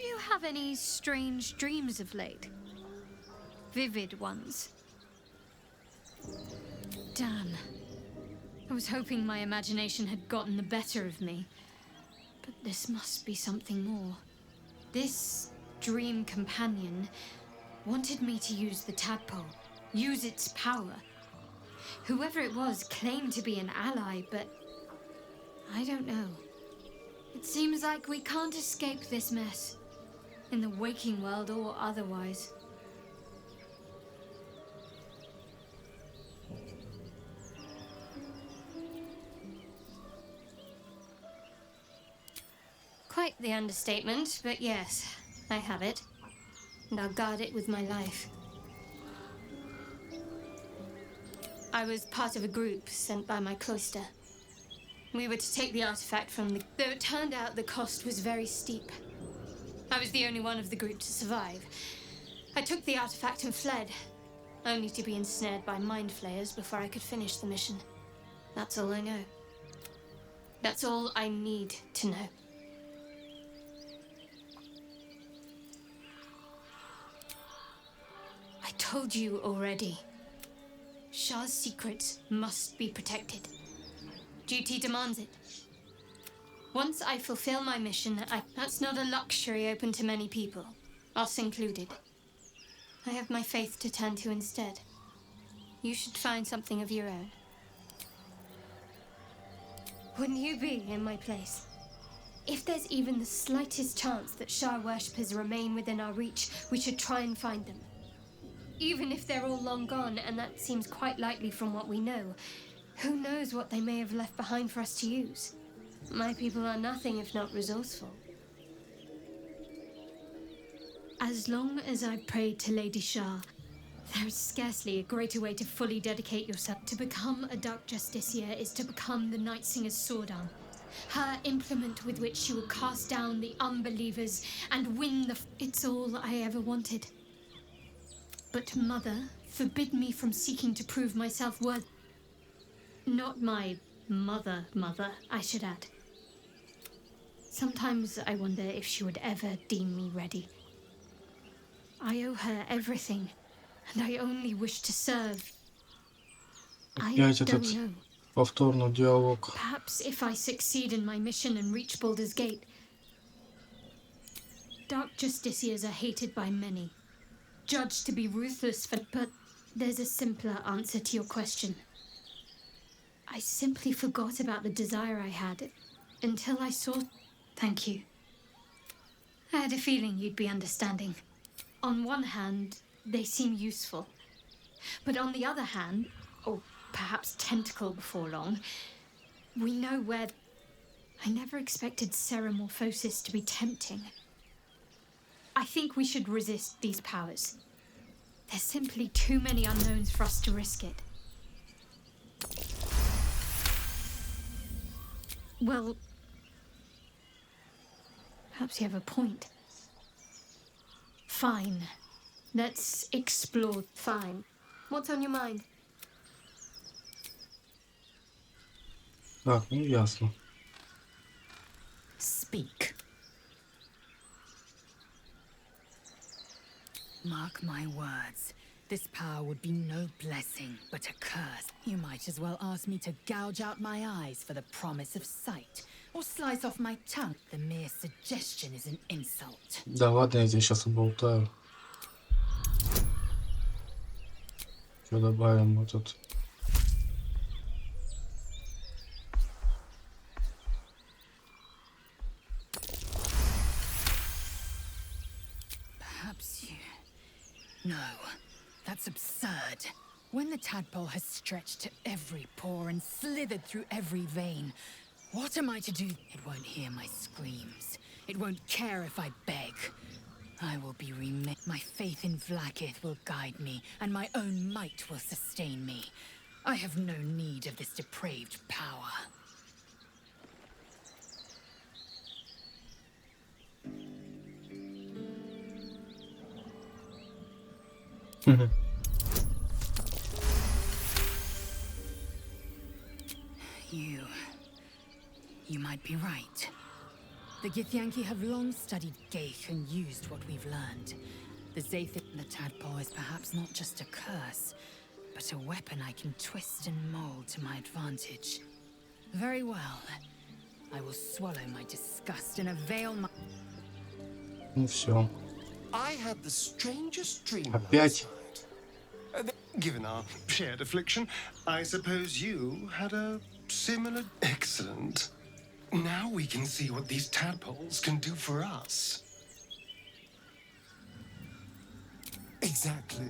you have any strange dreams of late? Vivid ones? Damn. I was hoping my imagination had gotten the better of me. But this must be something more. This dream companion wanted me to use the tadpole, use its power. Whoever it was claimed to be an ally, but I don't know. It seems like we can't escape this mess, in the waking world or otherwise. Quite the understatement, but yes, I have it. And I'll guard it with my life. I was part of a group sent by my cloister. We were to take the artifact from the... Though it turned out the cost was very steep. I was the only one of the group to survive. I took the artifact and fled, only to be ensnared by mind flayers before I could finish the mission. That's all I know. That's all I need to know. I told you already. Shah's secrets must be protected. Duty demands it. Once I fulfill my mission, that's not a luxury open to many people, us included. I have my faith to turn to instead. You should find something of your own. Wouldn't you be in my place? If there's even the slightest chance that Shah worshippers remain within our reach, we should try and find them. Even if they're all long gone, and that seems quite likely from what we know, who knows what they may have left behind for us to use? My people are nothing if not resourceful. As long as I've prayed to Lady Shah, there is scarcely a greater way to fully dedicate yourself. To become a Dark Justiciar is to become the Night Singer's sword arm, her implement with which she will cast down the unbelievers and win the... It's all I ever wanted. But Mother forbid me from seeking to prove myself worthy. Not my mother, I should add. Sometimes I wonder if she would ever deem me ready. I owe her everything, and I only wish to serve. I don't know. Повторно диалог. Perhaps if I succeed in my mission and reach Baldur's Gate. Dark Justiciars are hated by many, judged to be ruthless but there's a simpler answer to your question. I simply forgot about the desire I had until I saw... Thank you. I had a feeling you'd be understanding. On one hand, they seem useful. But on the other hand, or perhaps tentacle before long, we know where... I never expected Ceramorphosis to be tempting. I think we should resist these powers. There's simply too many unknowns for us to risk it. Well, perhaps you have a point. Fine. Let's explore. Fine. What's on your mind? Так, ну ясно. Speak. Mark my words. This power would be no blessing, but a curse. You might as well ask me to gouge out my eyes for the promise of sight, or slice off my tongue. The mere suggestion is an insult. Да ладно, я здесь сейчас уболтаю. Что добавим вот тут? Perhaps you... No, that's absurd. When the tadpole has stretched to every pore and slithered through every vein, what am I to do? It won't hear my screams. It won't care if I beg. I will be my faith in Vlaakith will guide me, and my own might will sustain me. I have no need of this depraved power. You might be right. The Githyanki have long studied Geich and used what we've learned. The Zathith and the tadpole is perhaps not just a curse, but a weapon I can twist and mold to my advantage. Very well. I will swallow my disgust and avail my... Ну все. I had the strangest dream Опять? last night. Given our shared affliction, I suppose you had a similar... Excellent. Now we can see what these tadpoles can do for us. Exactly.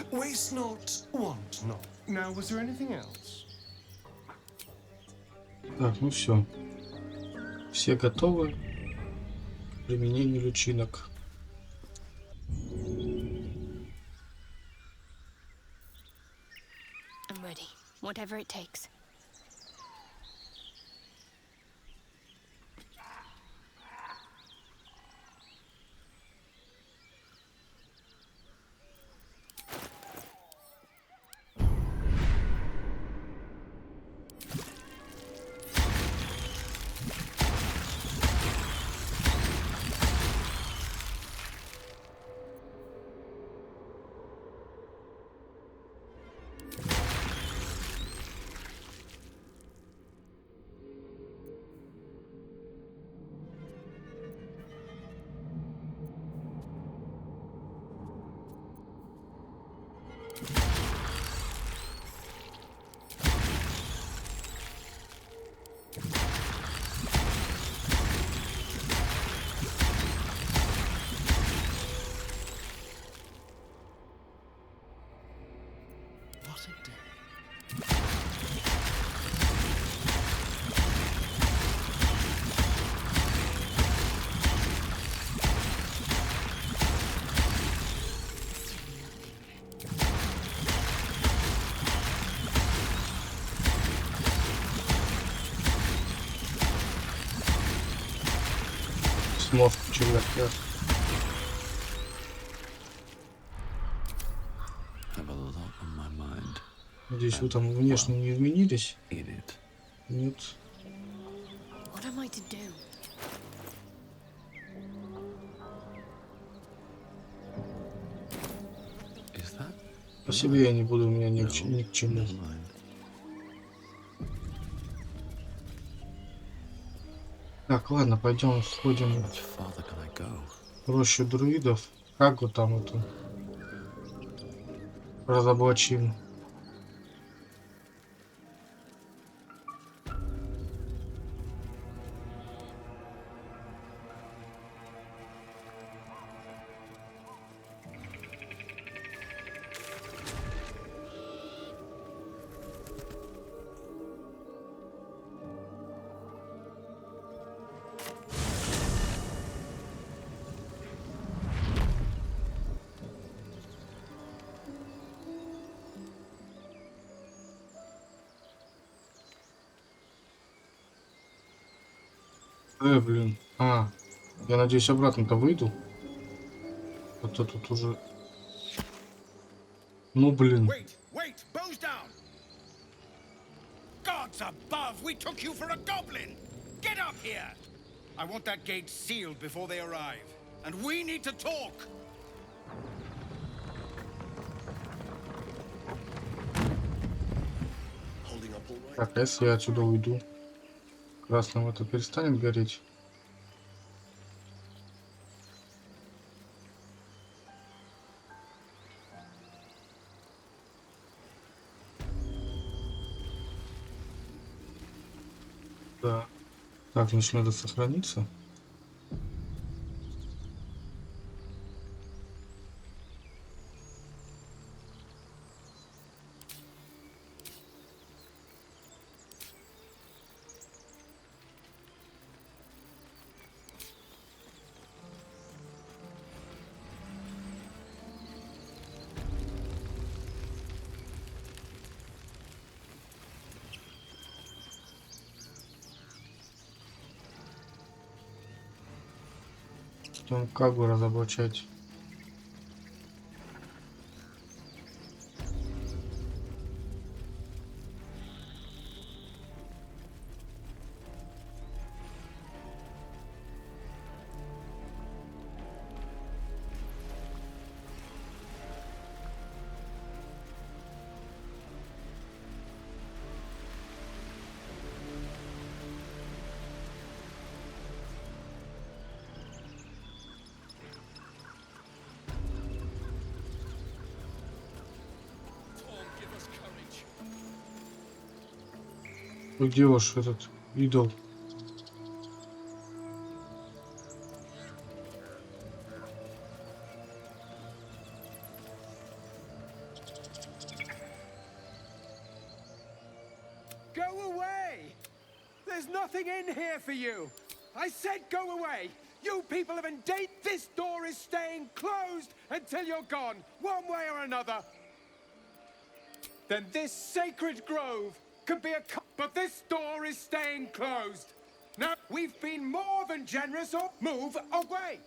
Waste not, want not. Now, was there anything else? Так, ну все. Все готовы к применению личинок. I'm ready, whatever it takes. What a day. Мозг человека. Have a lot on my mind. Надеюсь, вы там внешне не изменились? In it. Нет. What am I to do? Is that? По себе я не буду, у меня ни к чему. Never mind. Так, ладно, пойдем сходим How much farther can I go? в рощу друидов. Как вот там это разоблачим. Блин. Я надеюсь, обратно-то выйду. А то тут уже... Ну, блин. Wait, bows down! Gods above, we took you for a goblin! Get up here! I want that gate sealed before they arrive. And we need to talk! Holding up all right. Так, а если я отсюда уйду? Красным это перестанет гореть? Да. Так, значит, надо сохраниться. Потом как бы разоблачать. Где уж этот идол? Go away! There's nothing in here for you! I said go away! You people have invaded. This door is staying closed until you're gone, one way or another. Then this sacred grove could be but this door is staying closed. Now, we've been more than generous, or move away!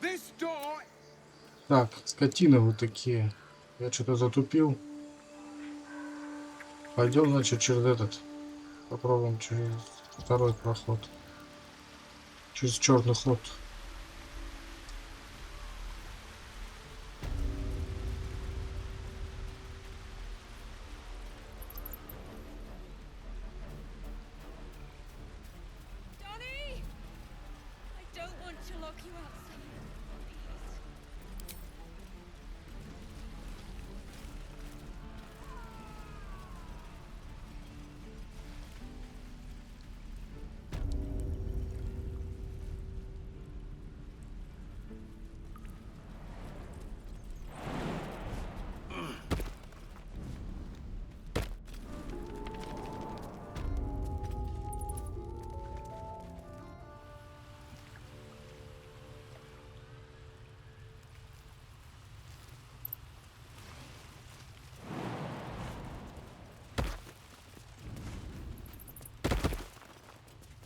This door. Так, скотины вот такие. Я что-то затупил. Пойдем, значит, через этот. Попробуем через второй проход. Через черный ход. Donnie! I don't want to lock you outside.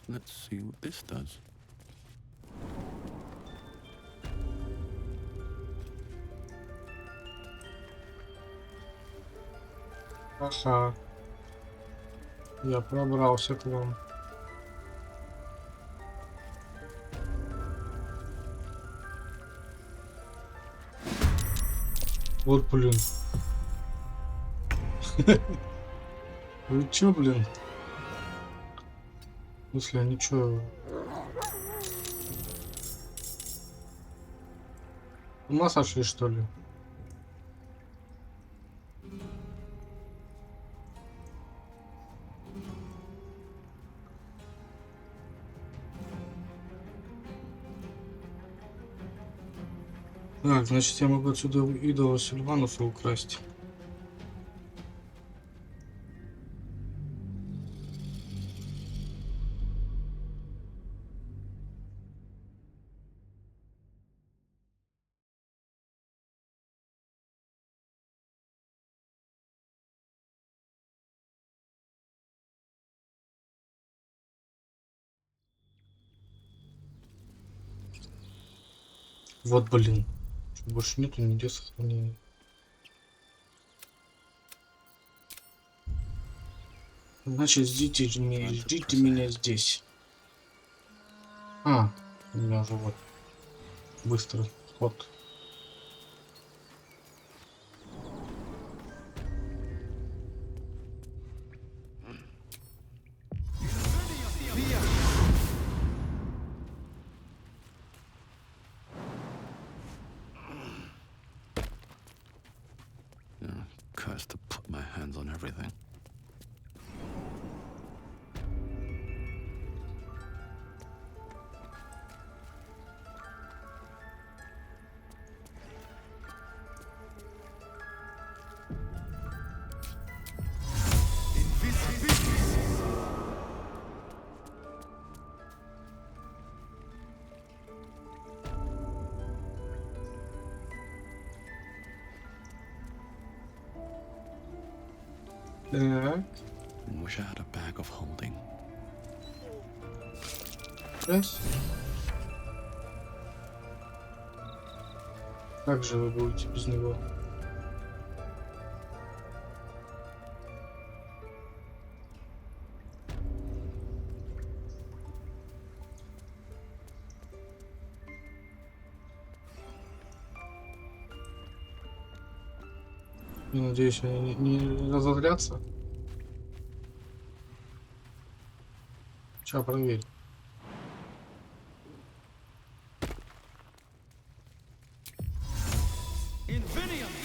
Let's see what this does. Ага. Я пробрался к вам. Вот, блин. Вы чё, блин? В смысле, они чё? С ума сошли, что ли? Так, значит, я могу отсюда идола Сильвануса украсть. Вот, блин. Больше нету нигде сохранения. Значит, ждите меня здесь. А, у меня уже вот быстрый ход. Cursed to put my hands on everything. Так. Wish I had a bag of holding. Раз. Как же вы будете без него? Я надеюсь, они не разозлятся. Сейчас проверь. Invenium!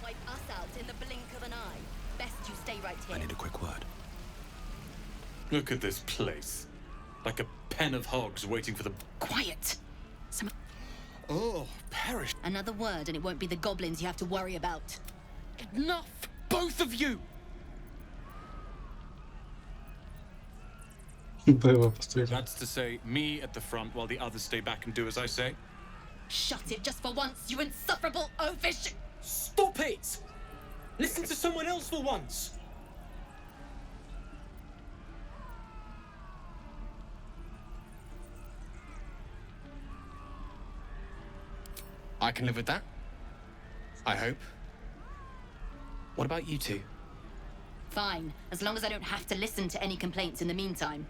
wipe us out in the blink of an eye. Best you stay right here. I need a quick word. Look at this place. Like a pen of hogs waiting for the... Quiet! Oh, perish. Another word and it won't be the goblins you have to worry about. Enough! Both of you! That's to say, me at the front while the others stay back and do as I say. Shut it just for once, you insufferable oafish... Stop it! Listen to someone else for once! I can live with that. I hope. What about you two? Fine, as long as I don't have to listen to any complaints in the meantime.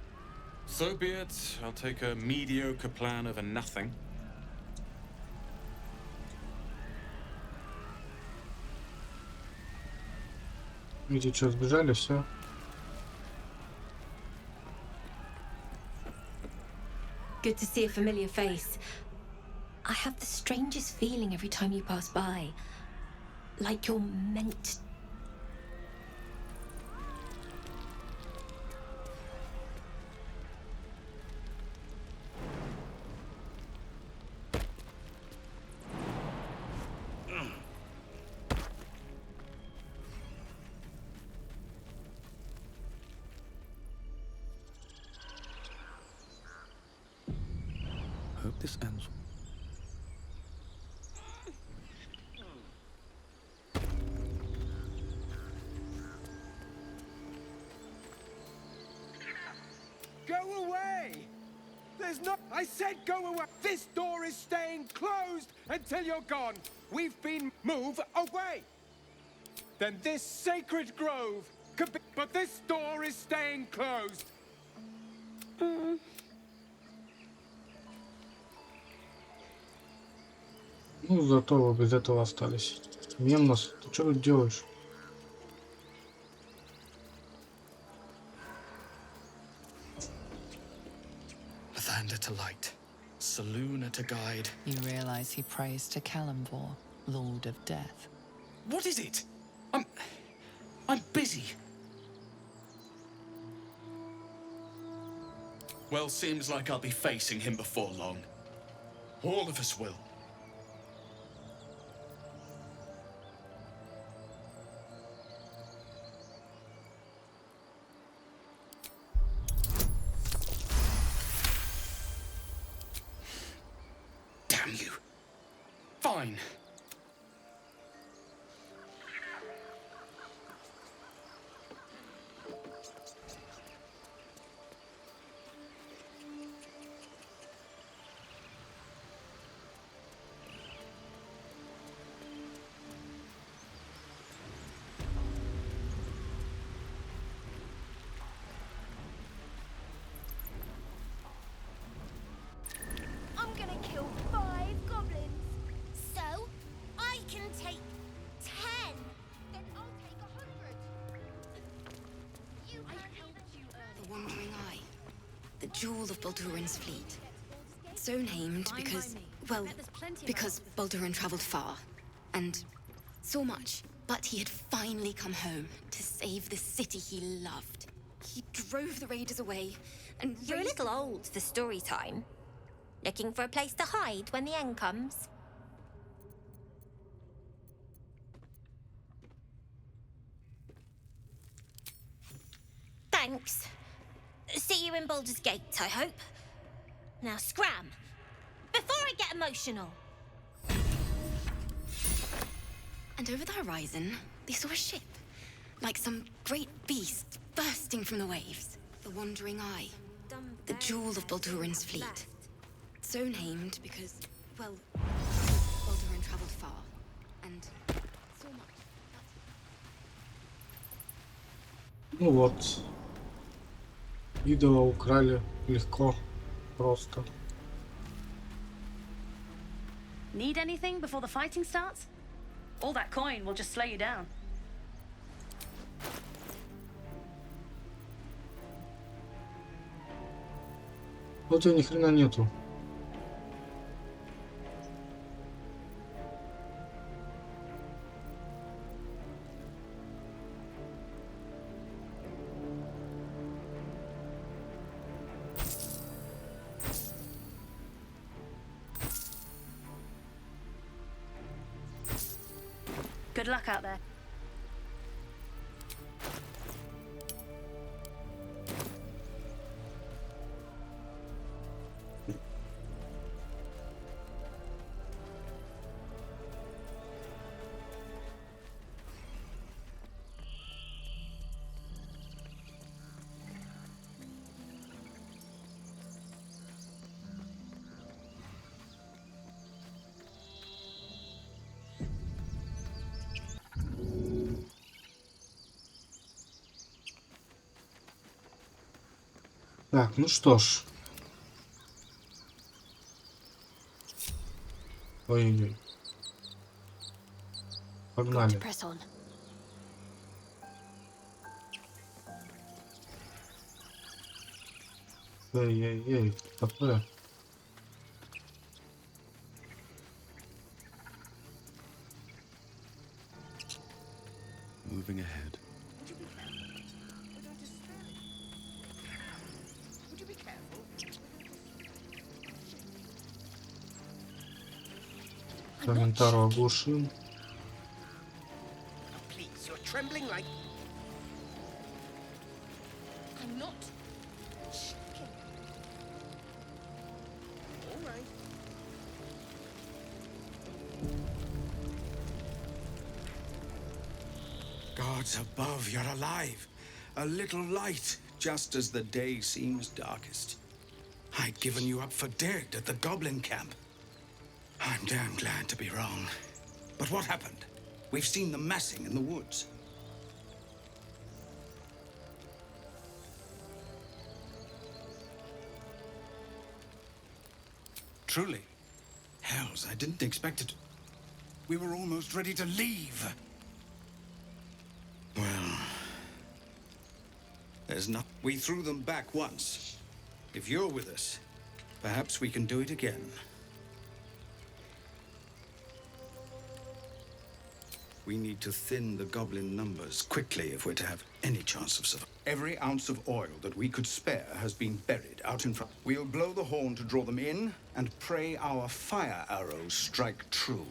So be it. I'll take a mediocre plan over nothing. Видите, что, сбежали, все. Good to see a familiar face. I have the strangest feeling every time you pass by. Like you're meant. Hope this ends. Go away! There's no... I said go away! This door is staying closed until you're gone! We've been... Move away! Then this sacred grove could be... But this door is staying closed! Ну, зато вы без этого остались. Мемнос, ты что тут делаешь? Lathander to light, Saluna to guide. You realize he prays to Kalimvor, Lord of Death. What is it? I'm busy. Well, seems like I'll be facing him before long. All of us will. Damn you. Fine. I'm gonna kill 5 goblins. So, I can take 10. Then I'll take 100. You The Wandering Eye. The jewel of Baldurin's fleet. So named because, well, because Baldurin traveled far. And so much. But he had finally come home to save the city he loved. He drove the raiders away and You're a little old for story time. Looking for a place to hide when the end comes? Thanks. See you in Baldur's Gate, I hope. Now scram! Before I get emotional! And over the horizon, they saw a ship. Like some great beast bursting from the waves. The Wandering Eye. The jewel of Baldurin's fleet. So named because, well, Baldurin traveled far. And so much. Ну вот. Идола украли легко, просто. Need anything before the fighting starts? All that coin will just slow you down. Вот у тебя ни хрена нету. Good luck out there. Так, ну что ж. Ой-ой-ой. Погнали. Эй-эй-эй, такое. Moving ahead. Комментарий оглушил. Please, you're trembling like... I'm not shaking. All right. Gods above, you're alive. A little light, just as the day seems darkest. I'd given you up for dead at the goblin camp. I'm damn glad to be wrong. But what happened? We've seen them massing in the woods. Truly? Hells, I didn't expect it. We were almost ready to leave. Well, there's not. We threw them back once. If you're with us, perhaps we can do it again. We need to thin the goblin numbers quickly if we're to have any chance of survival. Every ounce of oil that we could spare has been buried out in front. We'll blow the horn to draw them in and pray our fire arrows strike true.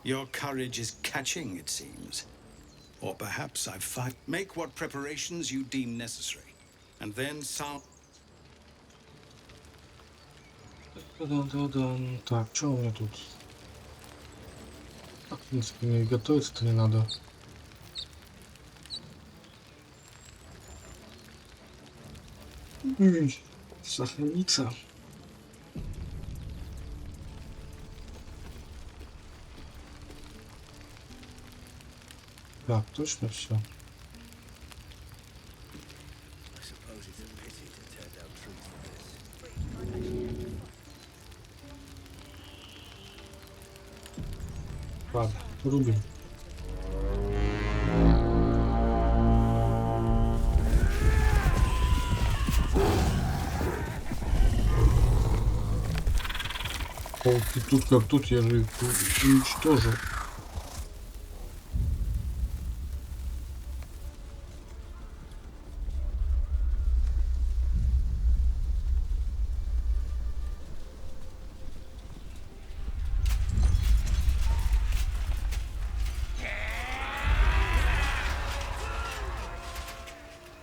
Your courage is catching, it seems. Or perhaps I've fight. Make what preparations you deem necessary, and then sound. Так, что у меня тут? В принципе, мне готовиться-то не надо. Сохраниться. Так, точно все. Ладно, рубим. О, ты тут как тут, я же их уничтожил.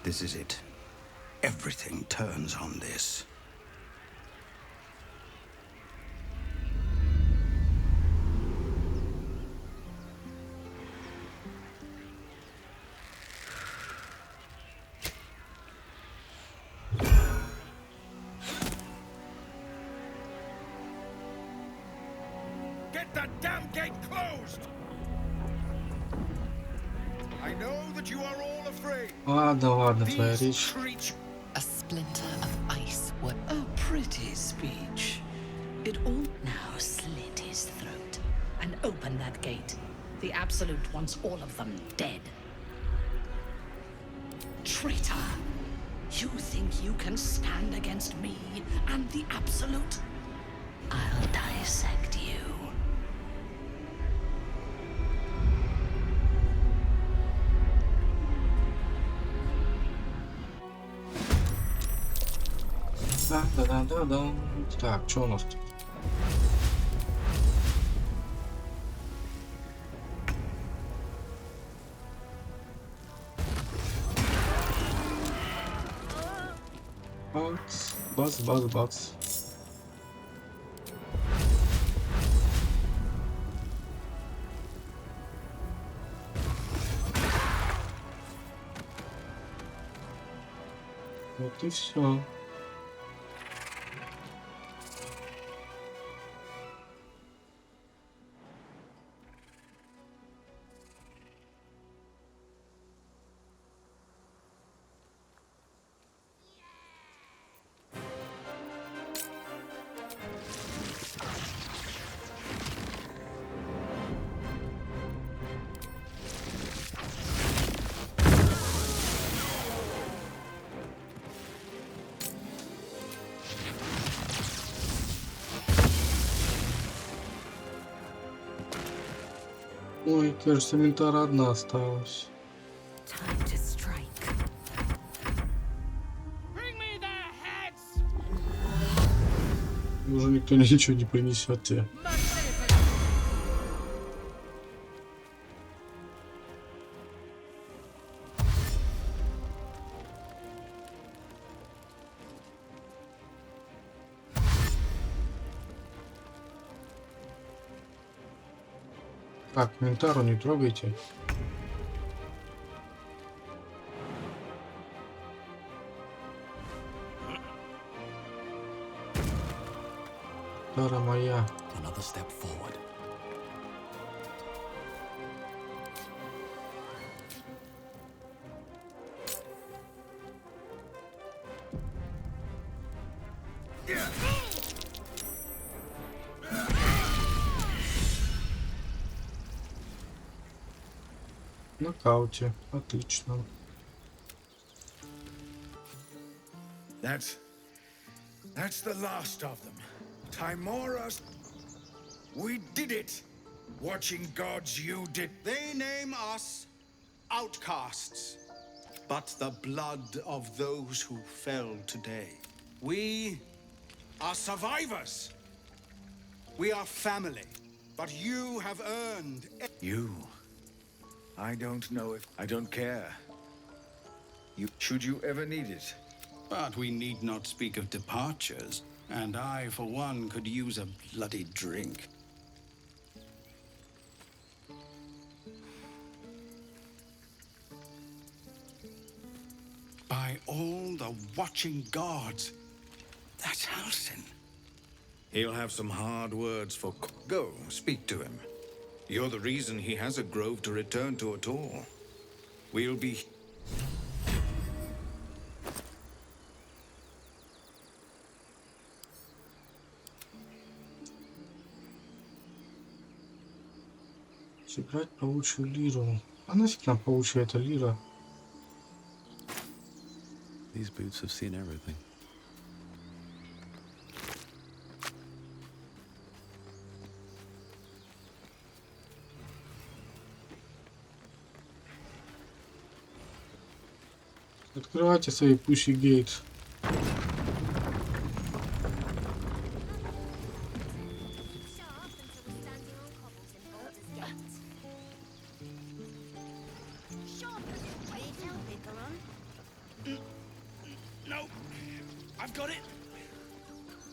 This is it. Everything turns on this. Get that damn gate closed! I know that you are all afraid. Ладно, твоя речь. A splinter of ice would. A pretty speech. It all now slit his throat and open that gate. The Absolute wants all of them dead. Traitor! You think you can stand against me and the Absolute? I'll dissect you. Да. Так, что у нас тут? Бац, бац, бац. Вот и все. Ой, кажется, Ментара одна осталась. Уже никто ничего не принесет тебе. Так, Ментару не трогайте. Ментара моя. Another step forward. В нокауте. Отлично. That's the last of them. Timora's. We did it. Watching gods, you did. They name us outcasts. But the blood of those who fell today. We are survivors. We are family. But you have earned. You. I don't know if I don't care. Should you ever need it. But we need not speak of departures. And I, for one, could use a bloody drink. By all the watching gods, that's Halsin. He'll have some hard words for... Go, speak to him. You're the reason he has a grove to return to at all. We'll be... Сыграть паучью лиру. А нафиг нам паучья эта лира? These boots have seen everything. Открывайте свои пущи гейт.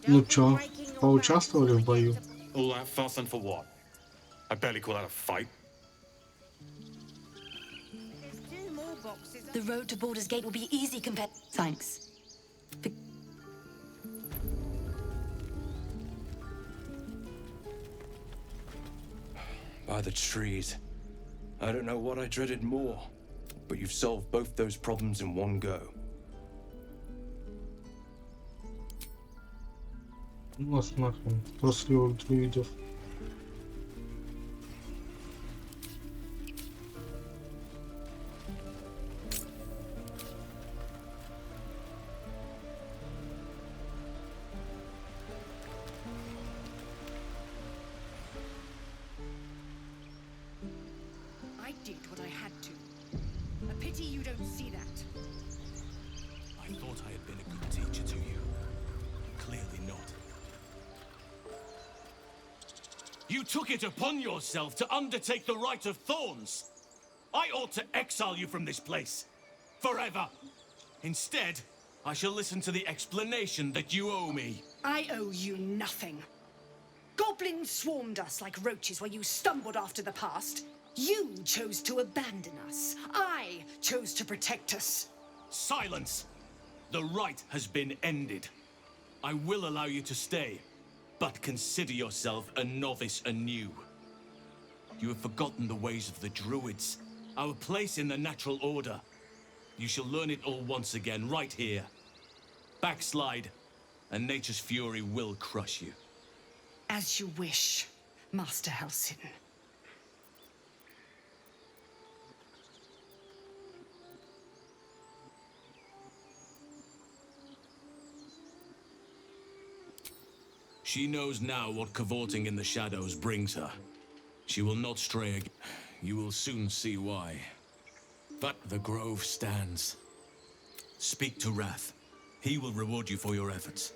Ну чё, поучаствовали в бою? All that fuss and for what? I barely call that a fight. The road to Baldur's Gate will be easy compared. Thanks. By the trees. I don't know what I dreaded more, but you've solved both those problems in one go. Ну вас нахрен, трусливых друидов. I did what I had to. A pity you don't see that. I thought I had been a good teacher to you. Clearly not. You took it upon yourself to undertake the Rite of Thorns. I ought to exile you from this place. Forever. Instead, I shall listen to the explanation that you owe me. I owe you nothing. Goblins swarmed us like roaches where you stumbled after the past. You chose to abandon us. I chose to protect us. Silence! The rite has been ended. I will allow you to stay, but consider yourself a novice anew. You have forgotten the ways of the druids, our place in the natural order. You shall learn it all once again, right here. Backslide, and nature's fury will crush you. As you wish, Master Halsin. She knows now what cavorting in the shadows brings her. She will not stray again. You will soon see why. But the grove stands. Speak to Wrath. He will reward you for your efforts.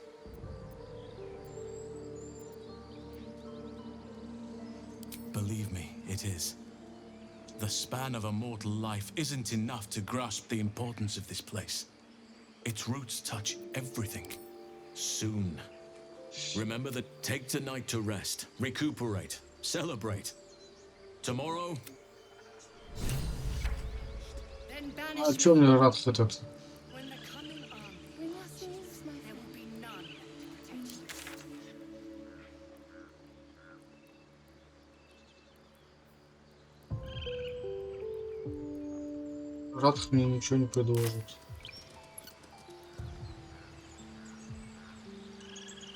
Believe me, it is. The span of a mortal life isn't enough to grasp the importance of this place. Its roots touch everything. Soon. Remember that take tonight to rest, recuperate, celebrate. Tomorrow... А чё мне Радх этот? Радх мне ничего не предложит.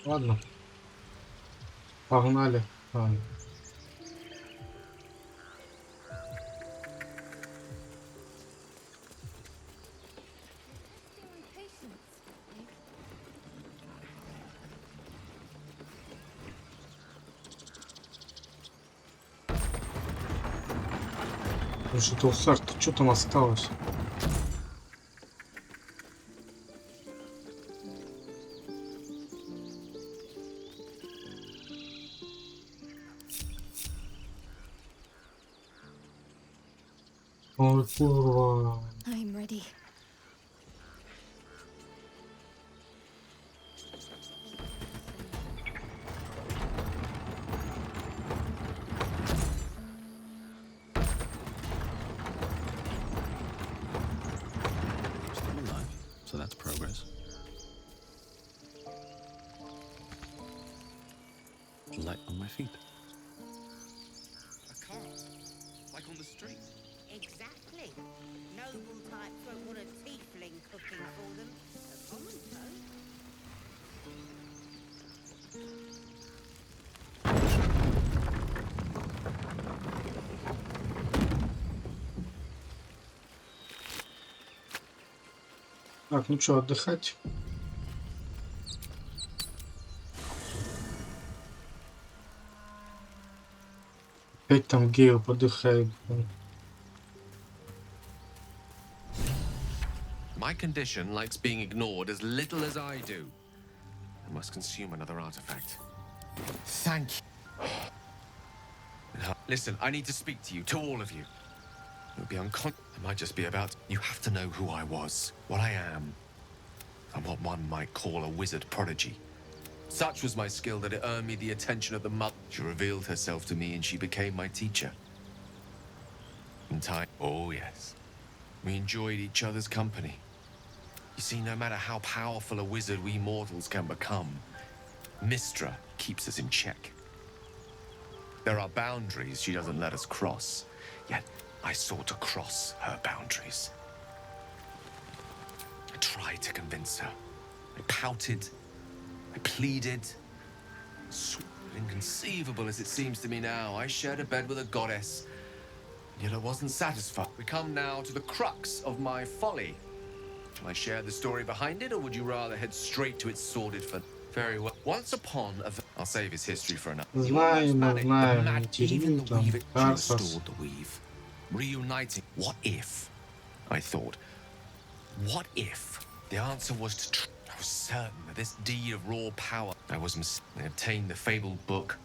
Ладно. Погнали. Слушай, Толстяк, ты что там осталось? Ой, курва. I'm ready. Still alive, so that's progress. Light on my feet. A car, like on the street. Exactly. Noble types won't want a tiefling cooking for them. A common folk. Так, ну что, отдыхать? Опять там Гейл подыхает. My condition likes being ignored as little as I do. I must consume another artifact. Thank you. Listen, I need to speak to you, to all of you. It would be I might just be about... You have to know who I was, what I am, and what one might call a wizard prodigy. Such was my skill that it earned me the attention of the mother. She revealed herself to me and she became my teacher. In time, oh yes, we enjoyed each other's company. You see, no matter how powerful a wizard we mortals can become, Mystra keeps us in check. There are boundaries she doesn't let us cross, yet I sought to cross her boundaries. I tried to convince her. I pouted. I pleaded. Inconceivable as it seems to me now, I shared a bed with a goddess, yet I wasn't satisfied. We come now to the crux of my folly. Shall I share the story behind it, or would you rather head straight to its sordid fun? Very well. Once upon a... I'll save his history for another. Знаем, Even the weave там, restored the weave. Reuniting. What if? I thought. What if? The answer was to... I was certain that this deed of raw power... I was mistaken. I obtained the fabled book.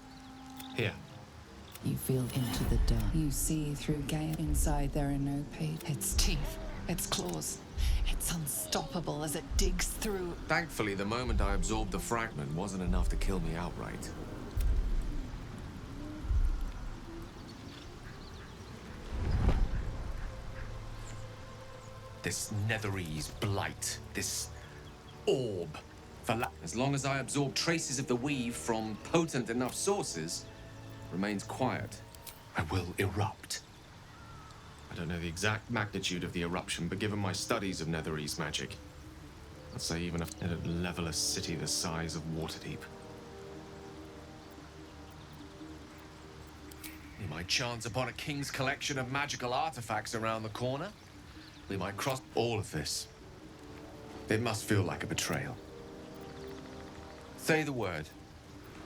Here. You feel into the dark. You see through Gaia. Inside there are no pages. Its teeth, its claws, It's unstoppable as it digs through. Thankfully, the moment I absorbed the fragment wasn't enough to kill me outright. This Netherese blight, this orb. As long as I absorb traces of the weave from potent enough sources, remains quiet, I will erupt. I don't know the exact magnitude of the eruption, but given my studies of Netherese magic, I'd say even if it'd level a city the size of Waterdeep. We might chance upon a king's collection of magical artifacts around the corner. We might cross all of this. It must feel like a betrayal. Say the word,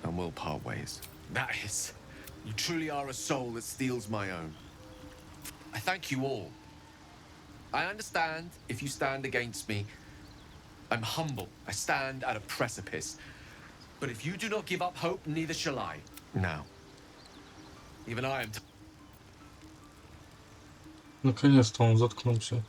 and we'll part ways. That is, you truly are a soul that steals my own. I thank you all. I understand if you stand against me. I'm humble. I stand at a precipice. But if you do not give up hope, neither shall I. Now, even I am. Наконец-то он заткнулся.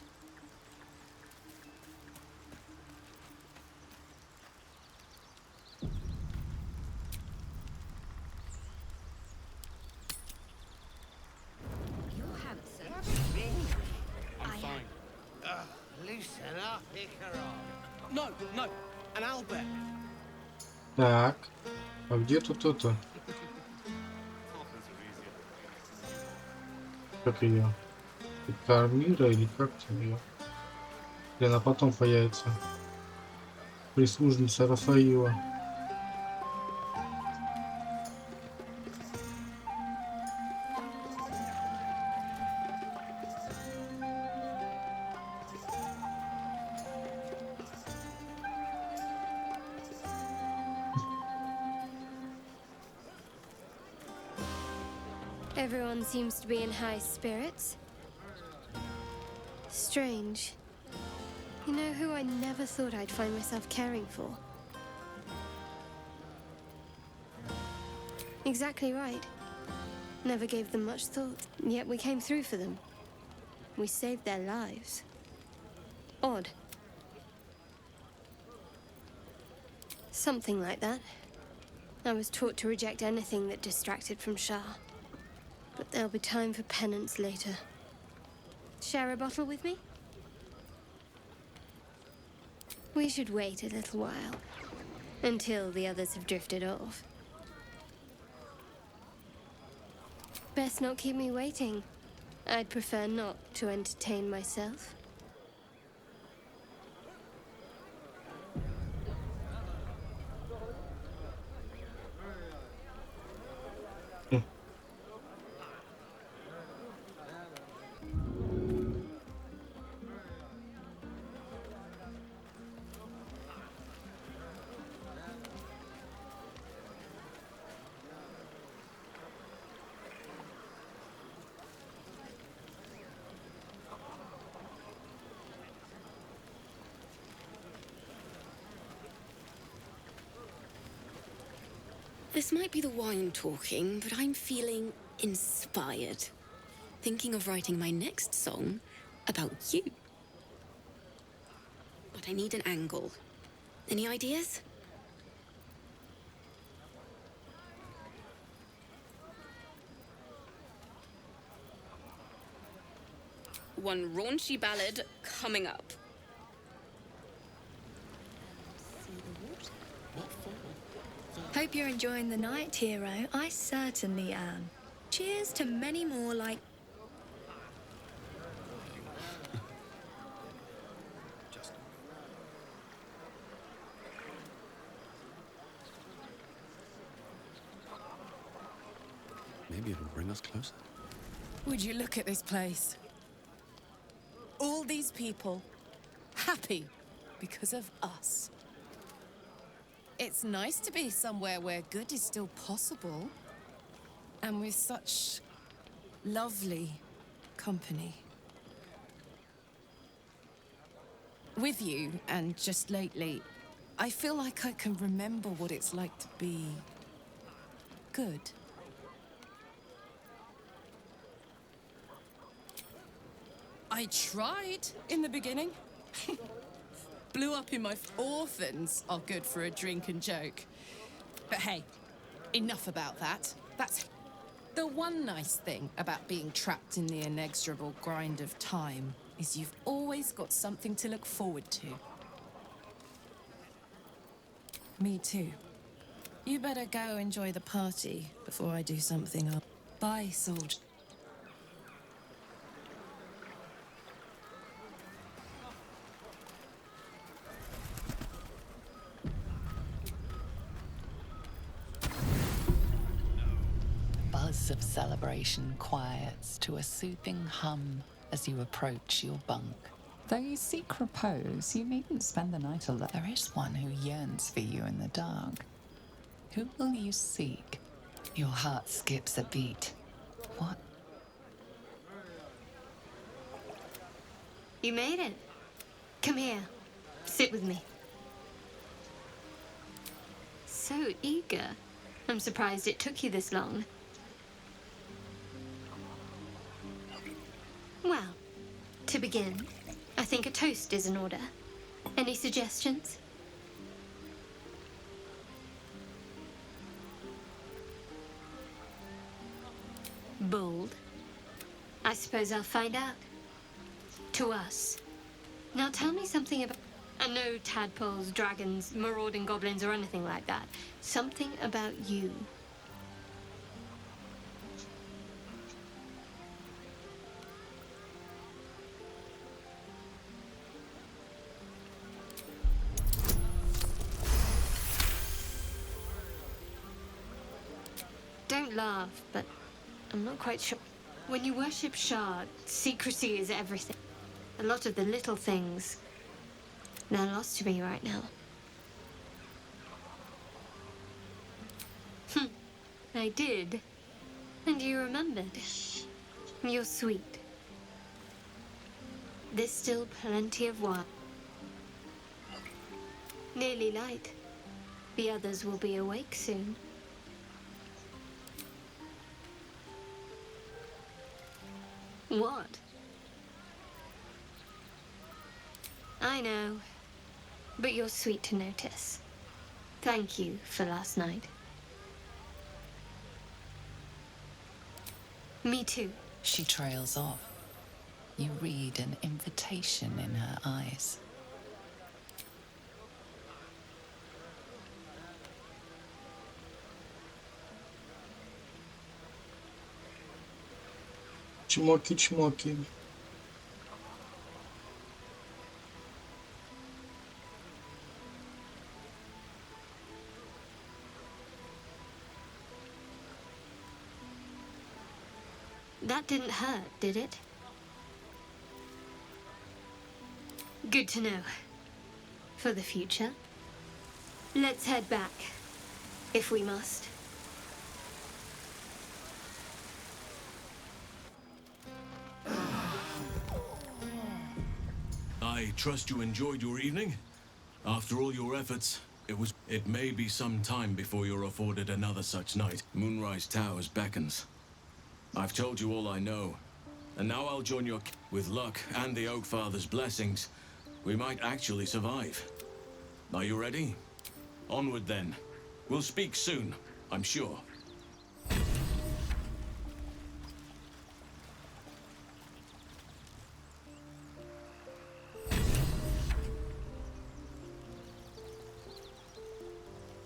Loosen up, Icaron. No, no, an Albert. Так, а где тут это? Как ее? Кармира или как там ее? Или она потом появится? Прислужница Рафаила. Everyone seems to be in high spirits. Strange. You know who I never thought I'd find myself caring for? Exactly right. Never gave them much thought, yet we came through for them. We saved their lives. Odd. Something like that. I was taught to reject anything that distracted from Shah. But there'll be time for penance later. Share a bottle with me? We should wait a little while. Until the others have drifted off. Best not keep me waiting. I'd prefer not to entertain myself. This might be the wine talking, but I'm feeling inspired. Thinking of writing my next song about you. But I need an angle. Any ideas? One raunchy ballad coming up. Hope you're enjoying the night, hero. I certainly am. Cheers to many more like... Maybe it'll bring us closer. Would you look at this place? All these people happy because of us. It's nice to be somewhere where good is still possible. And with such lovely company. With you, and just lately, I feel like I can remember what it's like to be good. I tried in the beginning. Blew up in my orphans are good for a drink and joke. But hey, enough about that. That's the one nice thing about being trapped in the inexorable grind of time is you've always got something to look forward to. Me too. You better go enjoy the party before I do something else. Bye, soldier. Buzz of celebration quiets to a soothing hum as you approach your bunk. Though you seek repose, you needn't spend the night alone. There is one who yearns for you in the dark. Who will you seek? Your heart skips a beat. What? You made it. Come here. Sit with me. So eager. I'm surprised it took you this long. Well, to begin, I think a toast is in order. Any suggestions? Bold. I suppose I'll find out. To us. Now tell me something about... And no tadpoles, dragons, marauding goblins, or anything like that. Something about you. Don't laugh, but I'm not quite sure. When you worship Shah, secrecy is everything. A lot of the little things, they're lost to me right now. I did. And you remembered. You're sweet. There's still plenty of wine. Nearly light. The others will be awake soon. What? I know, but you're sweet to notice. Thank you for last night. Me too. She trails off. You read an invitation in her eyes. Чмоки-чмоки. That didn't hurt, did it? Good to know. For the future. Let's head back, if we must. I trust you enjoyed your evening. After all your efforts, it may be some time before you're afforded another such night. Moonrise Towers beckons. I've told you all I know, and now I'll join your... With luck and the Oak Father's blessings, we might actually survive. Are you ready? Onward then. We'll speak soon, I'm sure.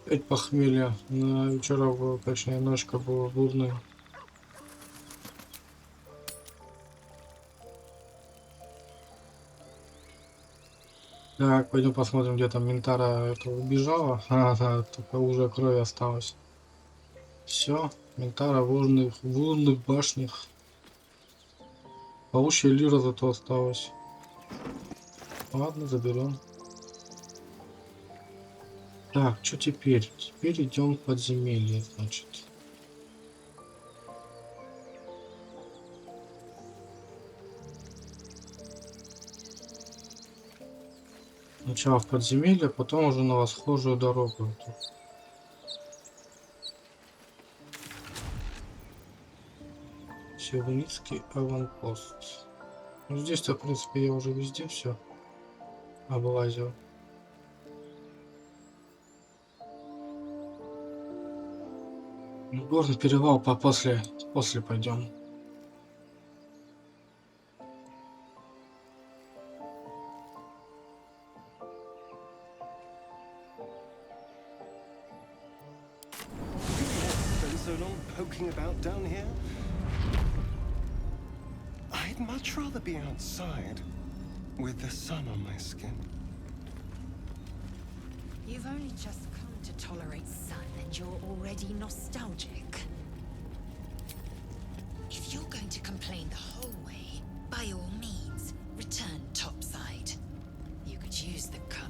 Опять похмелье. Вчера было, точнее, ночка была бурная. Так, пойдем посмотрим, где там Ментара это убежала. Ага, только уже крови осталось. Все, Ментара в лунных башнях. Паучья лира зато осталась. Ладно, заберем. Так, что теперь? Теперь идем в подземелье, значит. Сначала в подземелье, потом уже на восхожую дорогу. Севницкий аванпост. Ну, здесь-то, в принципе, я уже везде все облазил. Горный перевал после пойдем. Been so long poking about down here. I'd much rather be outside with the sun on my skin. You've only just come to tolerate sun and you're already nostalgic. If you're going to complain the whole way, by all means, return topside. You could use the color.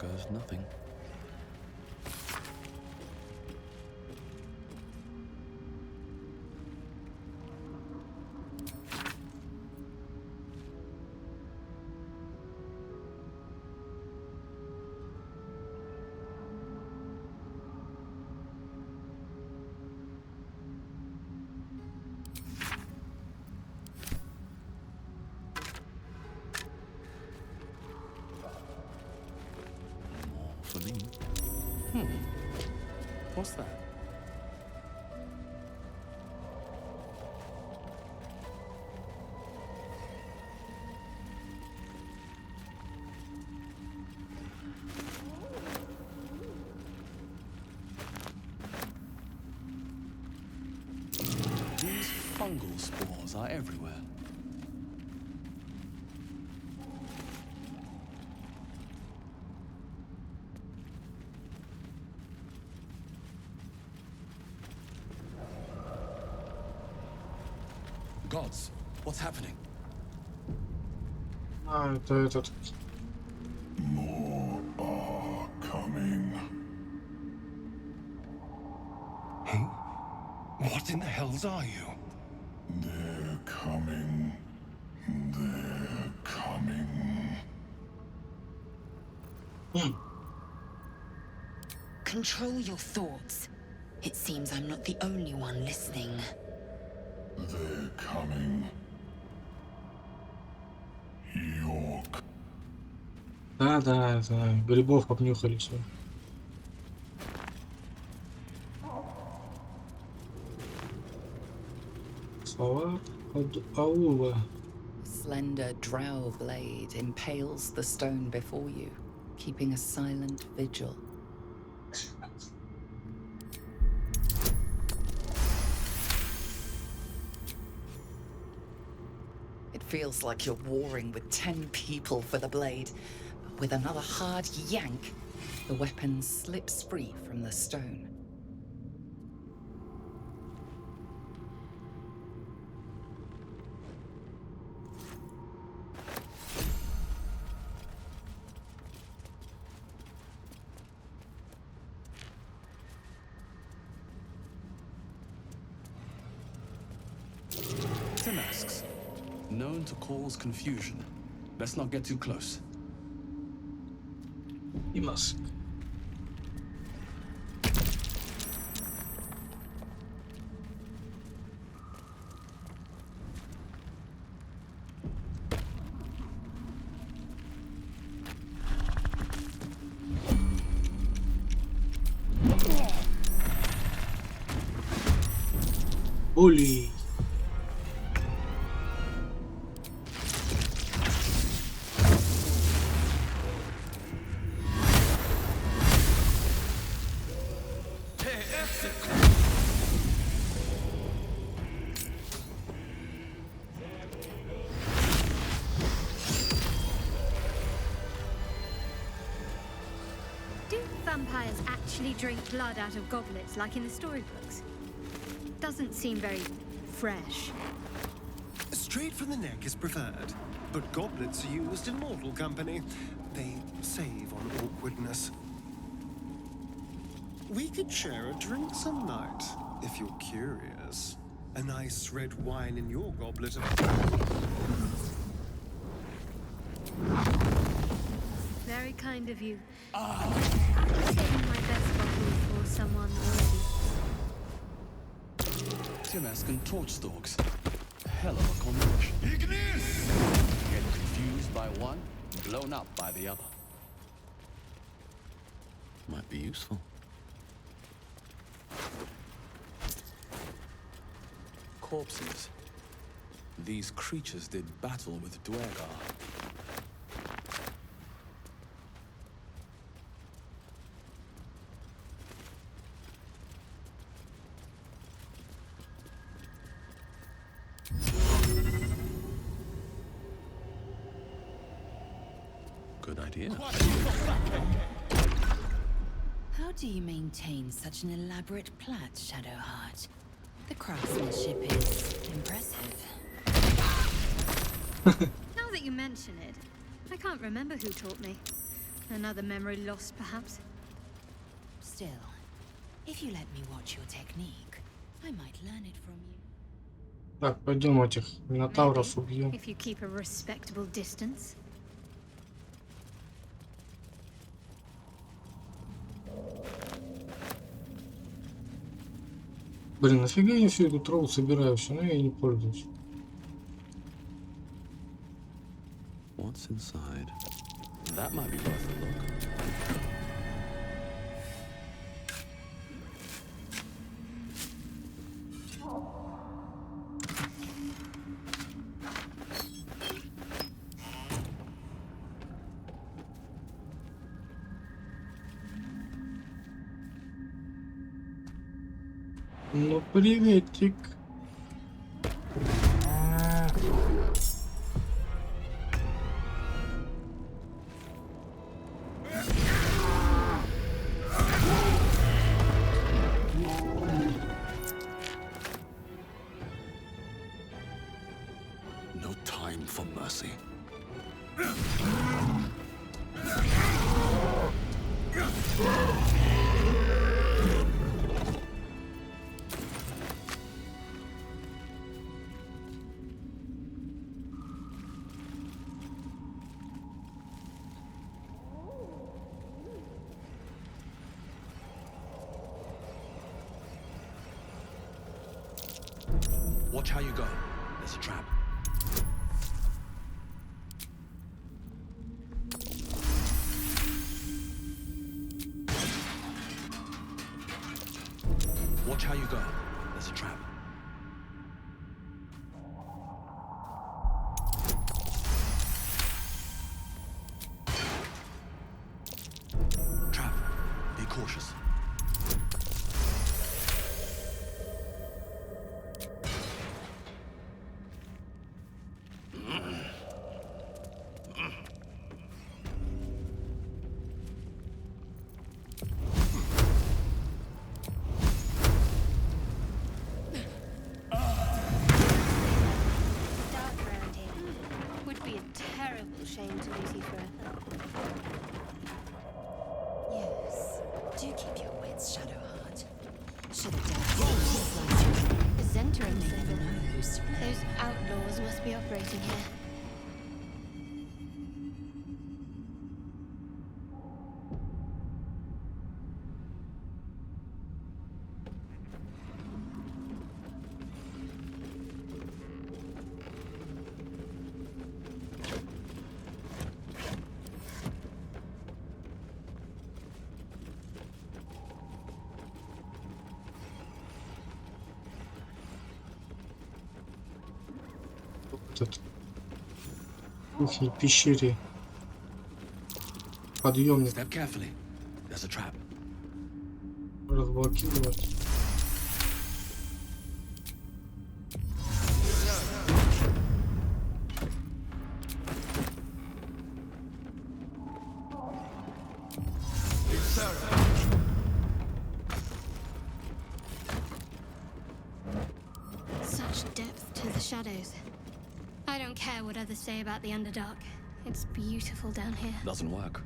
Goes nothing. For me. What's that? These fungal spores are everywhere. Gods, what's happening? Это этот. More are coming. Hey? What in the hells are you? They're coming. They're coming. Control your thoughts. It seems I'm not the only one listening. They're coming. York. Да, это грибов обнюхали все. Слова от аула. Slender drow blade impales the stone before you, keeping a silent vigil. It feels like you're warring with 10 people for the blade. With another hard yank, the weapon slips free from the stone. Masks, known to cause confusion. Let's not get too close. И маск. Ули. actually drink blood out of goblets like in the storybooks? Doesn't seem very fresh. Straight from the neck is preferred, but goblets are used in mortal company. They save on awkwardness. We could share a drink some night, if you're curious. A nice red wine in your goblet. Very kind of you. I'm saving my best bottle for someone already. Timask and torch stalks. Hell of a combination. Ignis! Get confused by one, blown up by the other. Might be useful. Corpses. These creatures did battle with Dwergar. Good idea. How do you maintain such an elaborate plait, Shadowheart? The craftsmanship is impressive. Now that you mention it, I can't remember who taught me. Another memory lost, perhaps. Still, if you let me watch your technique, I might learn it from you. Так, пойдем этих минотавров убьем. If you keep a respectable distance. Блин, нафига я всю эту траву собираю, все, но я ей не пользуюсь. What's inside? That might be worth a look. Ну, приветик. No time for mercy. Watch how you go. There's a trap. Watch how you go. There's a trap. Trap. Be cautious. Shame to lose you forever. Yes. Do keep your wits, Shadowheart. Should have done The center of the never know who's Those outlaws must be operating here. Тут в кухне, пещере. Подъемник. Step carefully. There's a trap. Разблокировать. much depth to the shadows. I don't care what others say about the Underdark. It's beautiful down here. Doesn't work.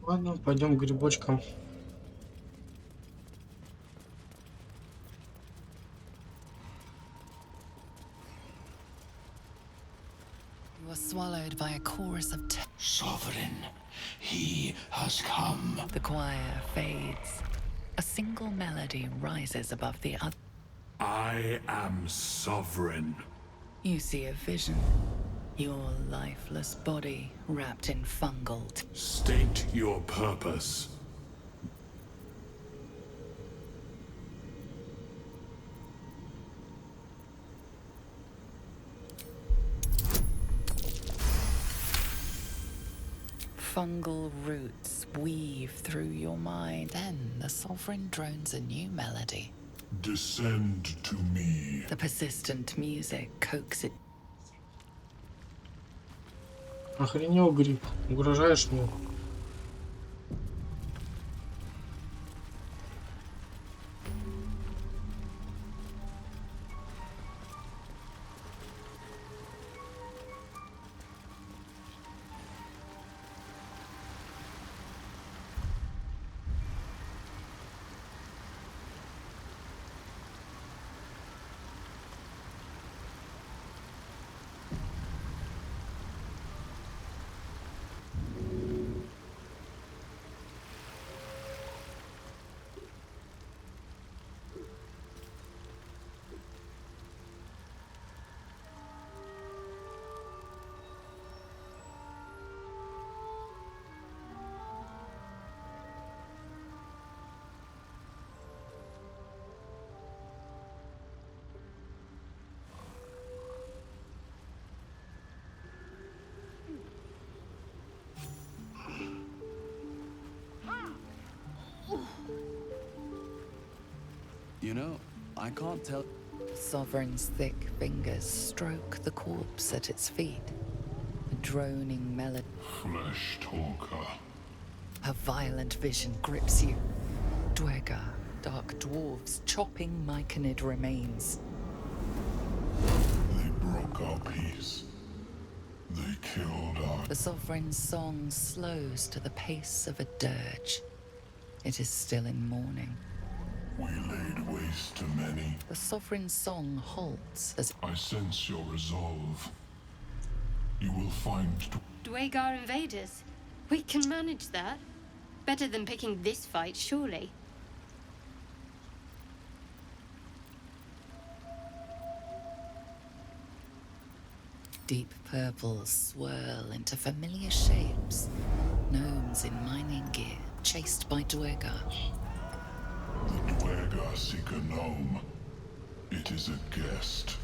Ладно, пойдем к грибочкам. You are swallowed by a chorus of Sovereign, he has come. The choir fades. A single melody rises above the other. I am sovereign. You see a vision. Your lifeless body wrapped in fungal. State your purpose. Fungal roots weave through your mind. Then the sovereign drones a new melody. Descend to me. The persistent music coaxes it. Охренел гриб. Угрожаешь мне? You know, I can't tell. Sovereign's thick fingers stroke the corpse at its feet. A droning melody. Flesh talker. A violent vision grips you. Dwergar, dark dwarves chopping myconid remains. They broke our peace. They killed our... The sovereign's song slows to the pace of a dirge. It is still in mourning. We laid waste to many. The sovereign's song halts as... I sense your resolve. You will find... Dwergar invaders. We can manage that. Better than picking this fight, surely. Deep purples swirl into familiar shapes. Gnomes in mining gear, chased by Dwergar. The Dwergar seek a gnome. It is a guest.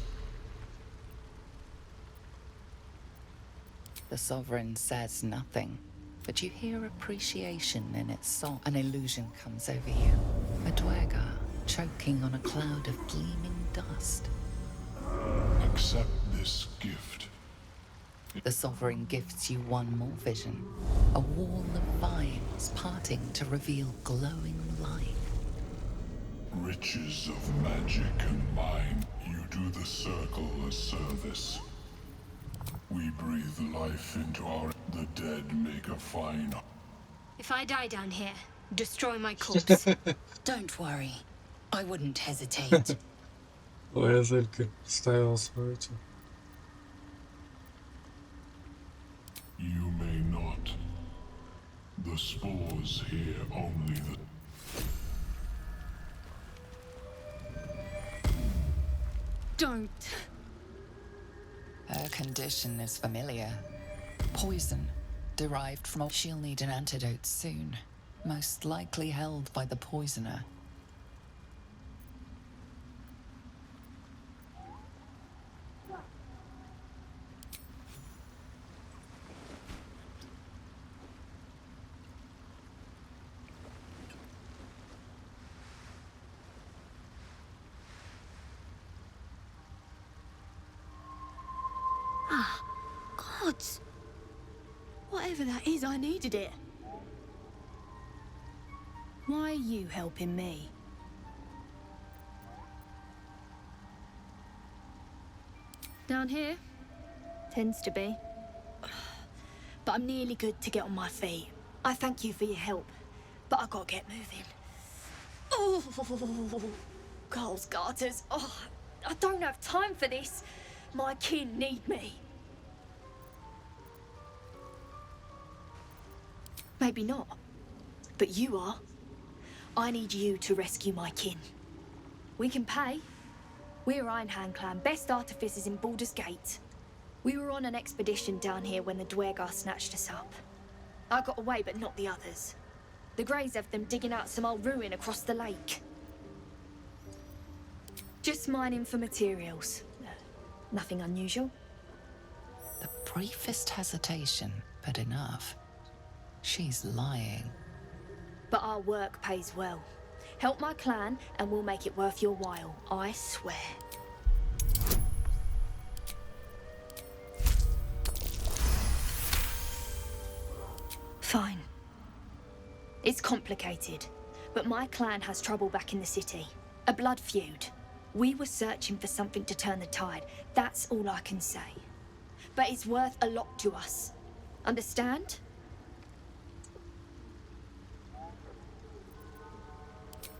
The sovereign says nothing, but you hear appreciation in its song. An illusion comes over you. A Dwergar choking on a cloud of gleaming dust. Accept this gift. The sovereign gifts you one more vision. A wall of vines parting to reveal glowing light. Riches of magic and mine, you do the circle a service. We breathe life into our... The dead make a fine... If I die down here, destroy my corpse. Don't worry. I wouldn't hesitate. Лазелька ставил свою эту. You may not. The spores here only the... Don't. Her condition is familiar. Poison. derived from a... She'll need an antidote soon. Most likely held by the poisoner. Ah, gods. Whatever that is, I needed it. Why are you helping me? Down here? Tends to be. But I'm nearly good to get on my feet. I thank you for your help, but I gotta get moving. Oh, Carl's garters. Oh, I don't have time for this. My kin need me. Maybe not, but you are. I need you to rescue my kin. We can pay. We're Ironhand clan, best artificers in Baldur's Gate. We were on an expedition down here when the Dwergar snatched us up. I got away, but not the others. The Greys have them digging out some old ruin across the lake. Just mining for materials. Nothing unusual. The briefest hesitation, but enough. She's lying. But our work pays well. Help my clan and we'll make it worth your while, I swear. Fine. It's complicated, but my clan has trouble back in the city. A blood feud. We were searching for something to turn the tide. That's all I can say. But it's worth a lot to us. Understand?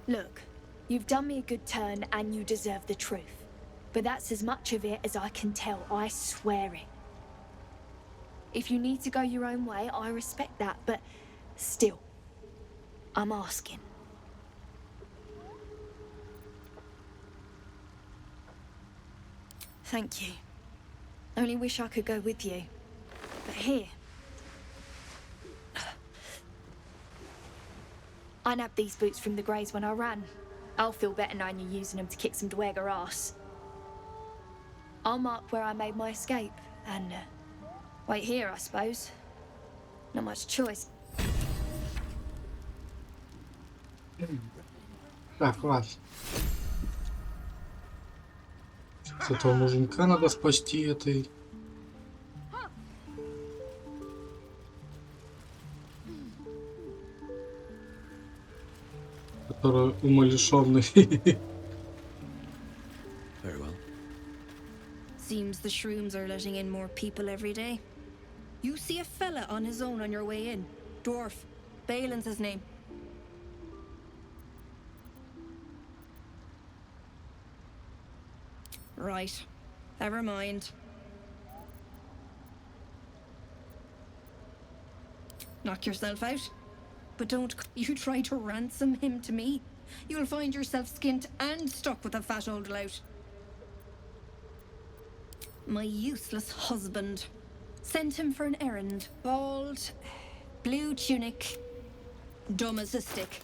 Look, you've done me a good turn and you deserve the truth. But that's as much of it as I can tell, I swear it. If you need to go your own way, I respect that, but still, I'm asking. Thank you. Only wish I could go with you. But here... I nabbed these boots from the Greys when I ran. I'll feel better knowing you're using them to kick some Dwergar ass. I'll mark where I made my escape, and wait here, I suppose. Not much choice. Так, ладно. С этого муженька надо спасти этой. Который умалишенный. Very well. Seems the shrooms are letting in more people every day. You see a fella on his own on your way in. Dwarf. Balin's his name. Right. Never mind. Knock yourself out. But don't you try to ransom him to me. You'll find yourself skint and stuck with a fat old lout. My useless husband. Sent him for an errand. Bald, blue tunic, dumb as a stick.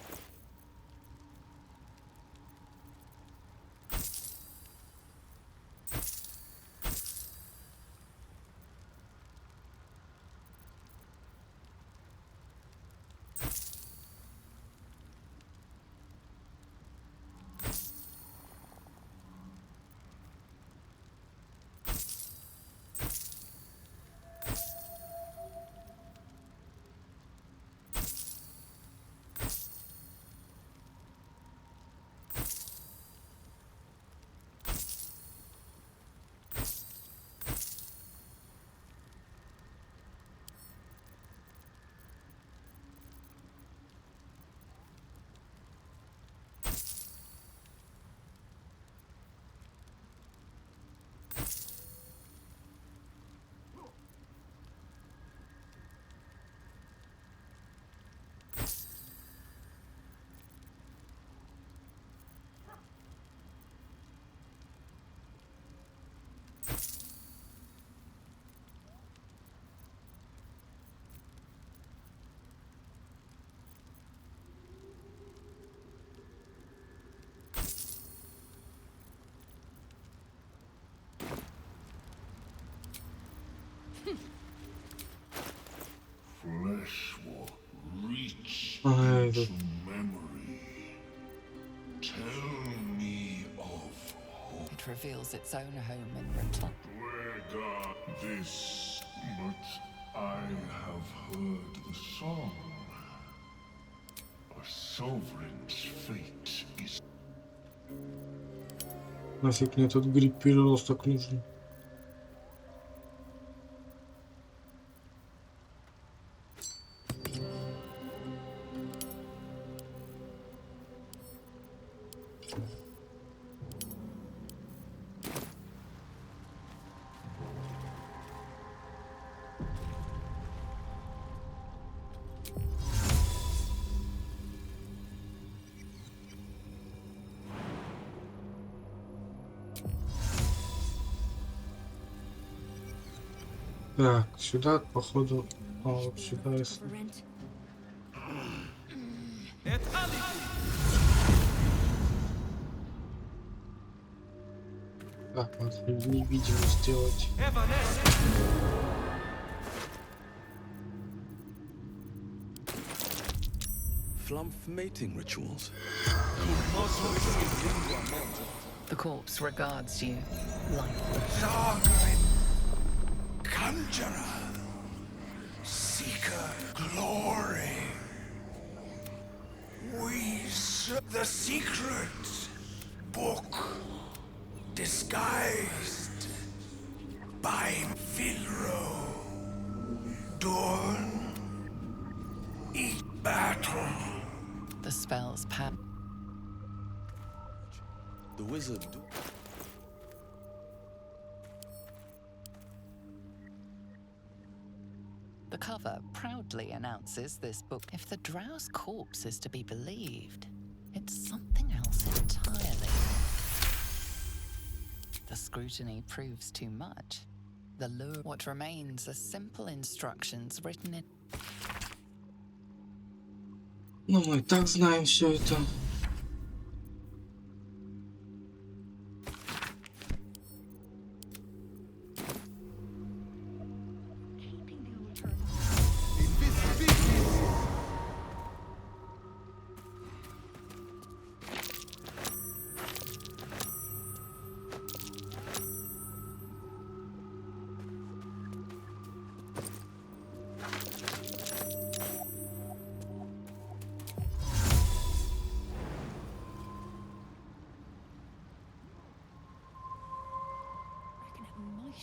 flesh will reach Ай, into тут memory. Tell me of home. It reveals its own home in reply. Duergar this, but I have heard the song. A sovereign's fate is... нафиг мне этот гриб переросток нужен. Так, сюда, походу, вот сюда, если... Так, надо невидимо сделать. Flump mating rituals. The corpse regards you lifeless. Conjurer, seeker, glory. We the secret book disguised by Filro. Dawn, each battle. The spell's power. The wizard. The cover proudly announces this book. If the drow's corpse is to be believed, it's something else entirely. The scrutiny proves too much. The lure, what remains are simple instructions written in... Ну, мы и так знаем все это.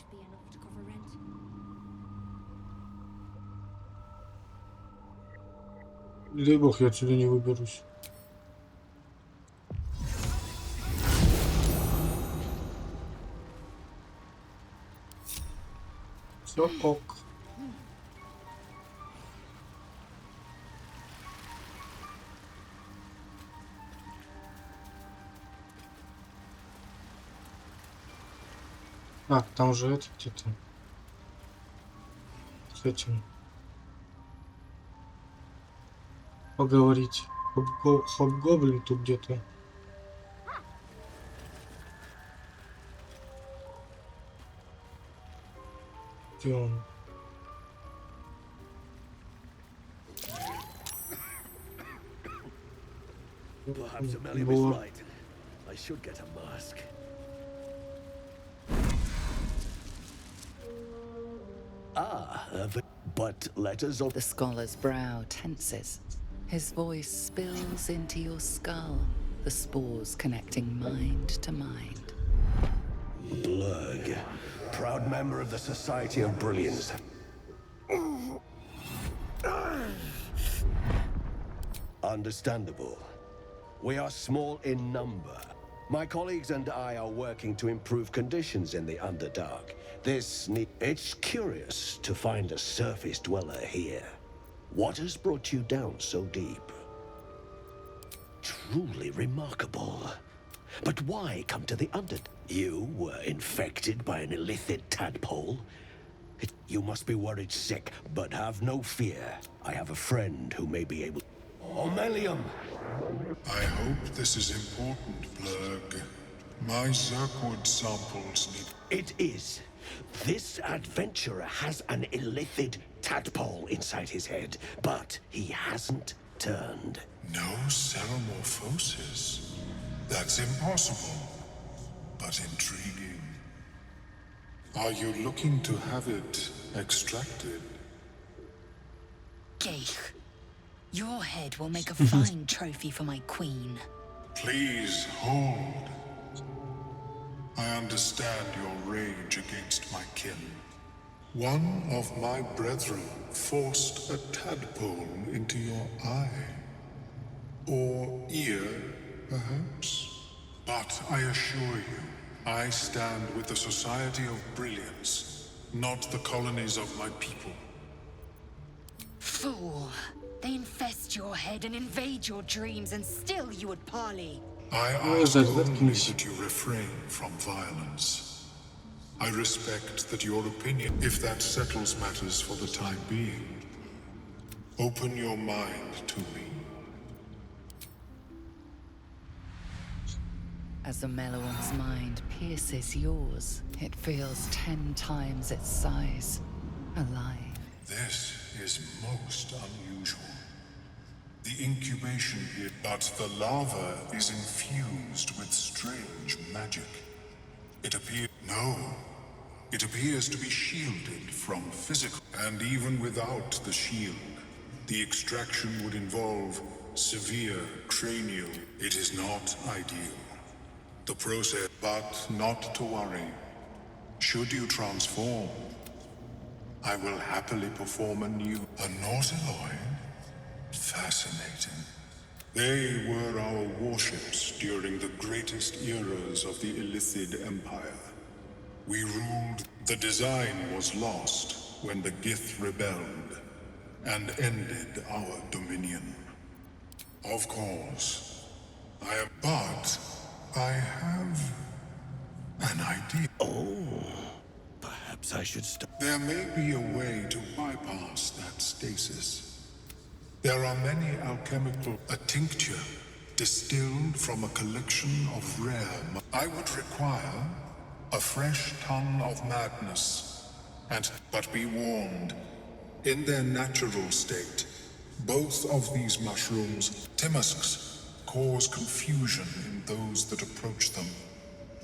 Be enough to cover rent. Дай бог, я отсюда не выберусь. Все ок. Так, там же это где-то. С этим. Поговорить. Хоб-гоблин тут где-то. Где он? Perhaps Amelia was right. I should get a mask. But letters of... The scholar's brow tenses. His voice spills into your skull, the spores connecting mind to mind. Blurg, proud member of the Society of Brilliance. Understandable. We are small in number. My colleagues and I are working to improve conditions in the Underdark. It's curious to find a surface dweller here. What has brought you down so deep? Truly remarkable. But why come to the Underdark? You were infected by an illithid tadpole? You must be worried sick, but have no fear. I have a friend who may be able... Omelium! I hope this is important, Blurg. My Zerkwood samples need... It is. This adventurer has an illithid tadpole inside his head, but he hasn't turned. No ceremorphosis. That's impossible, but intriguing. Are you looking to have it extracted? Geich, your head will make a fine trophy for my queen. Please hold. I understand your rage against my kin. One of my brethren forced a tadpole into your eye. Or ear, perhaps? But I assure you, I stand with the Society of Brilliance, not the colonies of my people. Fool. They infest your head and invade your dreams, and still you would parley. I ask only that you refrain from violence. I respect that your opinion, if that settles matters for the time being. Open your mind to me. As Omeluum's mind pierces yours, it feels 10 times its size. Alive. This is most unusual. The incubation period, but the lava is infused with strange magic. It appears to be shielded from physical, and even without the shield, the extraction would involve severe cranial. It is not ideal. The process, but not to worry. Should you transform, I will happily perform a Nautiloid? Fascinating. They were our warships during the greatest eras of the Illithid Empire. We ruled. The design was lost when the Gith rebelled and ended our dominion. Of course, but I have an idea. Oh, perhaps I should stop. There may be a way to bypass that stasis. There are many a tincture distilled from a collection of rare. I would require a fresh ton of madness, but be warned, in their natural state, both of these mushrooms, timusks, cause confusion in those that approach them.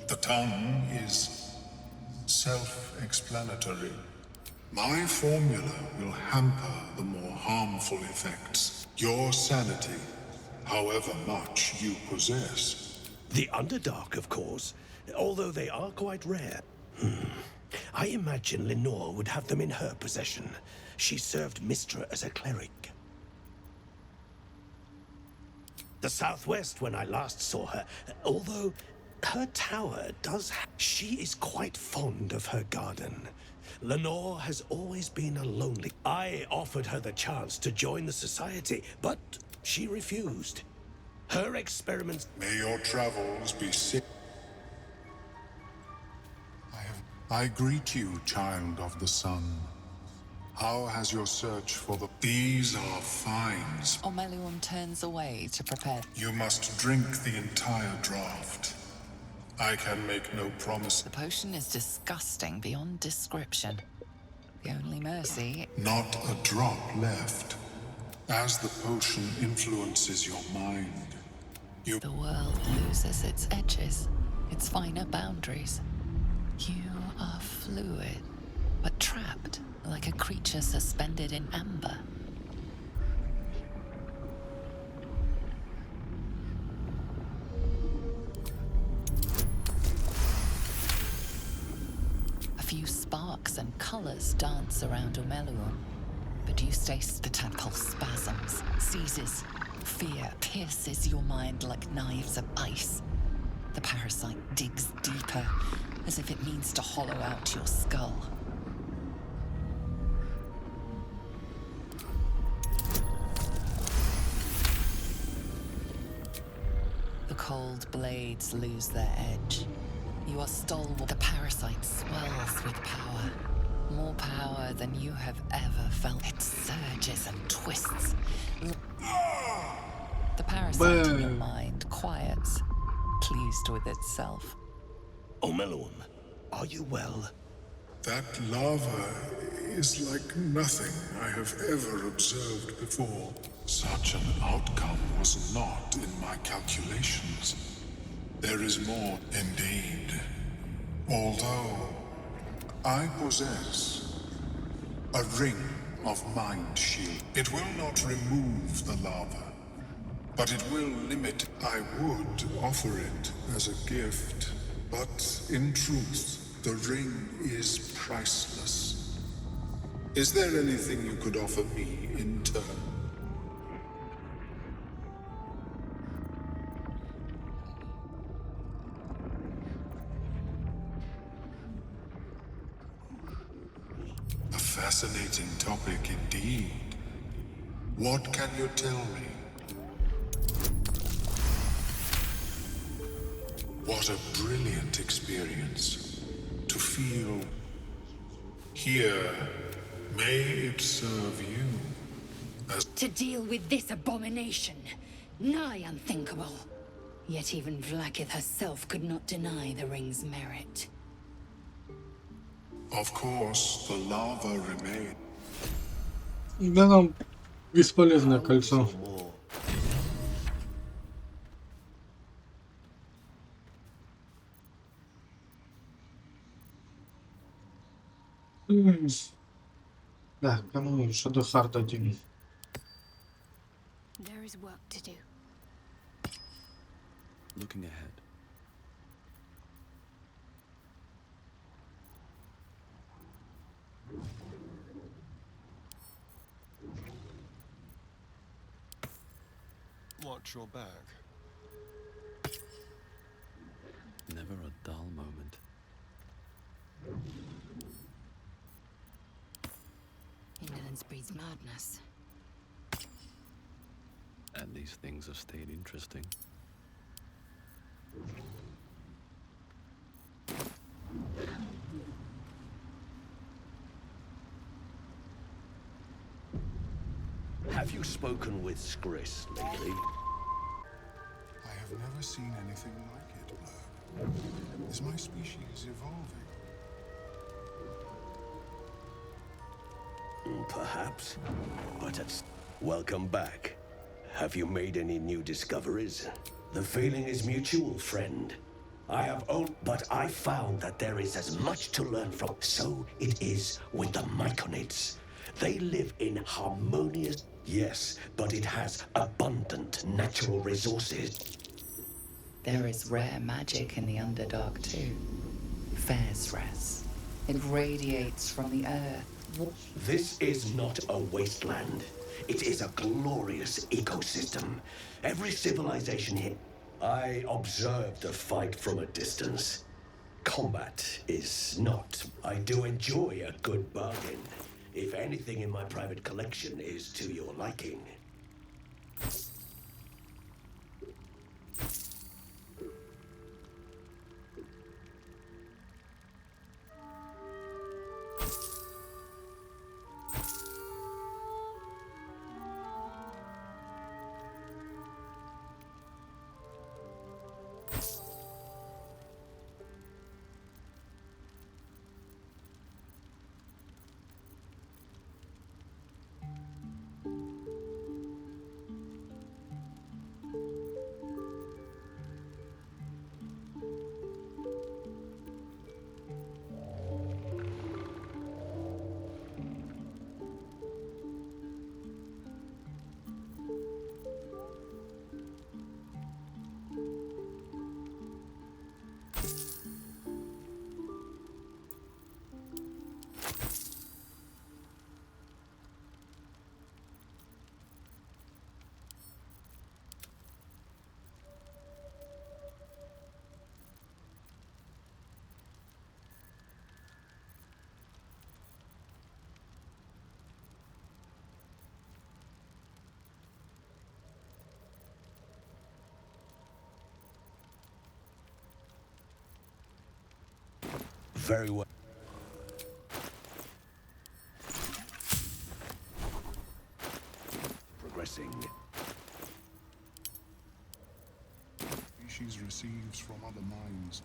The tongue is self-explanatory. My formula will hamper the more harmful effects. Your sanity, however much you possess. The Underdark, of course, although they are quite rare. I imagine Lenore would have them in her possession. She served Mistra as a cleric. The Southwest when I last saw her, although her tower does she is quite fond of her garden. Lenore has always been a lonely. I offered her the chance to join the society, but she refused. Her experiments. May your travels be safe. I greet you, child of the sun. How has your search for These are finds. Omeluum turns away to prepare. You must drink the entire draft. I can make no promise. The potion is disgusting beyond description. The only mercy... Not a drop left. As the potion influences your mind, The world loses its edges, its finer boundaries. You are fluid, but trapped, like a creature suspended in amber. A few sparks and colors dance around Omeluum, but you stay. The tadpole spasms, seizes. Fear pierces your mind like knives of ice. The parasite digs deeper, as if it needs to hollow out your skull. The cold blades lose their edge. You are stalwart. The parasite swells with power. More power than you have ever felt. It surges and twists. The parasite in your mind quiets, pleased with itself. Omeluum, are you well? That lava is like nothing I have ever observed before. Such an outcome was not in my calculations. There is more indeed. Although I possess a ring of mind shield. It will not remove the lava, but it will limit. I would offer it as a gift, but in truth, the ring is priceless. Is there anything you could offer me in turn? A fascinating topic indeed. What can you tell me? What a brilliant experience to feel here. May it serve you as To deal with this abomination, nigh unthinkable. Yet even Vlaakith herself could not deny the ring's merit. Of course, the lava remains. Да нам бесполезное кольцо. Да, кому еще до хард дадим? There is work to do. Looking ahead. Watch your back. Never a dull moment. Indolence breeds madness. And these things have stayed interesting. Have you spoken with Skris lately? I have never seen anything like it, Blur. Is my species evolving? Perhaps, but it's... Welcome back. Have you made any new discoveries? The feeling is mutual, friend. I have owned, but I found that there is as much to learn from. So it is with the Myconids. They live in harmonious... Yes, but it has abundant natural resources. There is rare magic in the Underdark too. Fair's res. It radiates from the earth. This is not a wasteland. It is a glorious ecosystem. Every civilization here... I observe the fight from a distance. Combat is not. I do enjoy a good bargain. If anything in my private collection is to your liking. Very well. Progressing. Species receives from other minds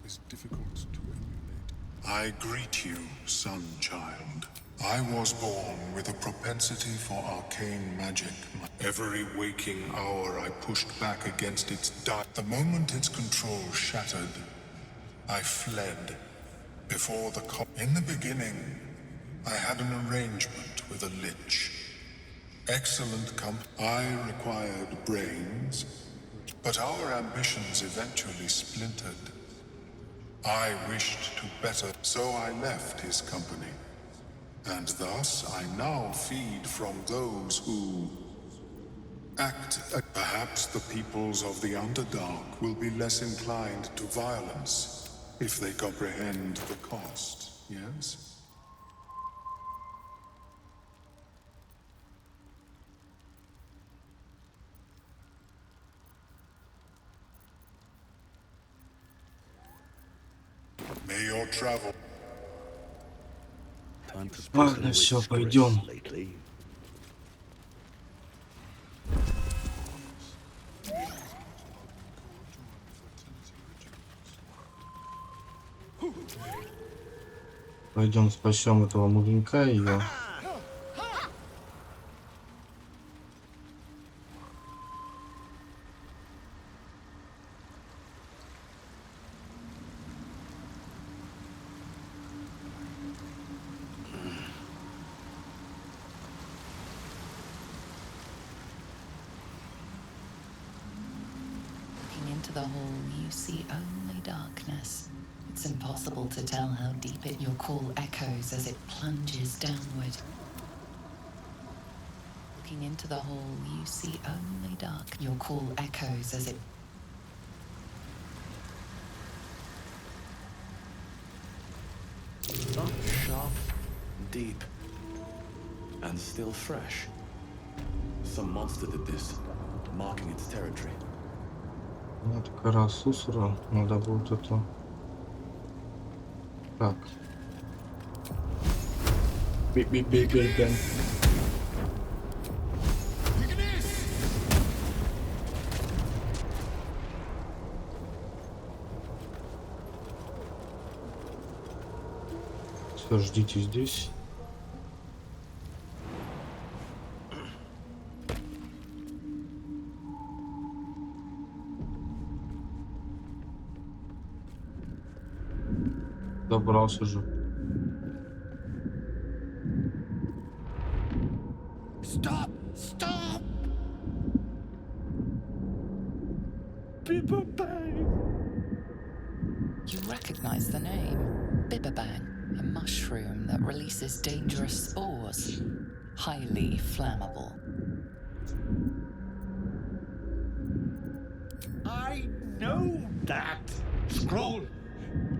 is difficult to emulate. I greet you, son child. I was born with a propensity for arcane magic. Every waking hour I pushed back against its The moment its control shattered, I fled. Before the In the beginning, I had an arrangement with a lich. Excellent I required brains, but our ambitions eventually splintered. I wished to better, so I left his company. And thus I now feed from those who act. Perhaps the peoples of the Underdark will be less inclined to violence if they comprehend the cost, yes? May your travel. Ладно, все, пойдем. Пойдем спасем этого муженька и ее. Into the hall, you see only darkness. It's impossible to tell how deep your call echoes as it plunges downward. Looking into the hall, you see only dark. Your call echoes as it. Not sharp, deep, and still fresh. Some monster did this, marking its territory. Ну, такая раз сусора, надо будет это. Так. Бей. Все, ждите здесь. Добрался же. Stop! Stop! Bibberbang! You recognize the name. Bibberbang, a mushroom that releases dangerous spores. Highly flammable. I know that! Scroll!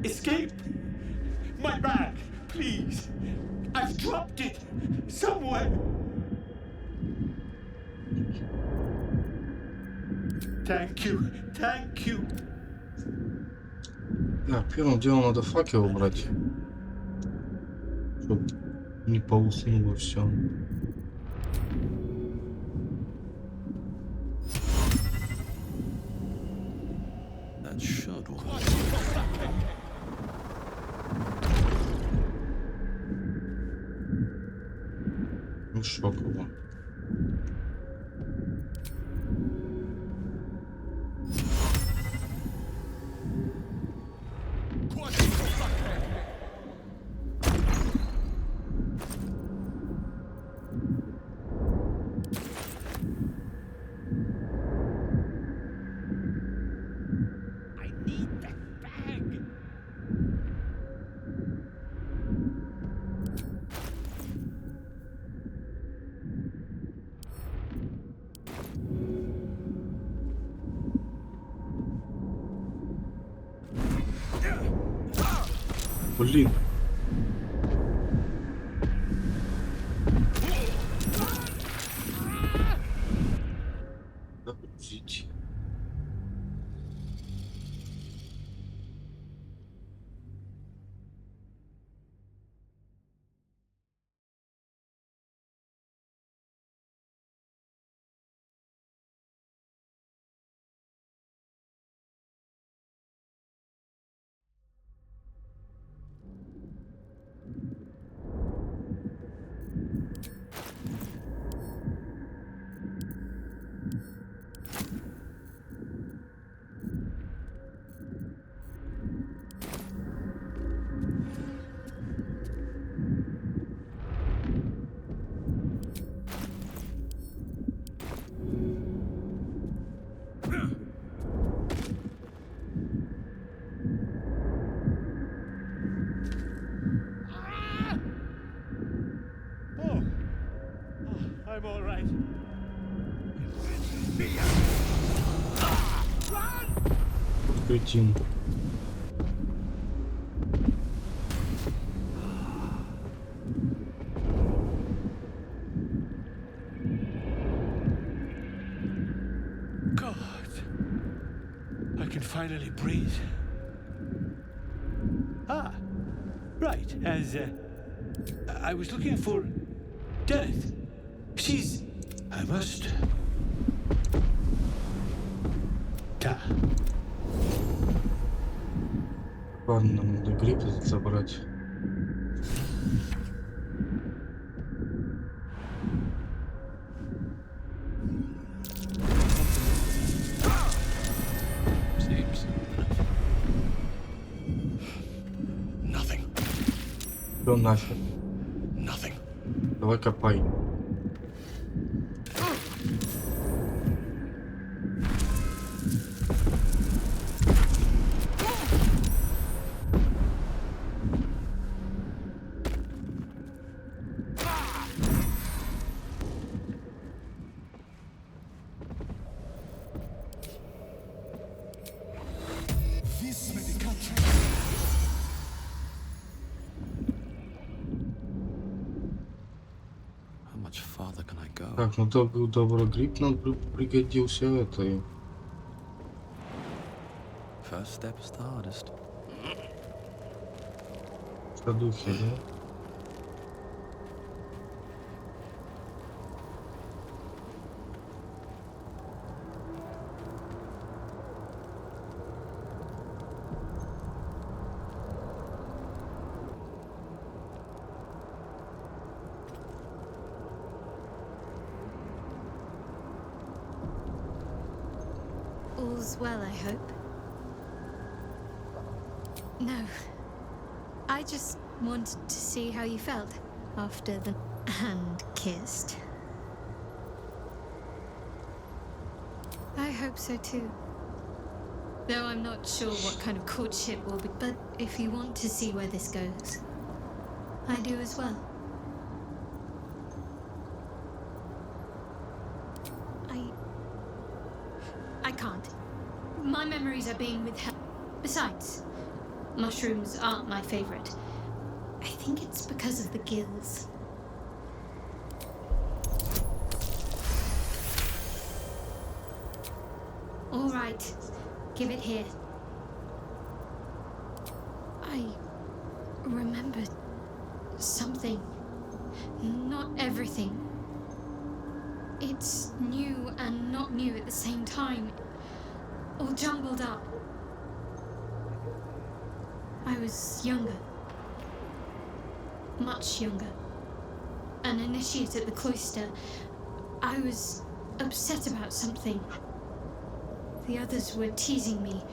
Escape! My bag, please! I've dropped it somewhere! Thank you! Так, первым делом надо факел убрать. Чтоб не поуснуло все. That should work. Ну, шоково. Блин. Загрузить. I'm all right. Кретин. God, I can finally breathe. Ah, right. As I was looking for Death. She's. I must. Да. Ладно, надо гриб этот забрать. Seems. Nothing. Что нафиг? Nothing. Давай копай. How much farther can I go? Так, ну добрый гриб нам пригодился. Это и First step is the hardest. в духе, да? All's well, I hope. No. I just wanted to see how you felt after the hand kissed. I hope so too. Though I'm not sure what kind of courtship will be, but if you want to see where this goes, I do as well. I can't. My memories are being withheld. Besides, mushrooms aren't my favorite. I think it's because of the gills. All right, give it here. I remembered something. Not everything. It's new and not new at the same time. All jumbled up. I was younger. Much younger. An initiate at the cloister. I was upset about something. The others were teasing me,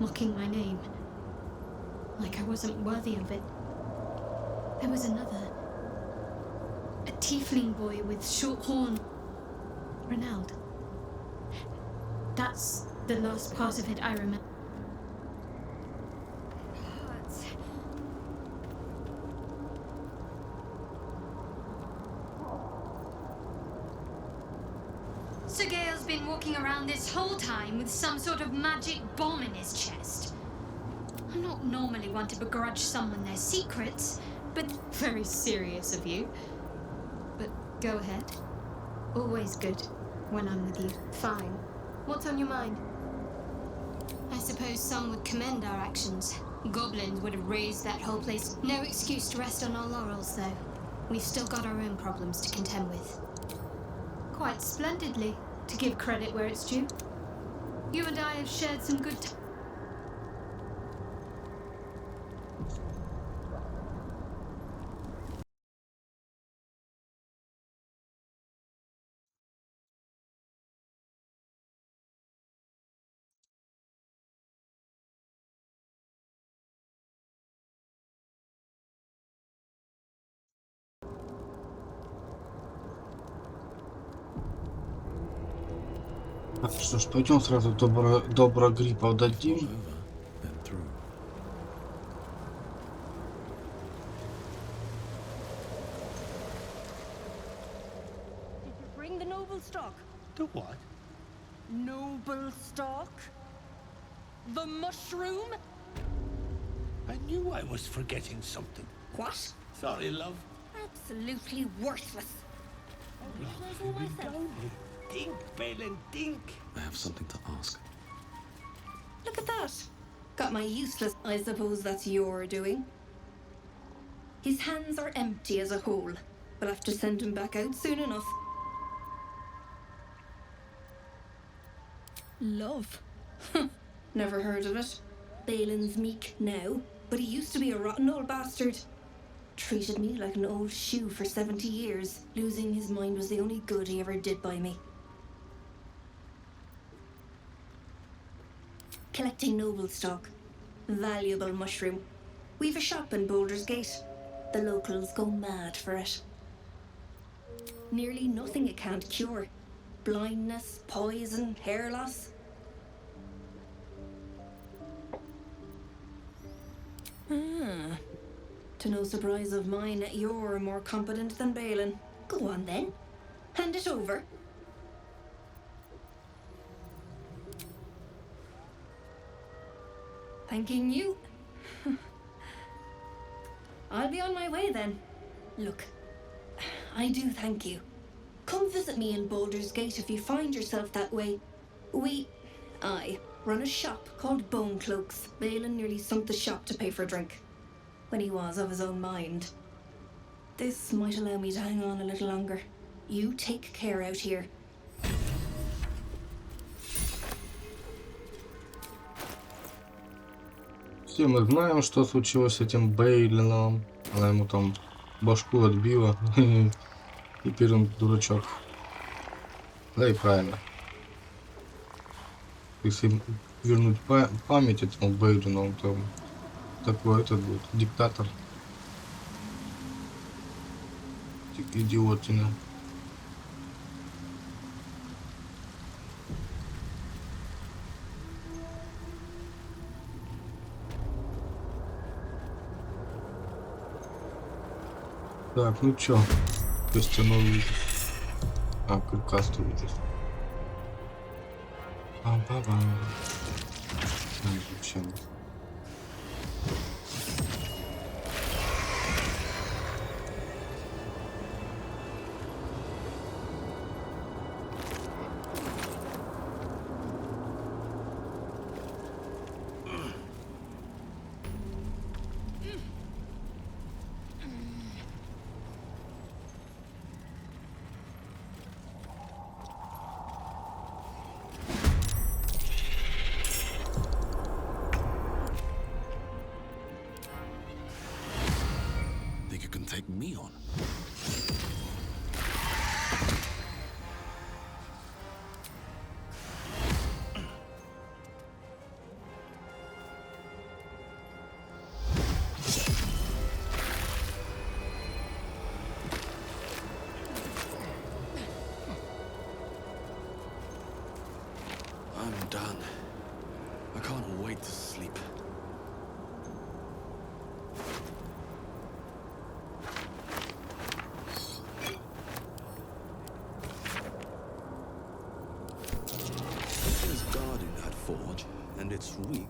mocking my name, like I wasn't worthy of it. There was another. A tiefling boy with short horn. Renald. That's the last part of it I remember. Sergeo's been walking around this whole time with some sort of magic bomb in his chest. I'm not normally one to begrudge someone their secrets, but very serious of you. But go ahead. Always good when I'm with you. Fine. What's on your mind? I suppose some would commend our actions. Goblins would have raised that whole place. No excuse to rest on our laurels, though. We've still got our own problems to contend with. Quite splendidly, to give credit where it's due. You and I have shared some good times. Так, что ж, пойдем сразу добро гриппа дадим. gathering the noble stock. The what? Noble stock? The mushroom? I knew I was forgetting something. What? Sorry, love. Absolutely worthless. Dink, Balin, dink. I have something to ask. Look at that. Got my useless. I suppose that's your doing. His hands are empty as a whole. We'll have to send him back out soon enough. Love? Never heard of it. Balin's meek now, but he used to be a rotten old bastard. Treated me like an old shoe for 70 years. Losing his mind was the only good he ever did by me. Collecting noble stock. Valuable mushroom. We've a shop in Baldur's Gate. The locals go mad for it. Nearly nothing it can't cure. Blindness, poison, hair loss. To no surprise of mine, you're more competent than Balin. Go on then. Hand it over. Thanking you. I'll be on my way then. Look, I do thank you. Come visit me in Baldur's Gate if you find yourself that way. I run a shop called Bone Cloaks. Balin nearly sunk the shop to pay for a drink. When he was of his own mind. This might allow me to hang on a little longer. You take care out here. Все мы знаем, что случилось с этим Бейлином. Она ему там башку отбила. Теперь он дурачок. Да и правильно. Если вернуть память этому Бейлину, он там такой этот будет диктатор. Идиотина. Так, ну чё? Костяной увидишь. А, клыкастый увидишь. Пам-пам-пам. Ай, зачем? Take me on. I'm done. I can't wait to sleep. And it's weak.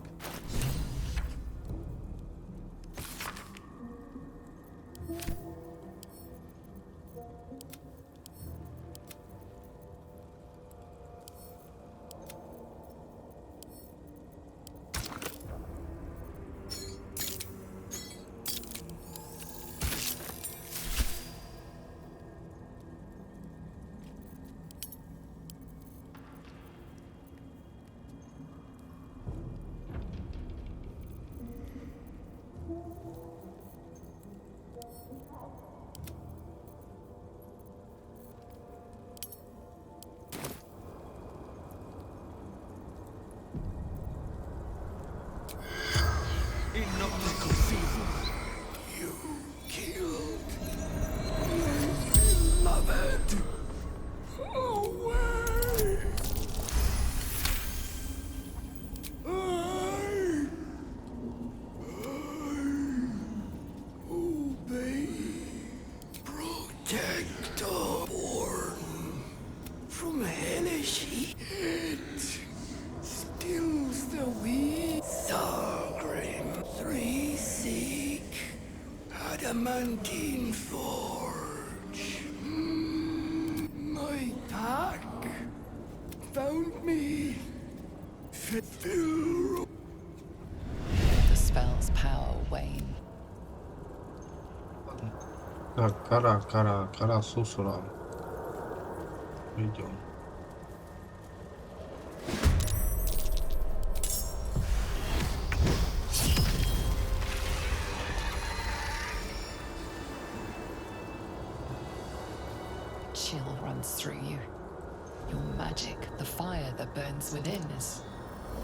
me. The spell's power wane. Так, кора сусура. Идем. Chill runs through you. Your magic, the fire that burns within, is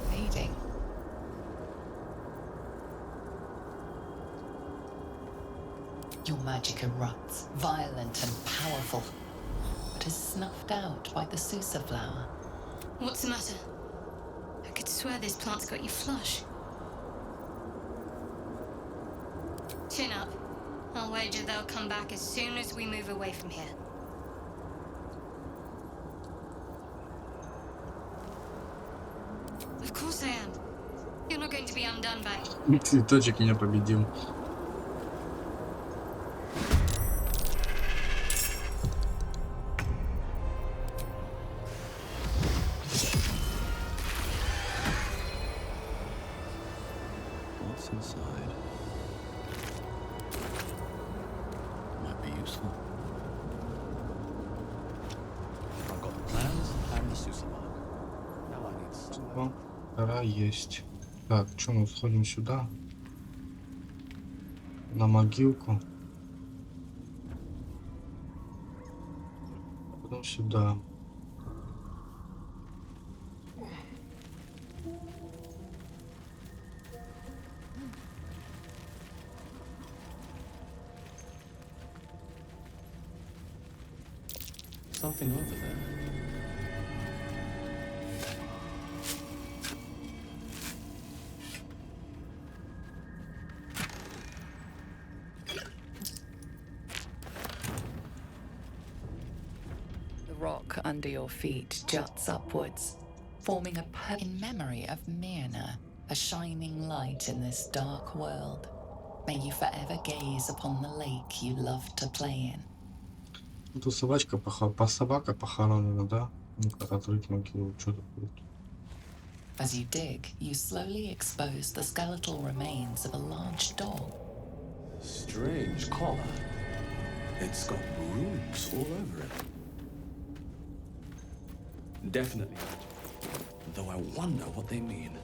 fading. Your magic erupts, violent and powerful, but is snuffed out by the Susa flower. What's the matter? I could swear this plant's got you flush. Chin up. I'll wager they'll come back as soon as we move away from here. Of course I am. You're not going to be undone by... Цветочек меня победил. What's inside? Might be useful. I've got the plans and the Susa mark. Now I need some. Кора есть. Так, что мы сходим сюда? На могилку. Потом сюда. Something over there. The rock under your feet juts upwards, forming a in memory of Myrna, a shining light in this dark world. May you forever gaze upon the lake you loved to play in. Тут собачка собака похоронена, да? Ну-ка, отрыть могилу, что тут будет? As you dig, you slowly expose the skeletal remains of a large dog. Strange collar. It's got runes all over it. Definitely magic. Though I wonder what they mean.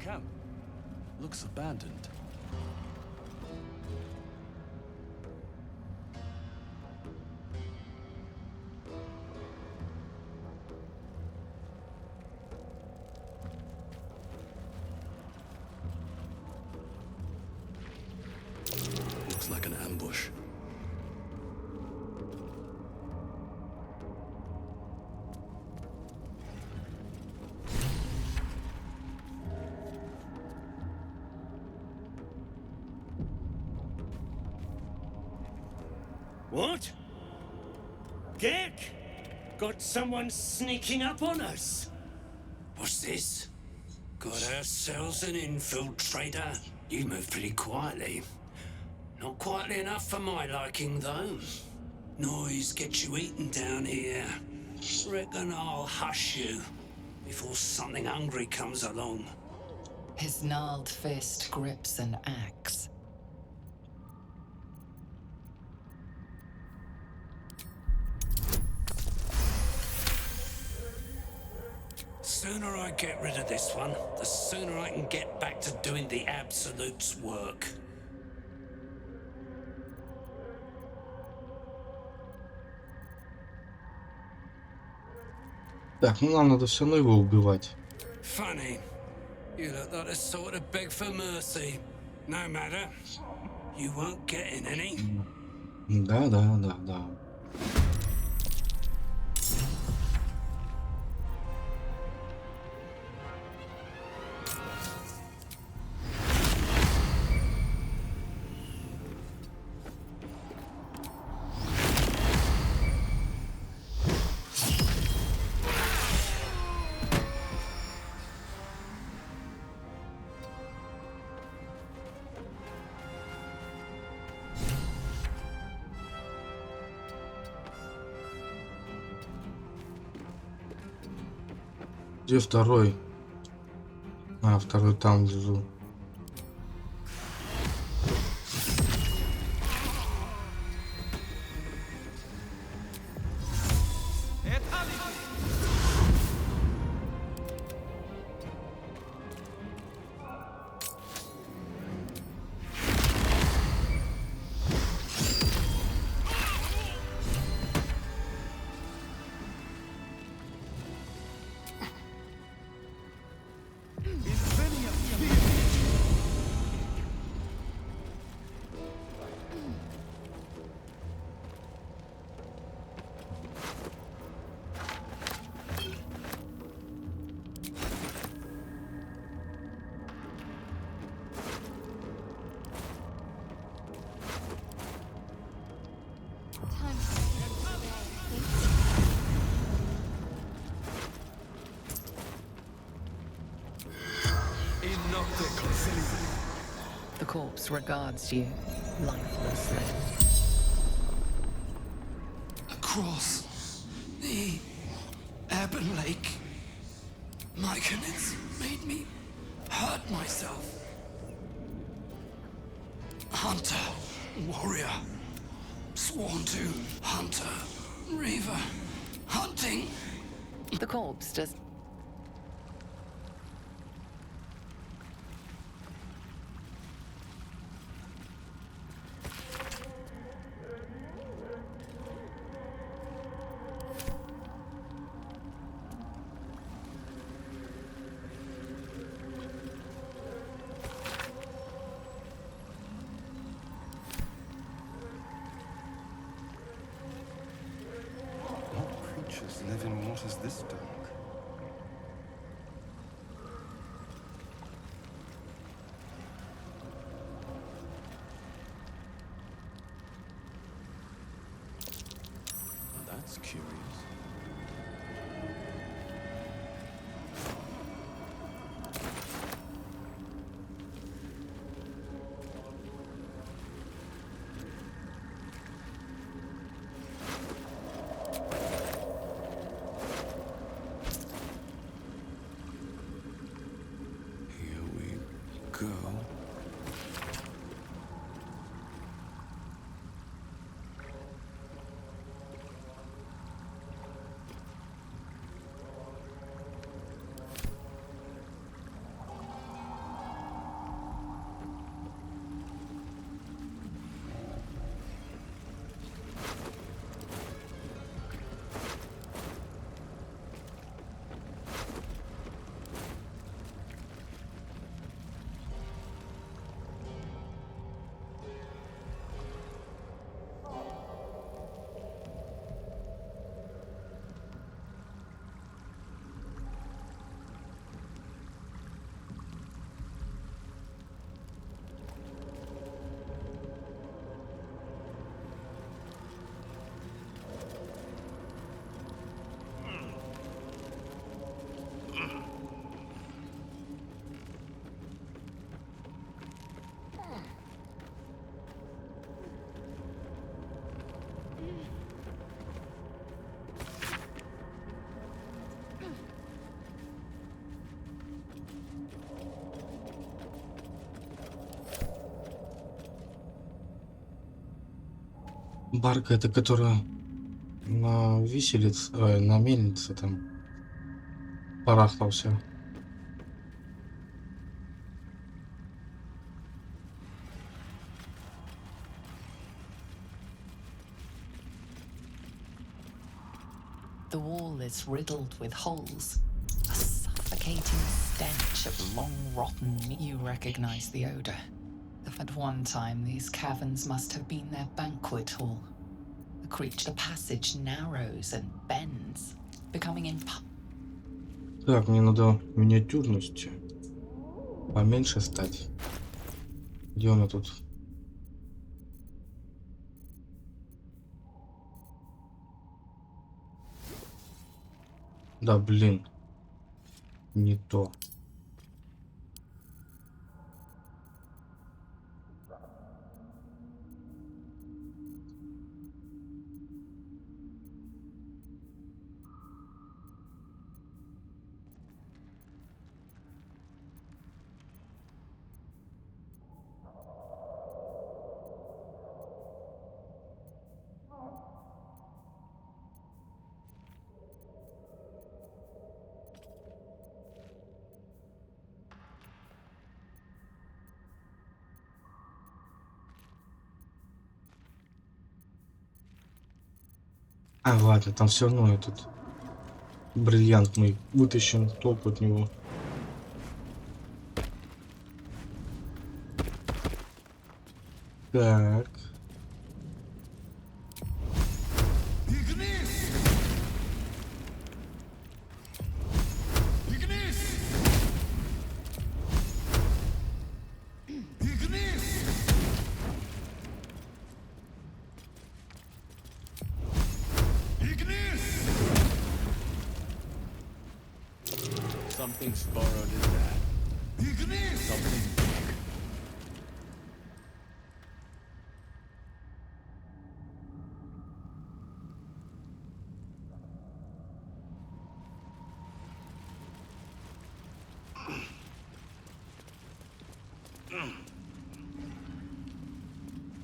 Camp. Looks abandoned. Looks like an ambush. What? Gek? Got someone sneaking up on us? What's this? Got ourselves an infiltrator? You move pretty quietly. Not quietly enough for my liking, though. Noise gets you eaten down here. Reckon I'll hush you before something hungry comes along. His gnarled fist grips an axe. So sooner I get rid of this one, the sooner I can get back to doing the Absolute's work. Так, ну нам надо все равно его убивать. Funny. You look like the sort to beg for mercy. No matter. You won't get in any. Да, да, да, да. Где второй? А, второй там внизу. The corpse regards you lifelessly. Across the Ebon Lake, Myconid's made me hurt myself. Hunter, warrior, sworn to hunter, reaver, hunting. The corpse does. Creatures live in waters this dark. That's curious. Go. Барка это которая на виселице, на мельнице там Парахтался. The wall is riddled with holes. A suffocating stench of long rotten meat. You recognize the odor. At one time, these caverns must have been their banquet hall. The passage narrows and bends, becoming Так, мне надо миниатюрность поменьше стать. Где она тут? Да, блин. Не то. А, ладно, там все равно этот бриллиант мы вытащим толку от него. Так. Something's borrowed in that. Something.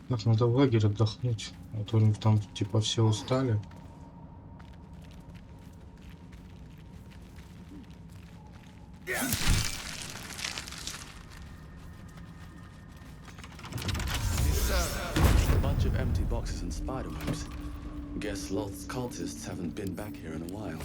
Так, надо в лагерь отдохнуть. А то они там типа все устали. A bunch of empty boxes and spider webs. Guess Loth's cultists haven't been back here in a while.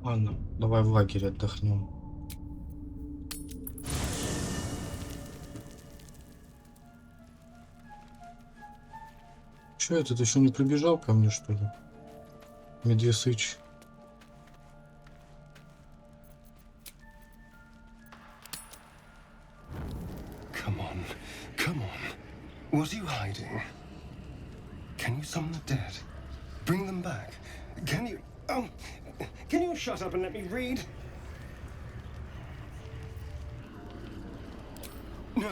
Ладно, давай в лагере отдохнем. Че, этот еще не прибежал ко мне, что ли? Медвесыч. Come on, come on. What are you hiding? Can you summon the dead? Bring them back? Can you... Oh, can you shut up and let me read? No,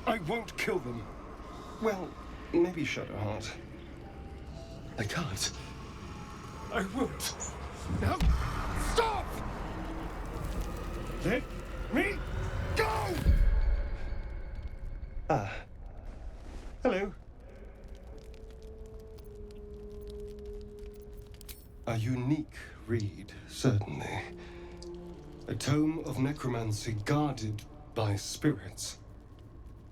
I won't kill them. Well, maybe Shadowheart. I can't. I won't. No, stop! Let me go! Ah. Hello. A unique read, certainly. A tome of necromancy guarded by spirits.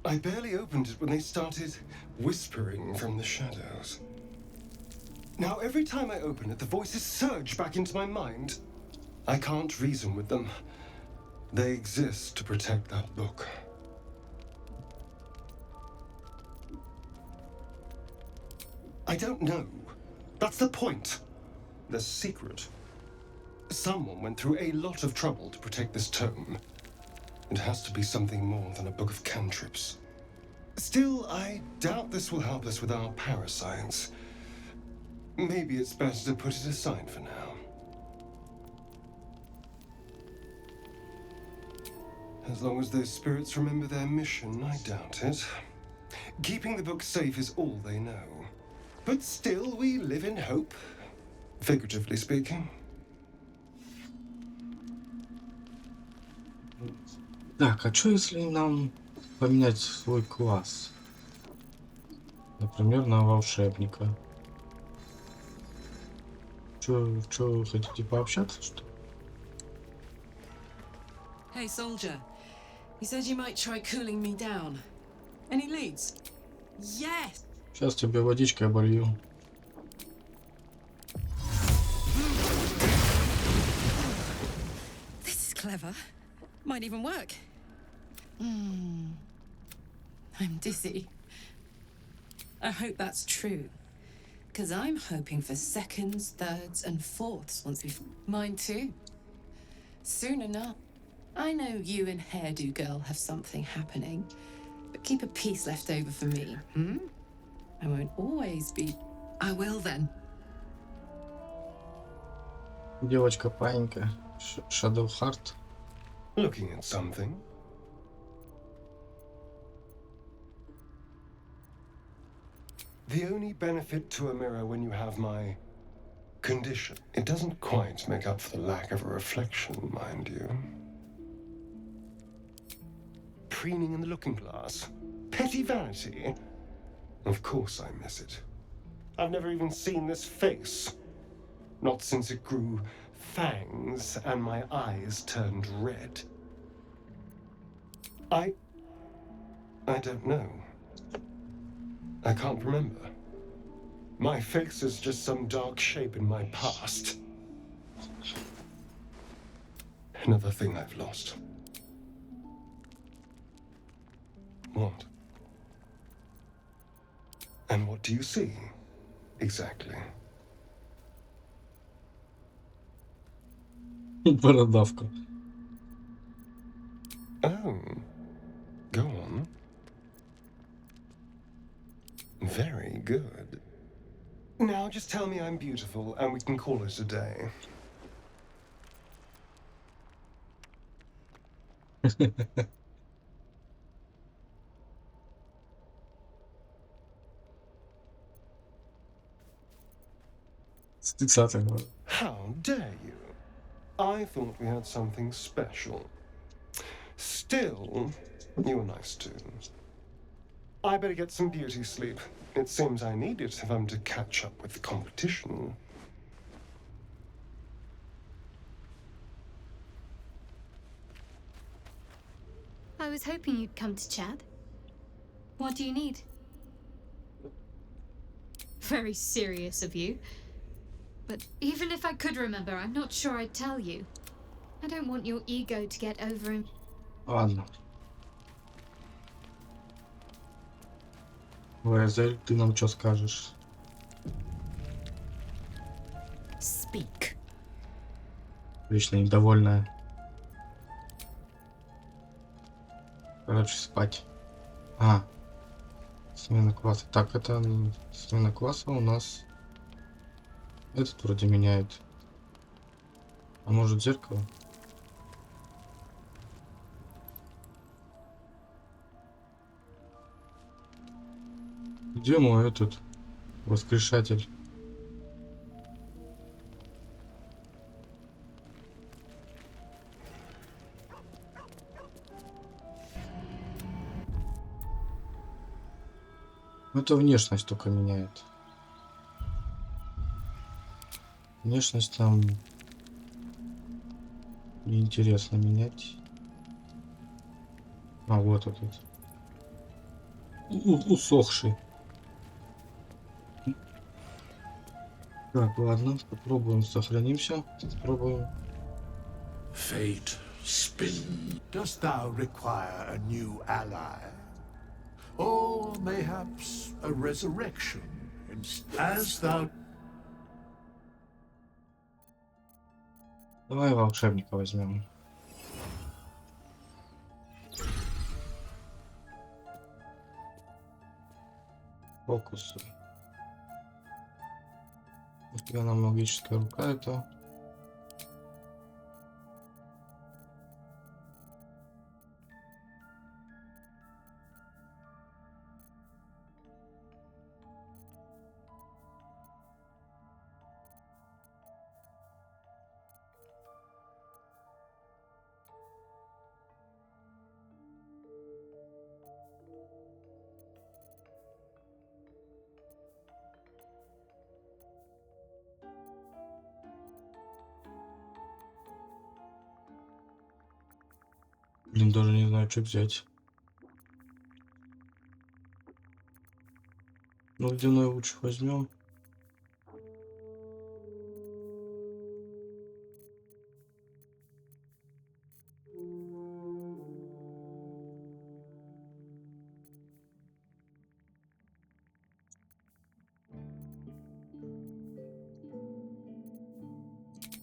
I barely opened it when they started whispering from the shadows. Now, every time I open it, the voices surge back into my mind. I can't reason with them. They exist to protect that book. I don't know. That's the point. The secret. Someone went through a lot of trouble to protect this tome. It has to be something more than a book of cantrips. Still, I doubt this will help us with our parascience. Maybe it's better to put it aside for now. As long as those spirits remember their mission, I doubt it. Keeping the book safe is all they know. But still, we live in hope, figuratively speaking. Так, а что если нам поменять свой класс? Например, на волшебника. Чё вы хотите пообщаться, что ли? Hey, soldier. You said you might try cooling me down. Any leads? Yes! Сейчас тебе водичкой оболью. This is clever. Might even work. I'm dizzy. I hope that's true. Because I'm hoping for seconds, thirds, and fourths once we've... Mine too. Soon enough. I know you and Hairdo Girl have something happening, but keep a piece left over for me, hmm? I won't always be... I will then. Девочка паинька. Shadow Heart. Looking at something. The only benefit to a mirror when you have my condition, it doesn't quite make up for the lack of a reflection, mind you. Preening in the looking glass. Petty vanity. Of course I miss it. I've never even seen this face. Not since it grew fangs and my eyes turned red. I don't know. I can't remember. My face is just some dark shape in my past. Another thing I've lost. What? And what do you see, exactly? Бородавка. Oh. Go on. Very good. Now just tell me I'm beautiful and we can call it a day. How dare you? I thought we had something special. Still, you were nice too. I better get some beauty sleep. It seems I need it if I'm to catch up with the competition. I was hoping you'd come to chat. What do you need? Very serious of you. But even if I could remember, I'm not sure I'd tell you. I don't want your ego to get over him. Ладно. Везель, ты нам что скажешь? Speak. Вечно недовольная. Короче, спать. Смена класса. Так, это смена класса у нас. Этот вроде меняет. А может зеркало? Где мой этот воскрешатель? Это внешность только меняет. Внешность нам неинтересно менять. Вот этот. Усохший. Так, ладно, попробуем, сохранимся. Попробуем. Fate spin. Dost thou require a new ally? Or mayhaps a resurrection, as thou... Давай волшебника возьмем. Фокусы. Она магическая рука это. Блин, даже не знаю, что взять. Ну, ледяной лучше возьмем.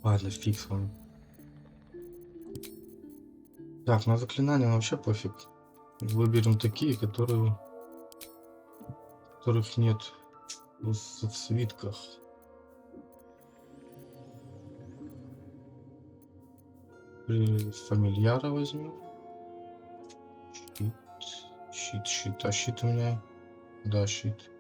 Ладно, фиг с вами. Так, на заклинания вообще пофиг. Выберем такие, которых нет в свитках. Фамильяра возьмем. Щит. А щит у меня... Да, щит.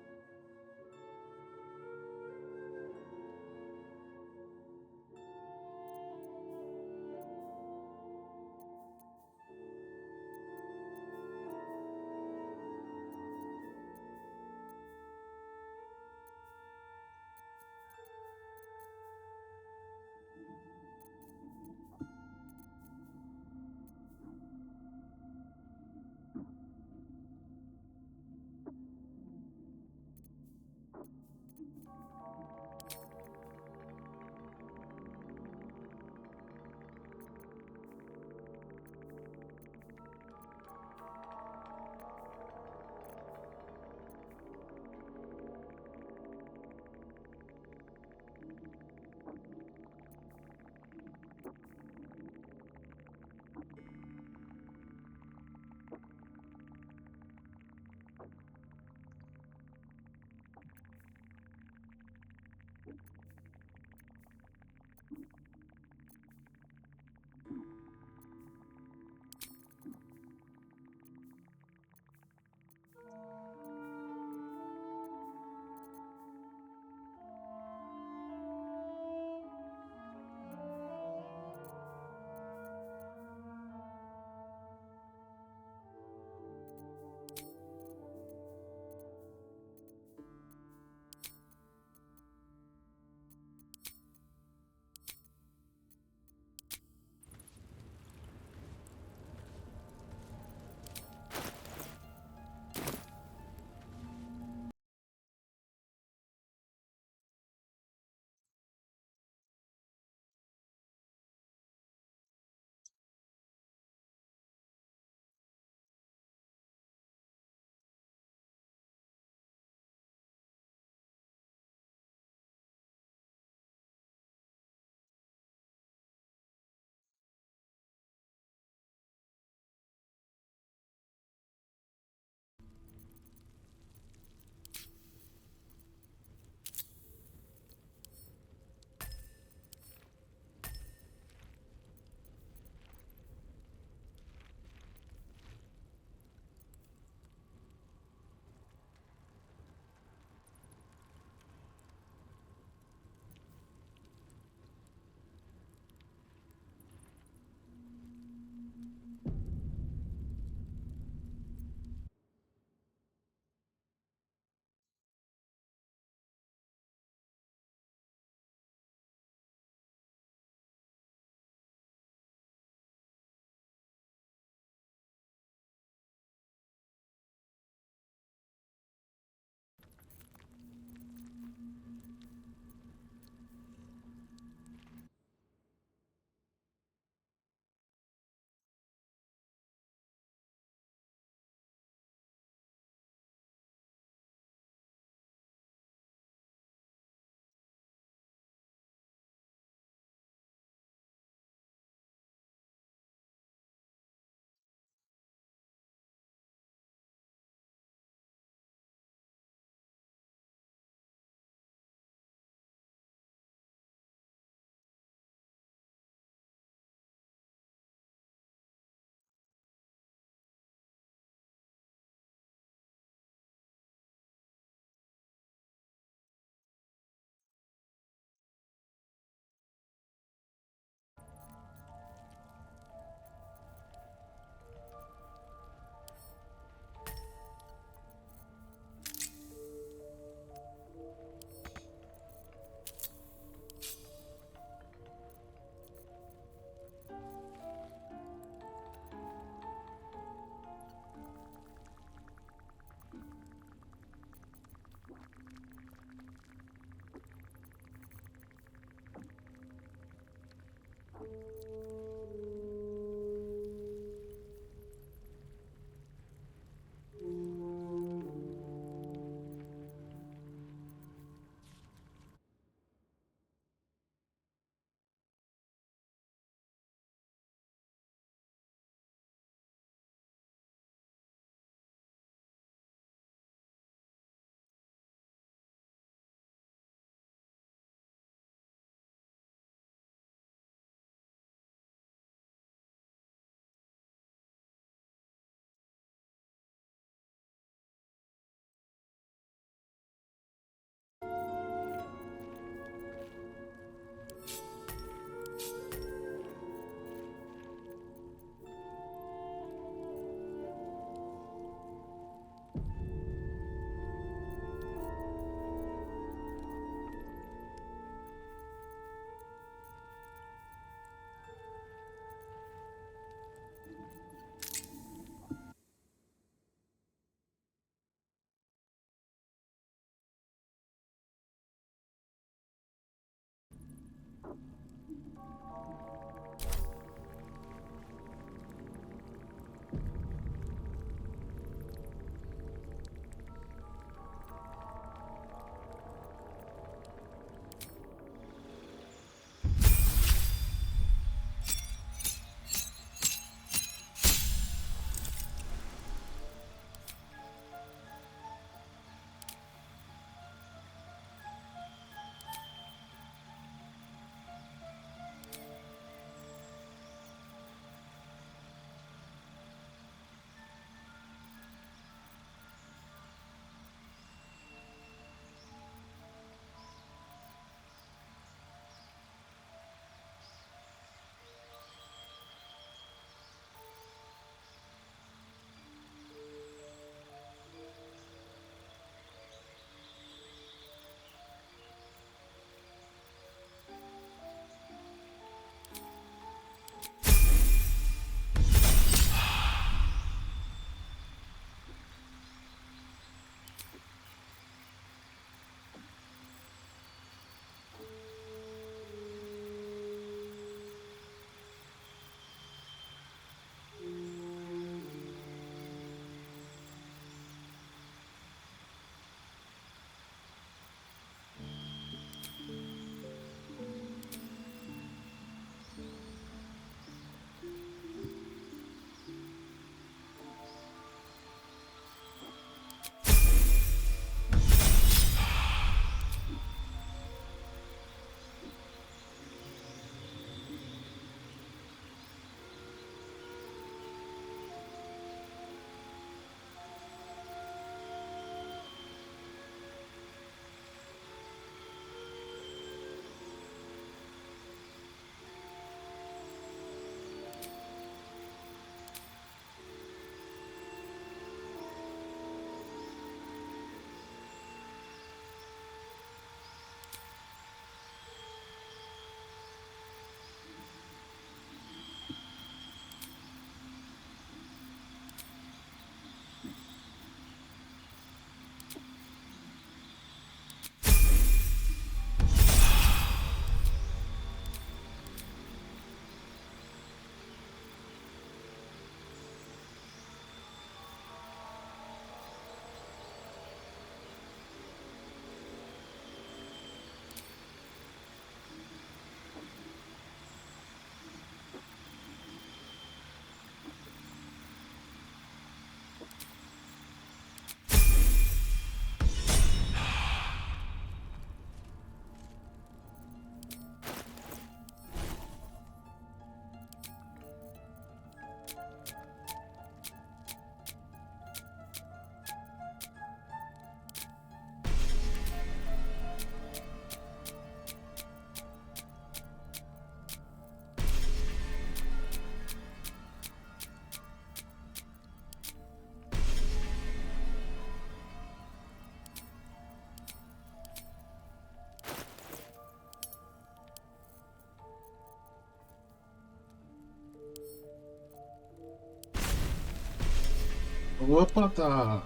Лопата!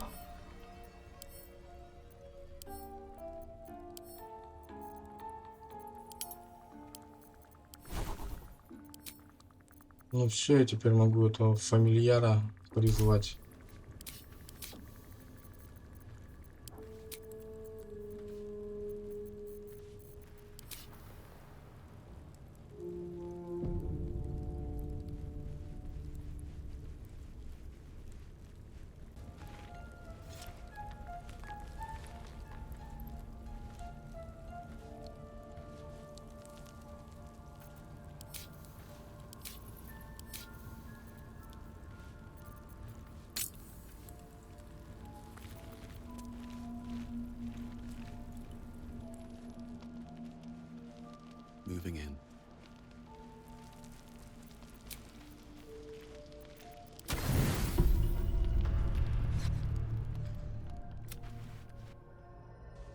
Ну все, я теперь могу этого фамильяра призвать. Moving in.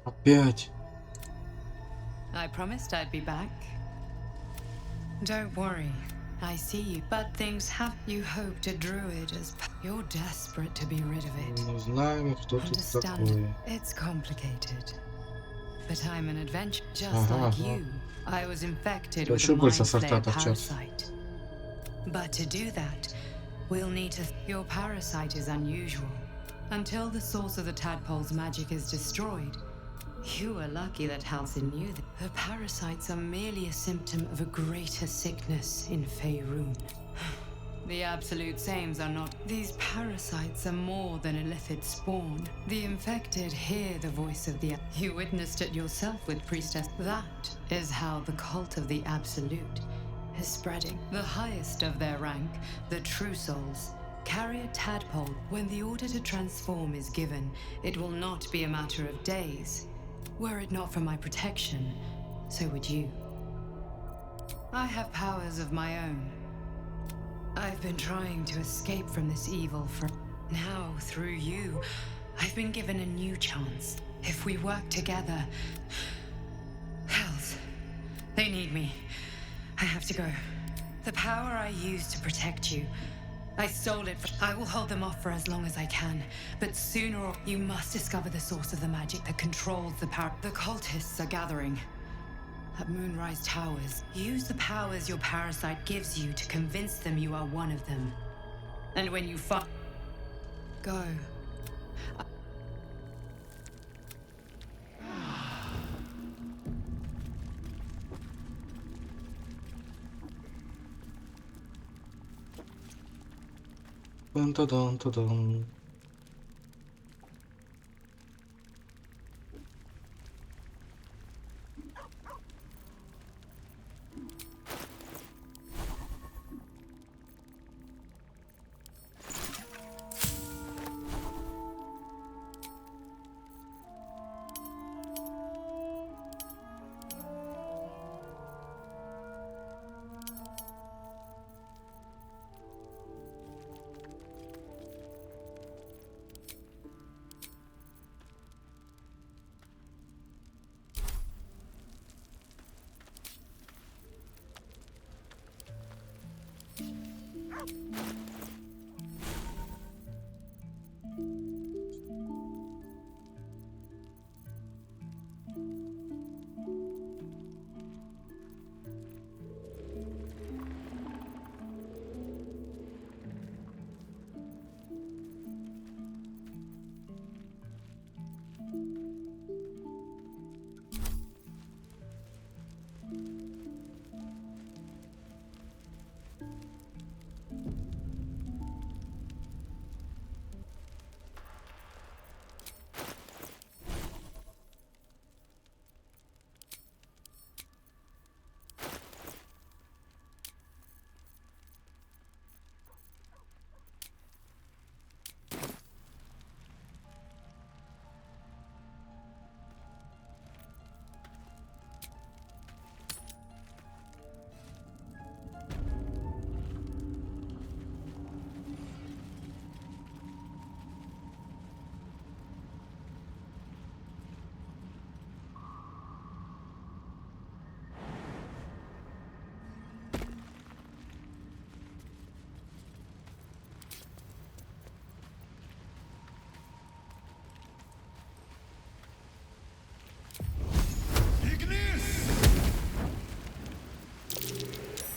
Опять. I promised I'd be back. Don't worry, I see you. But things have. You hoped a druid as. You're desperate to be rid of it. Мы знаем, кто тут Understand? такой. It's complicated. But I'm an adventurer, just Ага, like ага. you. I was infected То with a щупальца mind сорта flayer торчат. parasite. But to do that, we'll need to. Your parasite is unusual. Until the source of the tadpole's magic is destroyed, you were lucky that Halcyon knew that. The parasites are merely a symptom of a greater sickness in Faerun. The absolute sames are not. These parasites are more than a illithid spawn. The infected hear the voice of the. You witnessed it yourself with Priestess. That is how the cult of the absolute is spreading. The highest of their rank, the true souls, carry a tadpole. When the order to transform is given, it will not be a matter of days. Were it not for my protection, so would you. I have powers of my own. I've been trying to escape from this evil for. Now, through you, I've been given a new chance. If we work together. Hells. They need me. I have to go. The power I used to protect you, I stole it. I will hold them off for as long as I can. But sooner or you must discover the source of the magic that controls the power. The cultists are gathering at Moonrise Towers. Use the powers your parasite gives you to convince them you are one of them. And when you find. Go. Дун-та-дун-та-дун.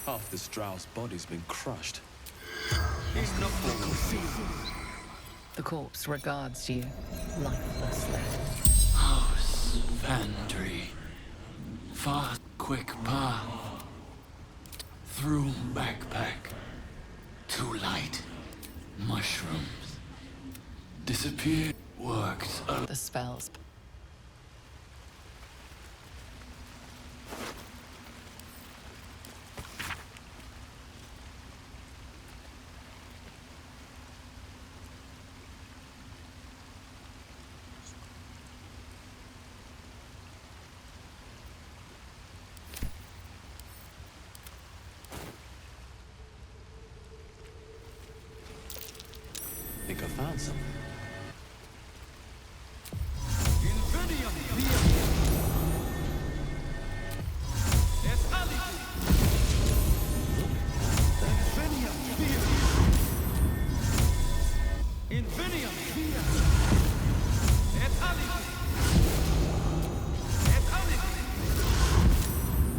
Half the Strauss body's been crushed. The corpse regards you lifelessly. House, pantry, fast, quick path, through backpack, too light, mushrooms, disappeared, worked. The spells. Think I found something.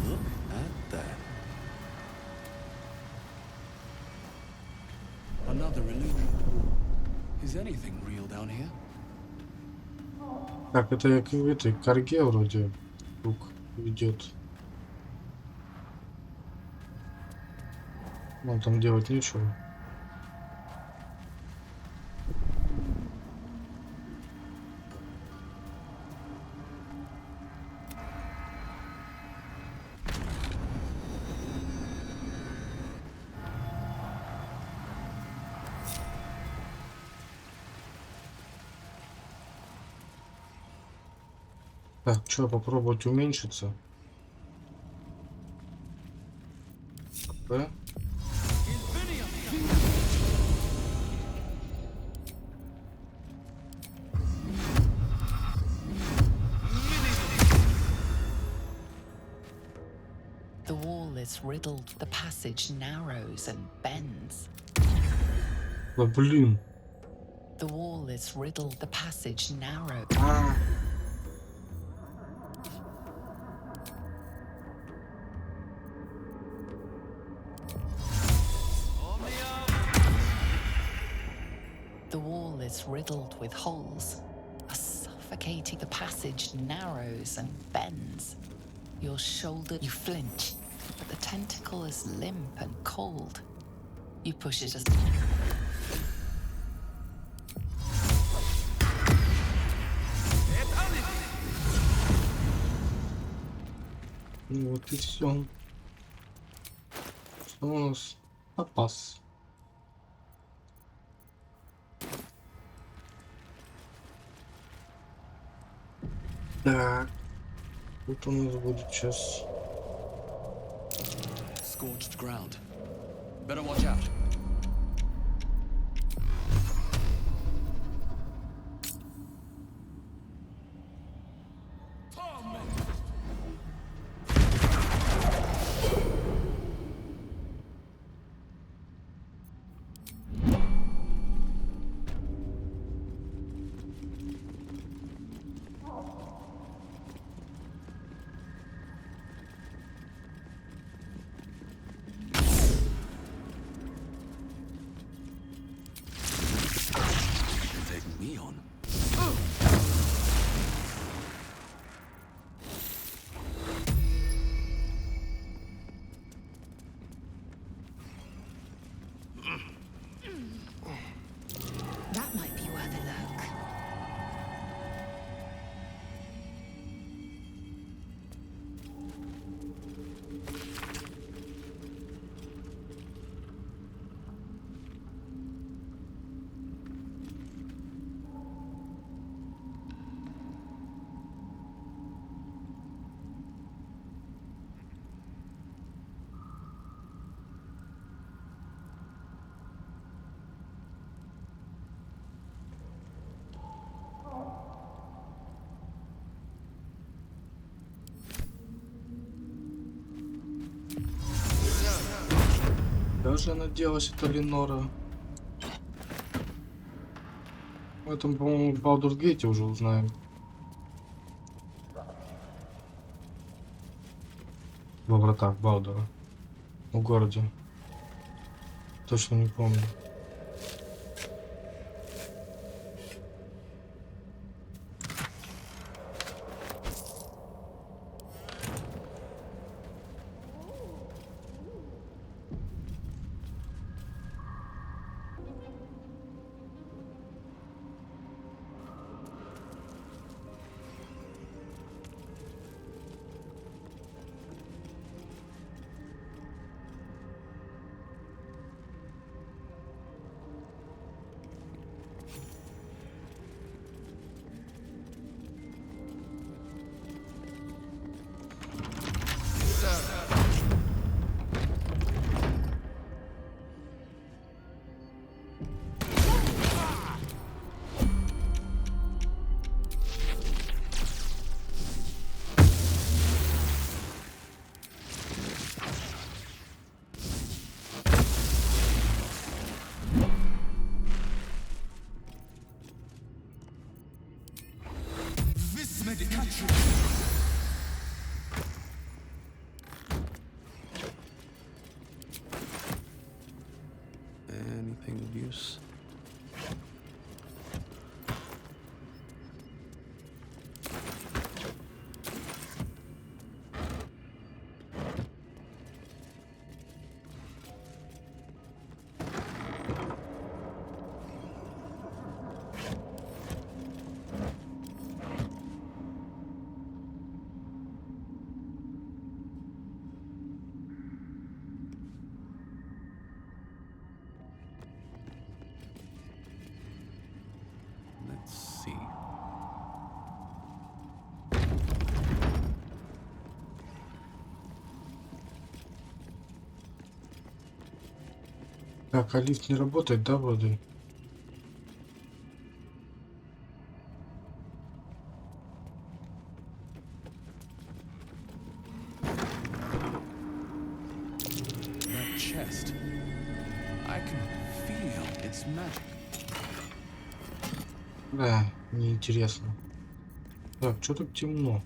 Look at that. Another illusion. Is anything real down here? Так, это к этой карге вроде круг ведет. Вон там делать нечего. Так, что, попробовать уменьшиться? Да? The wall is riddled. The passage narrows and bends. Да блин. The wall is riddled. The passage narrows. The wall is riddled with holes. A suffocating. The passage narrows and bends. Your shoulder. You flinch, but the tentacle is limp and cold. You push it as. Ну вот и все. Что у нас? Опас. Так. Тут у нас будет сейчас. Scorched ground. Better watch out. Me on. That might be worth a look. Даже наделась эта Ленора. В этом, по-моему, в Балдур's Gate уже узнаем. Во вратах Балдура. в городе. Точно не помню. Anything of use? Let's see. Так, а лифт не работает, да, вроде? That chest. I can feel its magic. Да, неинтересно. Так, что тут темно?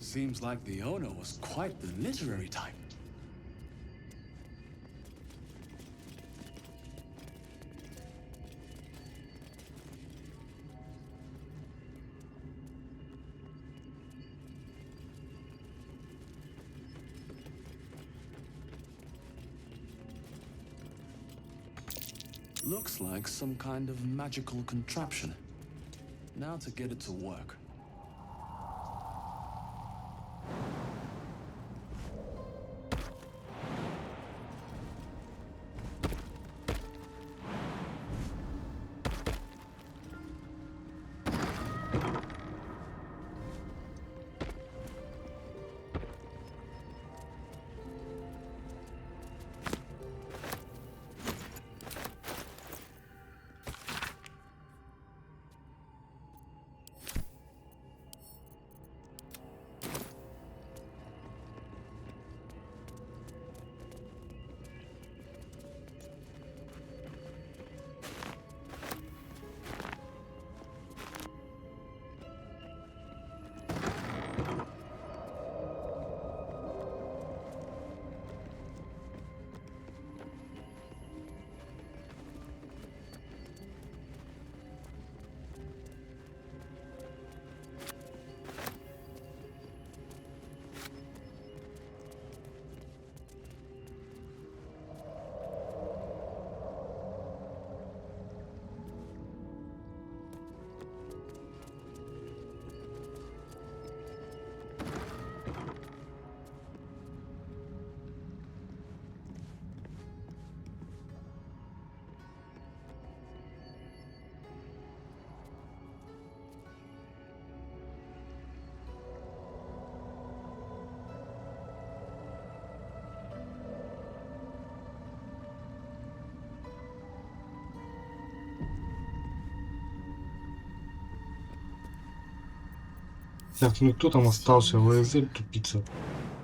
Seems like the owner was quite the literary type. Looks like some kind of magical contraption. Now to get it to work. Так, ну кто там остался? ВСЛ, тупица.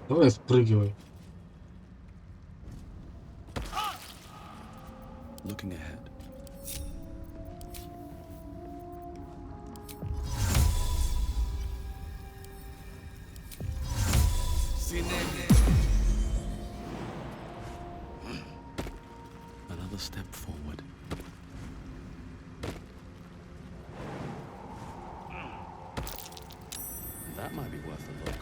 Давай спрыгивай. looking ahead. Another step forward. That might be worth a look.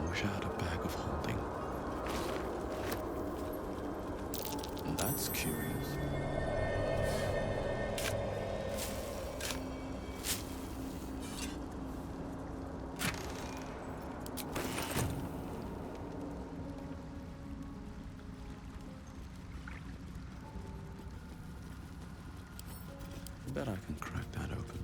Wish I had a bag of holding. That's curious. Bet I can crack that open.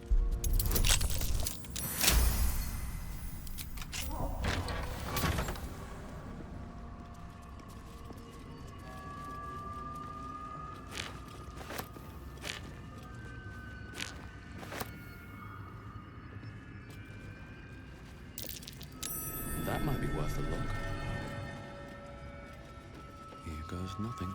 That might be worth a look. Here goes nothing.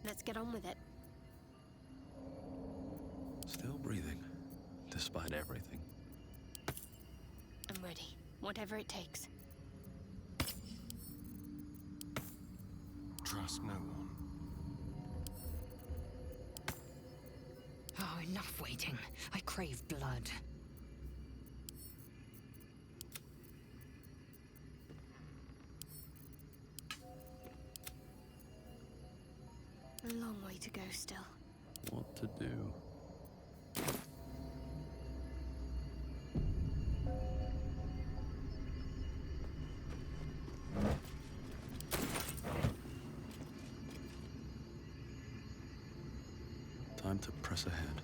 Let's get on with it. Still breathing, despite everything. I'm ready. Whatever it takes. Trust no one. Oh, enough waiting. I crave blood. A long way to go still. What to do? Time to press ahead.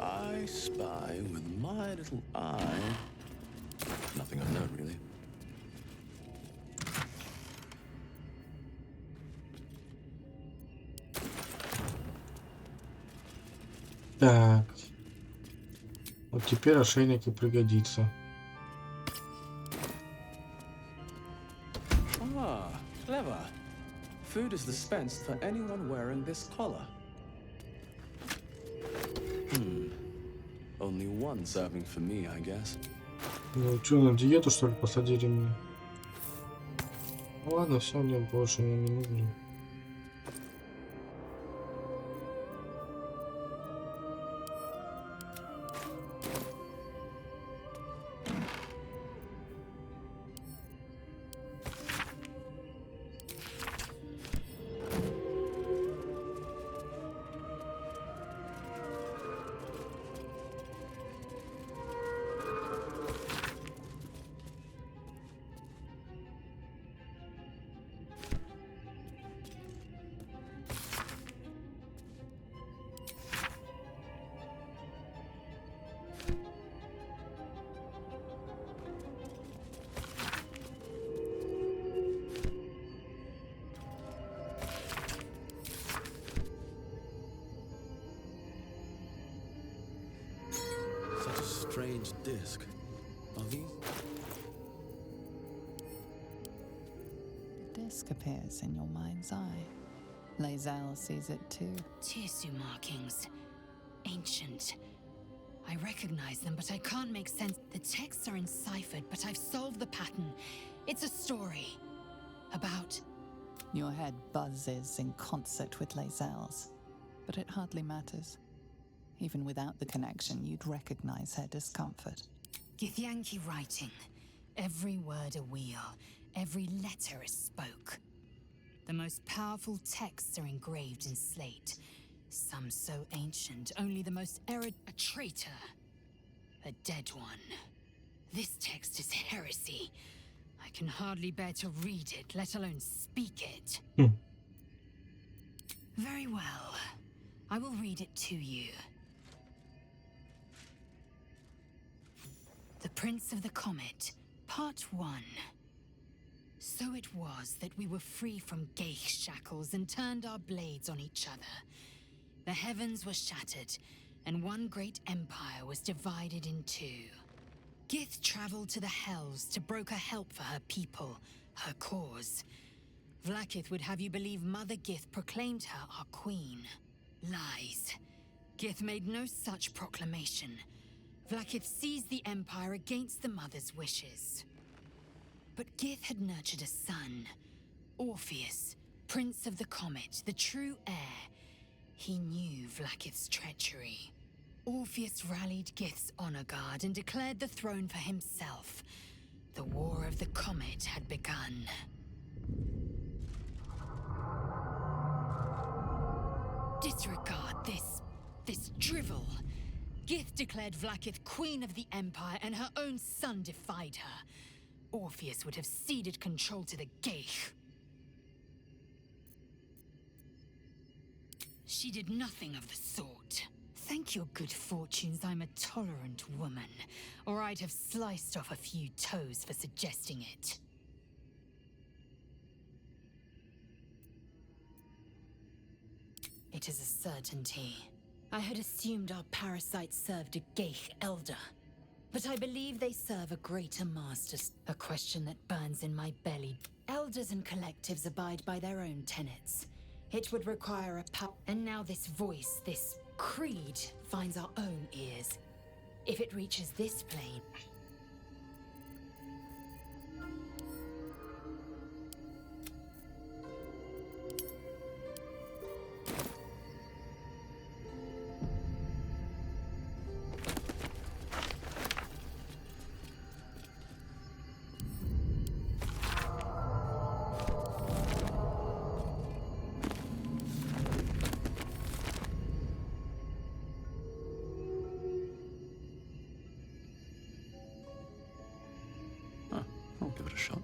I spy with my little eye. Nothing of note, really. Так. Вот теперь ошейник и пригодится. Ah, clever. Food is dispensed for anyone wearing this collar. Only one serving for me, I guess. Ну что, на диету что ли посадили мне? Ну ладно, все, мне больше мне не нужно. Such a strange disc. Are these? The disc appears in your mind's eye. Lae'zel sees it too. Tissue markings. Ancient. I recognize them, but I can't make sense. The texts are enciphered, but I've solved the pattern. It's a story. About... Your head buzzes in concert with Lae'zel's, but it hardly matters. Even without the connection, you'd recognize her discomfort. Githyanki writing. Every word a wheel. Every letter a spoke. The most powerful texts are engraved in slate. Some so ancient, only the most errant... A traitor. A dead one. This text is heresy. I can hardly bear to read it, let alone speak it. Very well. I will read it to you. The Prince of the Comet, Part 1. So it was that we were free from Geich shackles and turned our blades on each other. The heavens were shattered, and one great empire was divided in two. Gith traveled to the Hells to broker help for her people, her cause. Vlaakith would have you believe Mother Gith proclaimed her our queen. Lies. Gith made no such proclamation. Vlaakith seized the Empire against the Mother's wishes. But Gith had nurtured a son, Orpheus, Prince of the Comet, the true heir. He knew Vlaakith's treachery. Orpheus rallied Gith's honor guard and declared the throne for himself. The War of the Comet had begun. Disregard this drivel. Gith declared Vlaakith Queen of the Empire, and her own son defied her. Orpheus would have ceded control to the Geich. She did nothing of the sort. Thank your good fortunes I'm a tolerant woman, or I'd have sliced off a few toes for suggesting it. It is a certainty. I had assumed our parasites served a Geich elder, but I believe they serve a greater master. A question that burns in my belly. Elders and collectives abide by their own tenets. It would require a power. And now this voice, this creed, finds our own ears. If it reaches this plane... I'll give it a shot.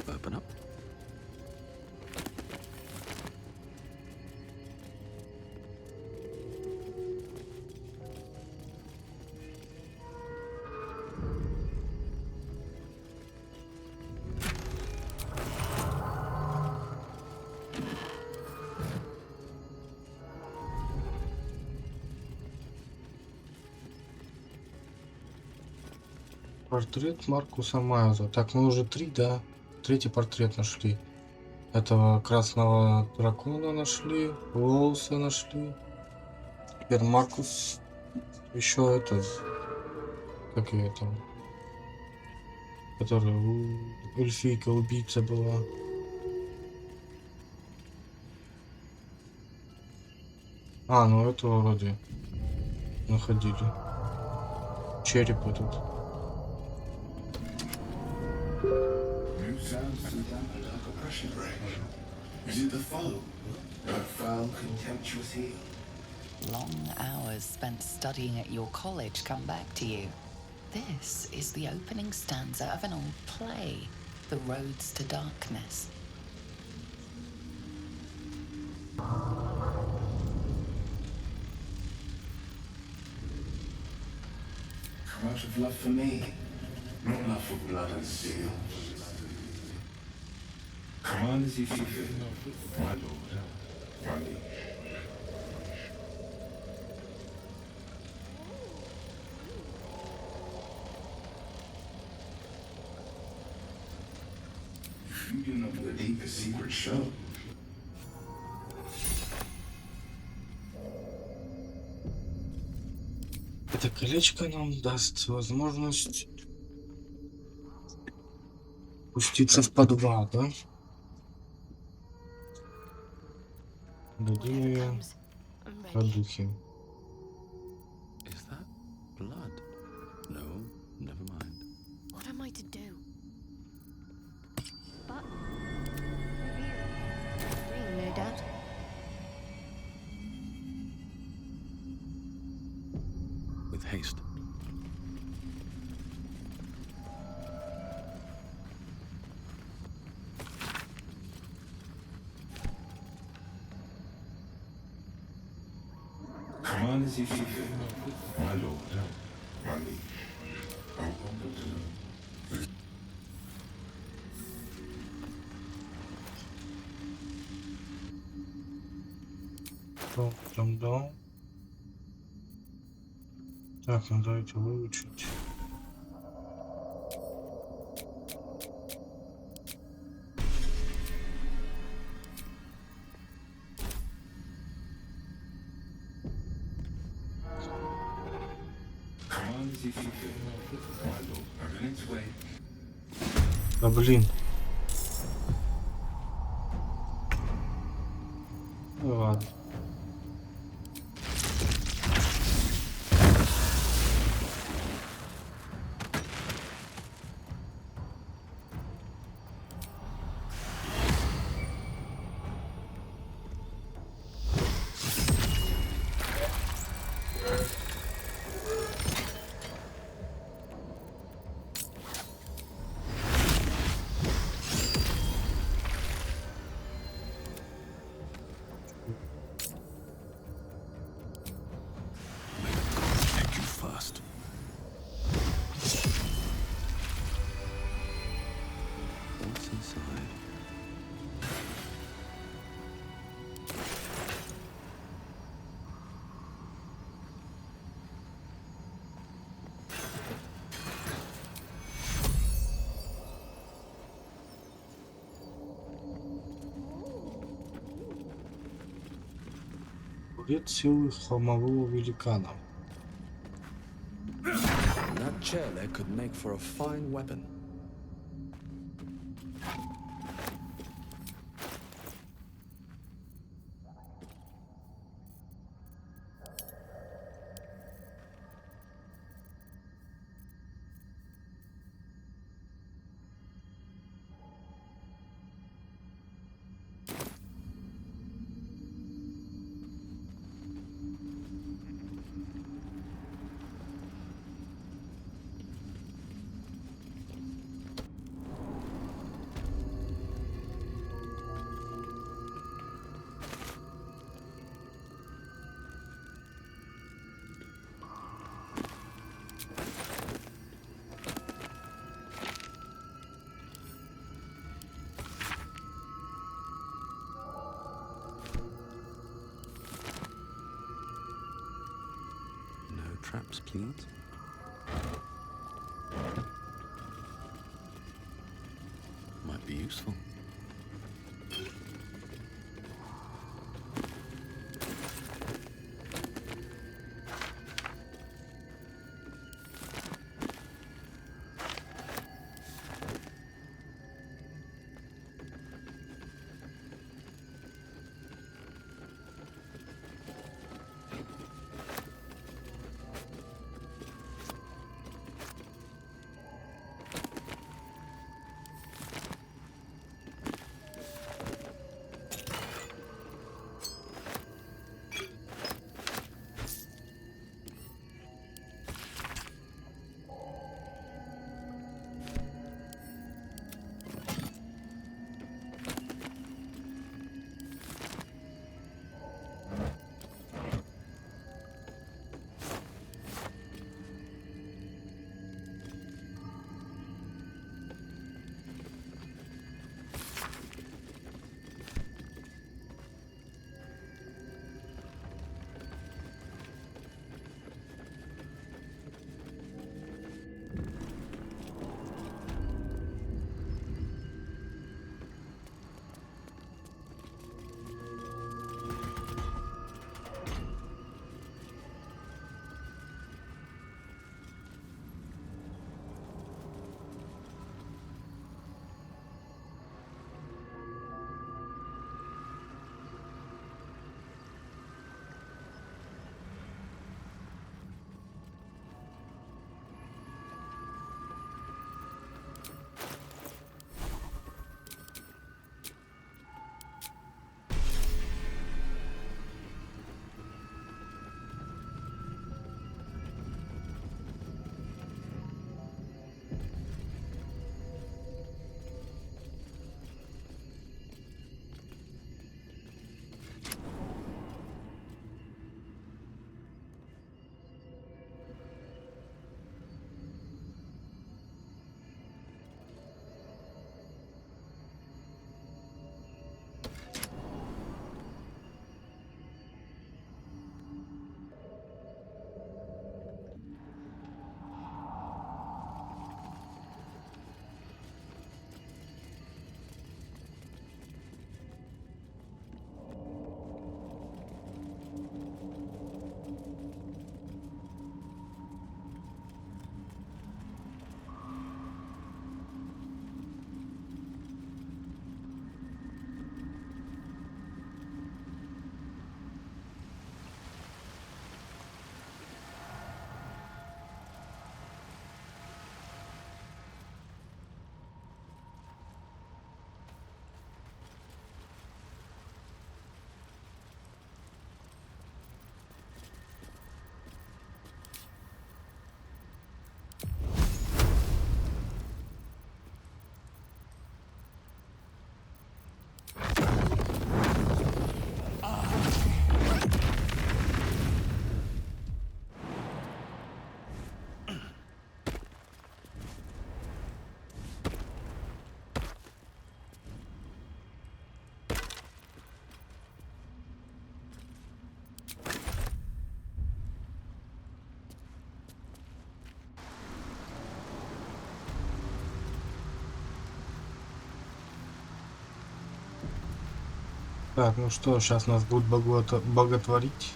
Open up. Портрет Маркуса Майлза. Так, мы уже 3, да? 3-й портрет нашли. Этого красного дракона нашли. Волосы нашли. Теперь Маркус. Еще это. Как ее там? Которая эльфийка убийца была. А, ну это вроде находили. Череп этот. New sounds to the dampened upper pressure range. Is it the foe? That foul, contemptuous heel? Long hours spent studying at your college come back to you. This is the opening stanza of an old play, The Roads to Darkness. Come out of love for me, not love for blood and steel. Command as you see fit, my lord, my liege. You do not the deepest secret show. Это колечко нам даст возможность спуститься в подвал, да? Дадим ее по духе. Is that blood? No, never mind. What am I to do? But ring, no doubt. With haste. Command as you see fit, my lord, my liege. I wonder to know. Дом. Так, надо эти выучить. Command as you see fit, my lord. I'm on its way. Да блин. Ну ладно. Take you first. What's inside? Амулет силы холмового великана. That chair leg could make for a fine weapon. No traps, please. useful. Так, ну что, сейчас нас будут боготворить.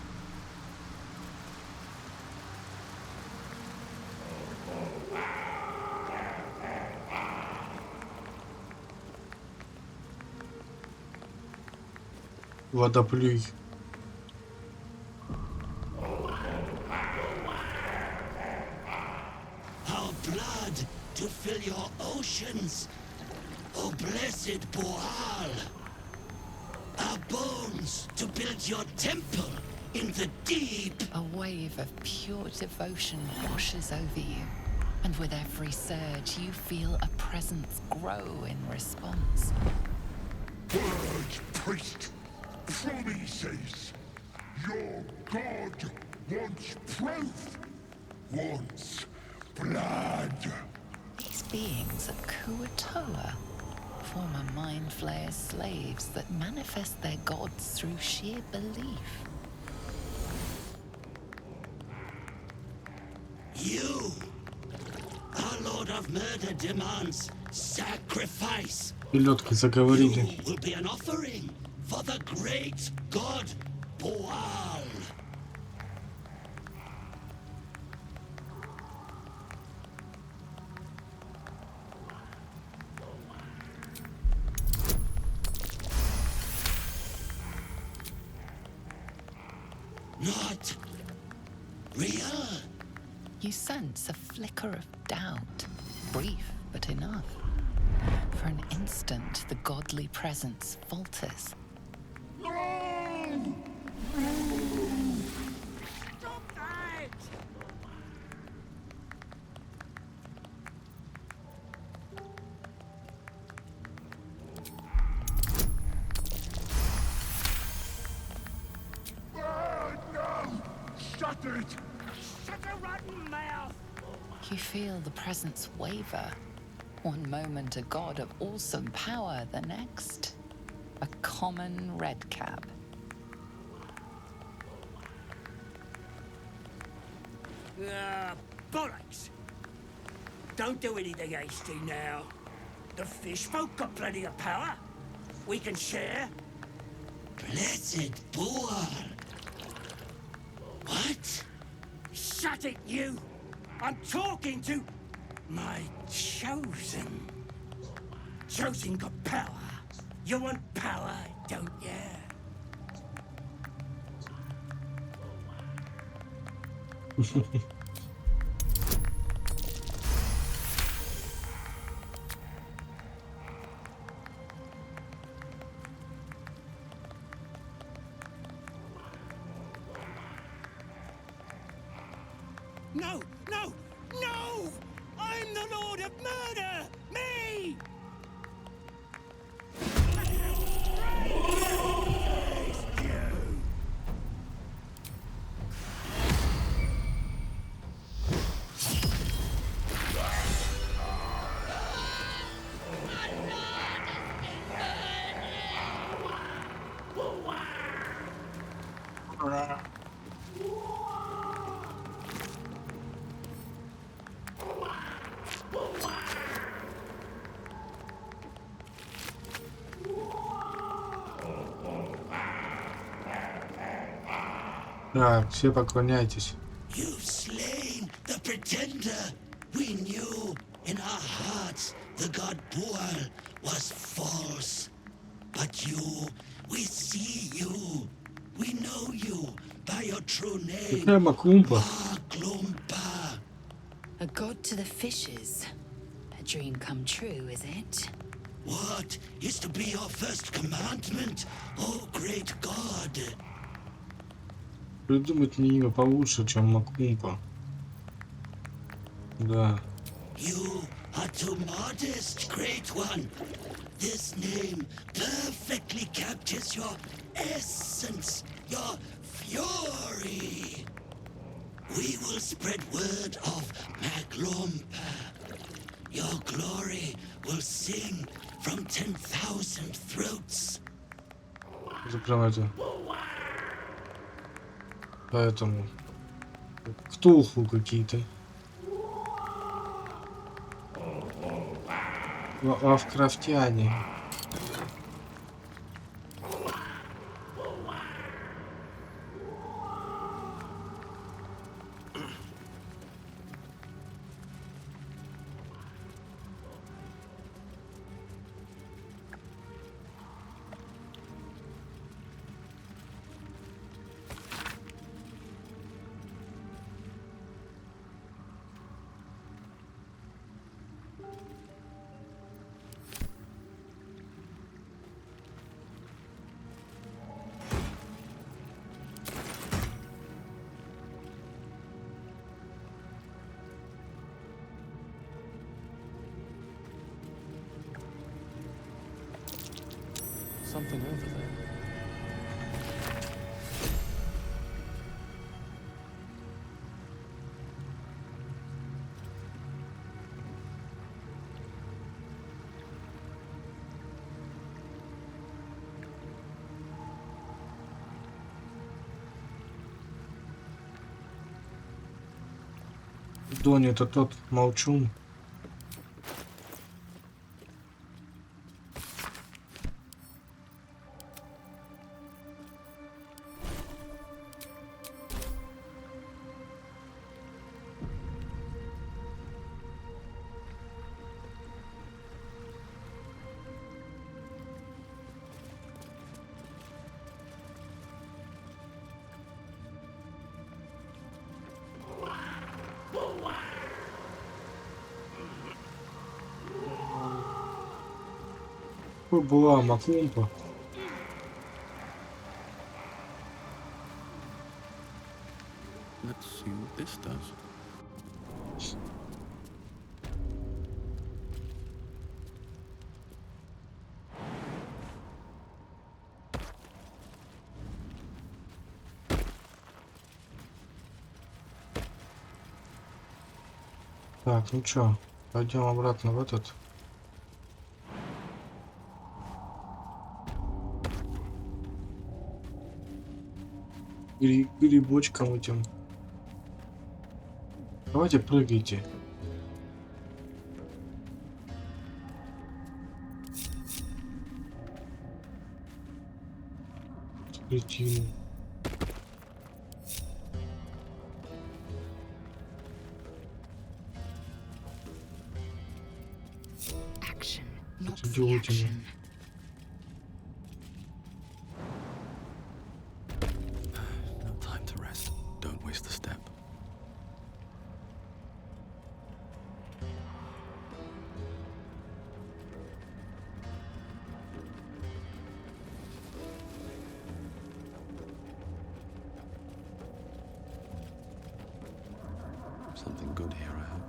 Водоплюй. Our blood to fill your oceans. Oh, blessed Boal. Our bones to build your temple in the deep. A wave of pure devotion washes over you. And with every surge, you feel a presence grow in response. Purge, priest. Promises. Your god wants proof. Wants blood. These beings are Kuatoa, former Mind Flayer's slaves that manifest their gods through sheer belief. You, our Lord of Murder, demands sacrifice. Пилотки заговорили. Will be an offering for the great god Boal. Not real. You sense a flicker of doubt, brief but enough. For an instant, the godly presence falters. Stop that! No! Shut it! Shut your rotten mouth! You feel the presence waver. One moment a god of awesome power, the next a common redcap. Ah, bollocks! Don't do anything hasty now. The fish folk got plenty of power. We can share. Blessed Boal. What? Shut it, you! I'm talking to my chosen. Chosen got power. You want power, don't you? No! No! No! I'm the Lord of Murder! Me! Так, все поклоняйтесь. You've slain the pretender. We knew in our hearts the god Boal was false. But you, we see you. We know you by your true name. Какая Макумпа? Glumpa. A god to the fishes. A dream come true, is it? What is to be your first commandment, O great god? Придумать мне имя получше, чем Макумпа. Да. You are too modest, great one. This name perfectly captures your essence, your fury. We will spread word of Maglompa. Your glory will sing from 10,000 throats. Это прям это. Поэтому. Ктулху какие-то. Лавкрафтяне. Something over there. Дони, это тот молчун. Какой была Макумпа? Let's see what this does. Так, ну чё, пойдем обратно в этот. Грибочком этим. Давайте прыгайте. Кретины. Action, not Идиотины. No time to rest. Don't waste a step. Something good here, I hope.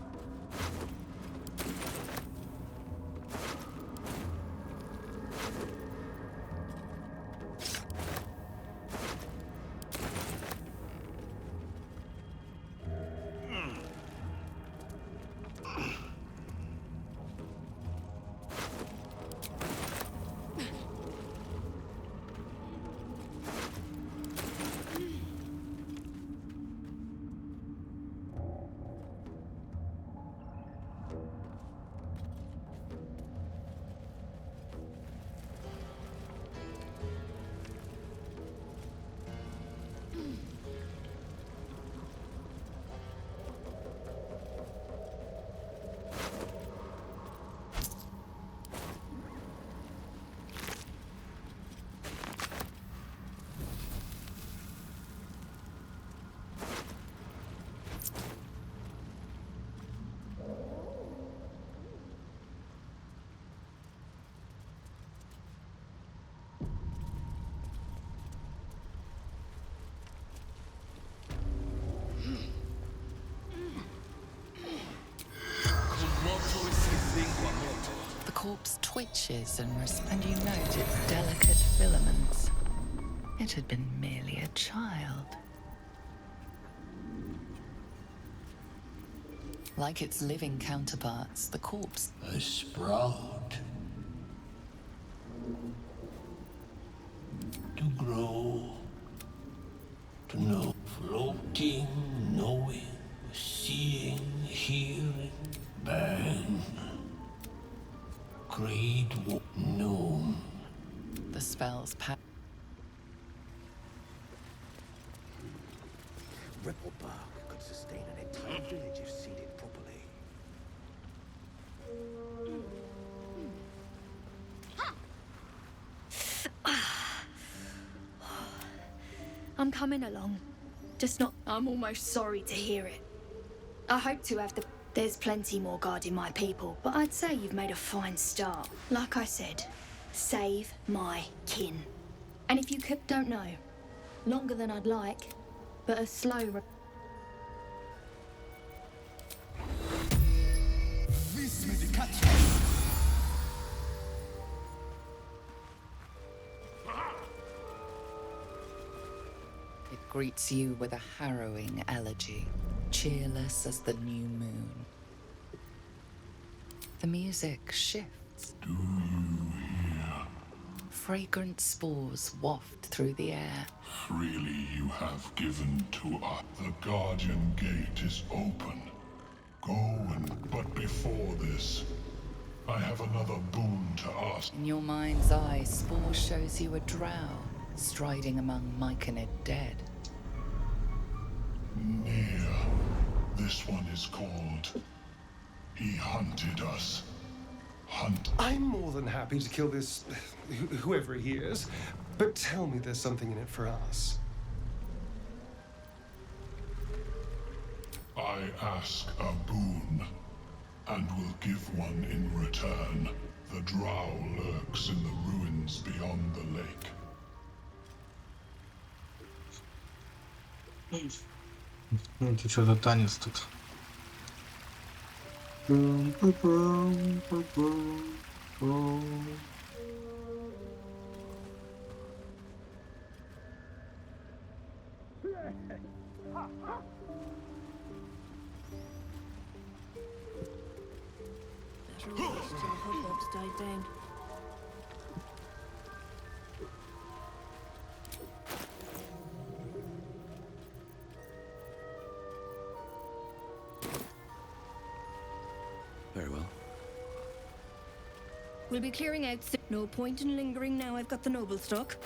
The corpse twitches and you note its delicate filaments. It had been merely a child. Like its living counterparts, the corpse... A sprout. To grow. To know. Floating, knowing, seeing, hearing. Burn. Great gnome. The spell's power. Ripple bark could sustain an entire village if seeded properly. I'm coming along. Just not... I'm almost sorry to hear it. I hope to have the... There's plenty more guarding my people, but I'd say you've made a fine start. Like I said, save my kin. And if you could... Don't know. Longer than I'd like, but a slow... It greets you with a harrowing elegy, cheerless as the new moon. The music shifts. Do you hear? Fragrant spores waft through the air. Freely you have given to us. The Guardian Gate is open. Go but before this, I have another boon to ask. In your mind's eye, spore shows you a drow striding among myconid dead. Near. This one is called. He hunted us. I'm more than happy to kill this... whoever he is. But tell me there's something in it for us. I ask a boon, and will give one in return. The drow lurks in the ruins beyond the lake. Это что-то танец тут. Died down. Very well. We'll be clearing out soon. No point in lingering now I've got the noble stock.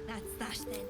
That's that then.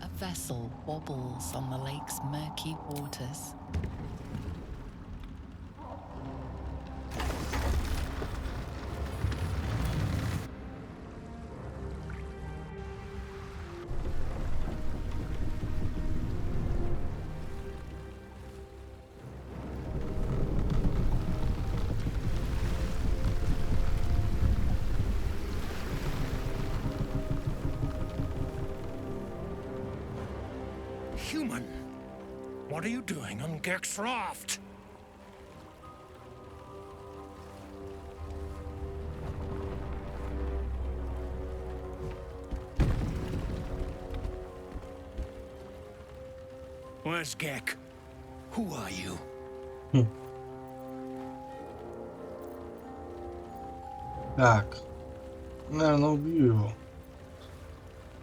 A vessel wobbles on the lake's murky waters. Human, what are you doing on Gek's raft? Where's Gek? Who are you? Так, наверное, убью его.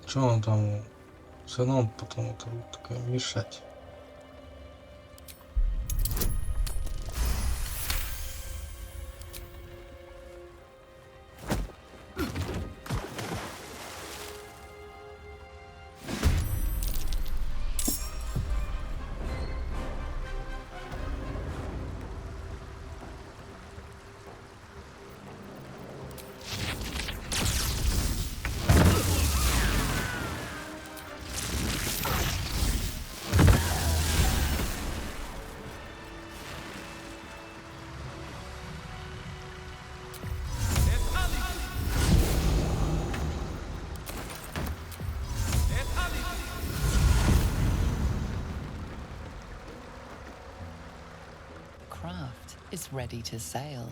Что он там? Все равно он потом это будет такое мешать. ships ready to sail.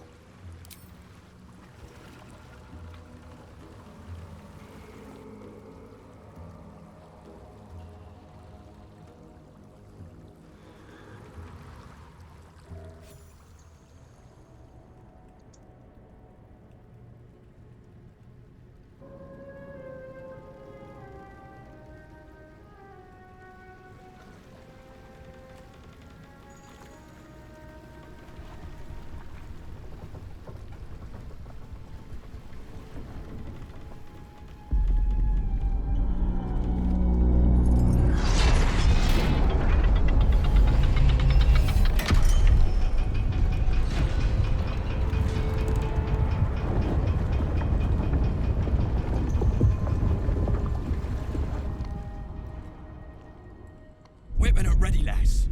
Whitman at ready, lass.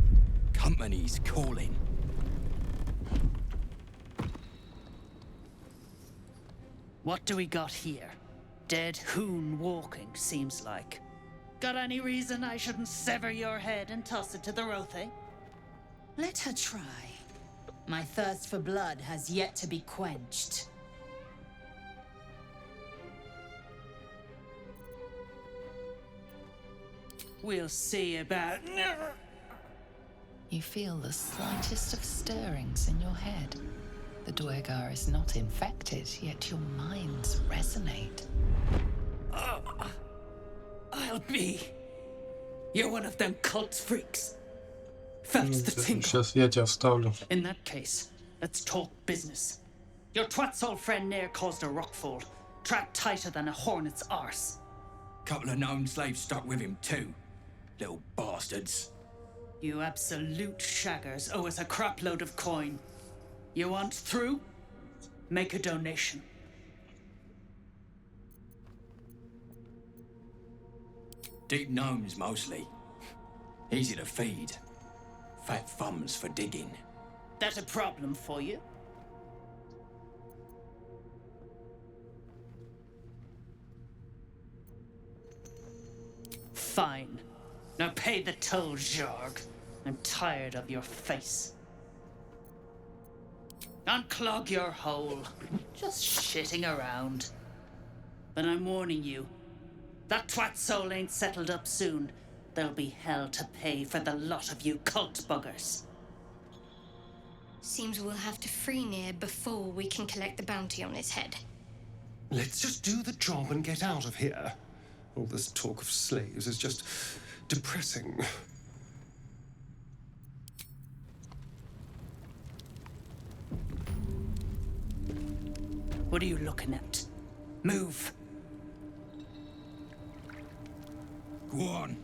Company's calling. What do we got here? Dead hoon walking, seems like. Got any reason I shouldn't sever your head and toss it to the Rothe? Let her try. My thirst for blood has yet to be quenched. We'll see about... You feel the slightest of stirrings in your head. The Duergar is not infected, yet your minds resonate. I'll be... You're one of them cult freaks. Felt the tingle. Сейчас я тебя вставлю. In that case, let's talk business. Your twat's old friend near caused a rockfall, trapped tighter than a hornet's arse. Couple of known slaves stuck with him too. Little bastards. You absolute shaggers owe us a crapload of coin. You want through? Make a donation. Deep gnomes mostly. Easy to feed. Fat thumbs for digging. That a problem for you? Fine. Now pay the toll, Jorg. I'm tired of your face. Unclog your hole. Just shitting around. But I'm warning you. That twat soul ain't settled up soon. There'll be hell to pay for the lot of you cult buggers. Seems we'll have to free Nir before we can collect the bounty on his head. Let's just do the job and get out of here. All this talk of slaves is just depressing. What are you looking at? Move. Go on.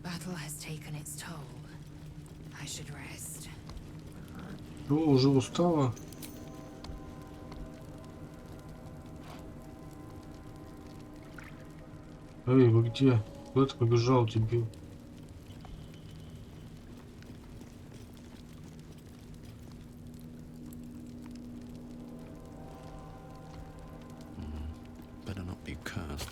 Battle has taken its toll. I should rest. О, уже устала. Эй, вы где? Куда ты побежал, дебил? Better not be cursed.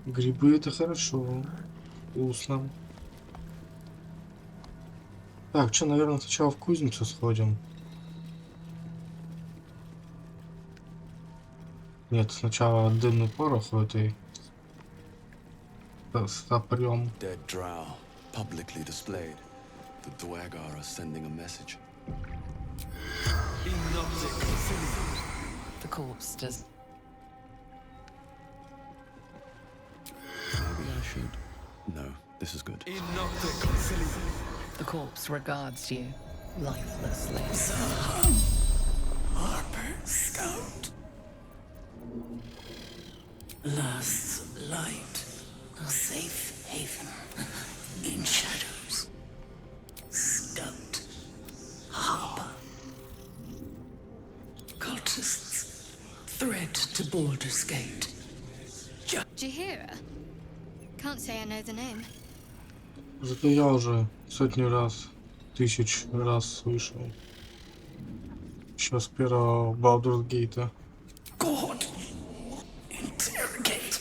Грибы это хорошо. Вкусно. Так, что, наверное, сначала в кузницу сходим. Нет, сначала дымный порох в этой сопрем. Dead drow, publicly displayed. The Duergar are sending a message. The corpse does. Maybe I should. No, this is good. The corpse regards you lifelessly. Harper Scout. Last light, a safe haven in shadow. cultists. Threat to Baldur's Gate. Jahira? Can't say I know the name. Зато я уже сотню раз, тысяч раз слышал. Еще с первого Baldur's Gate. God! Interrogate.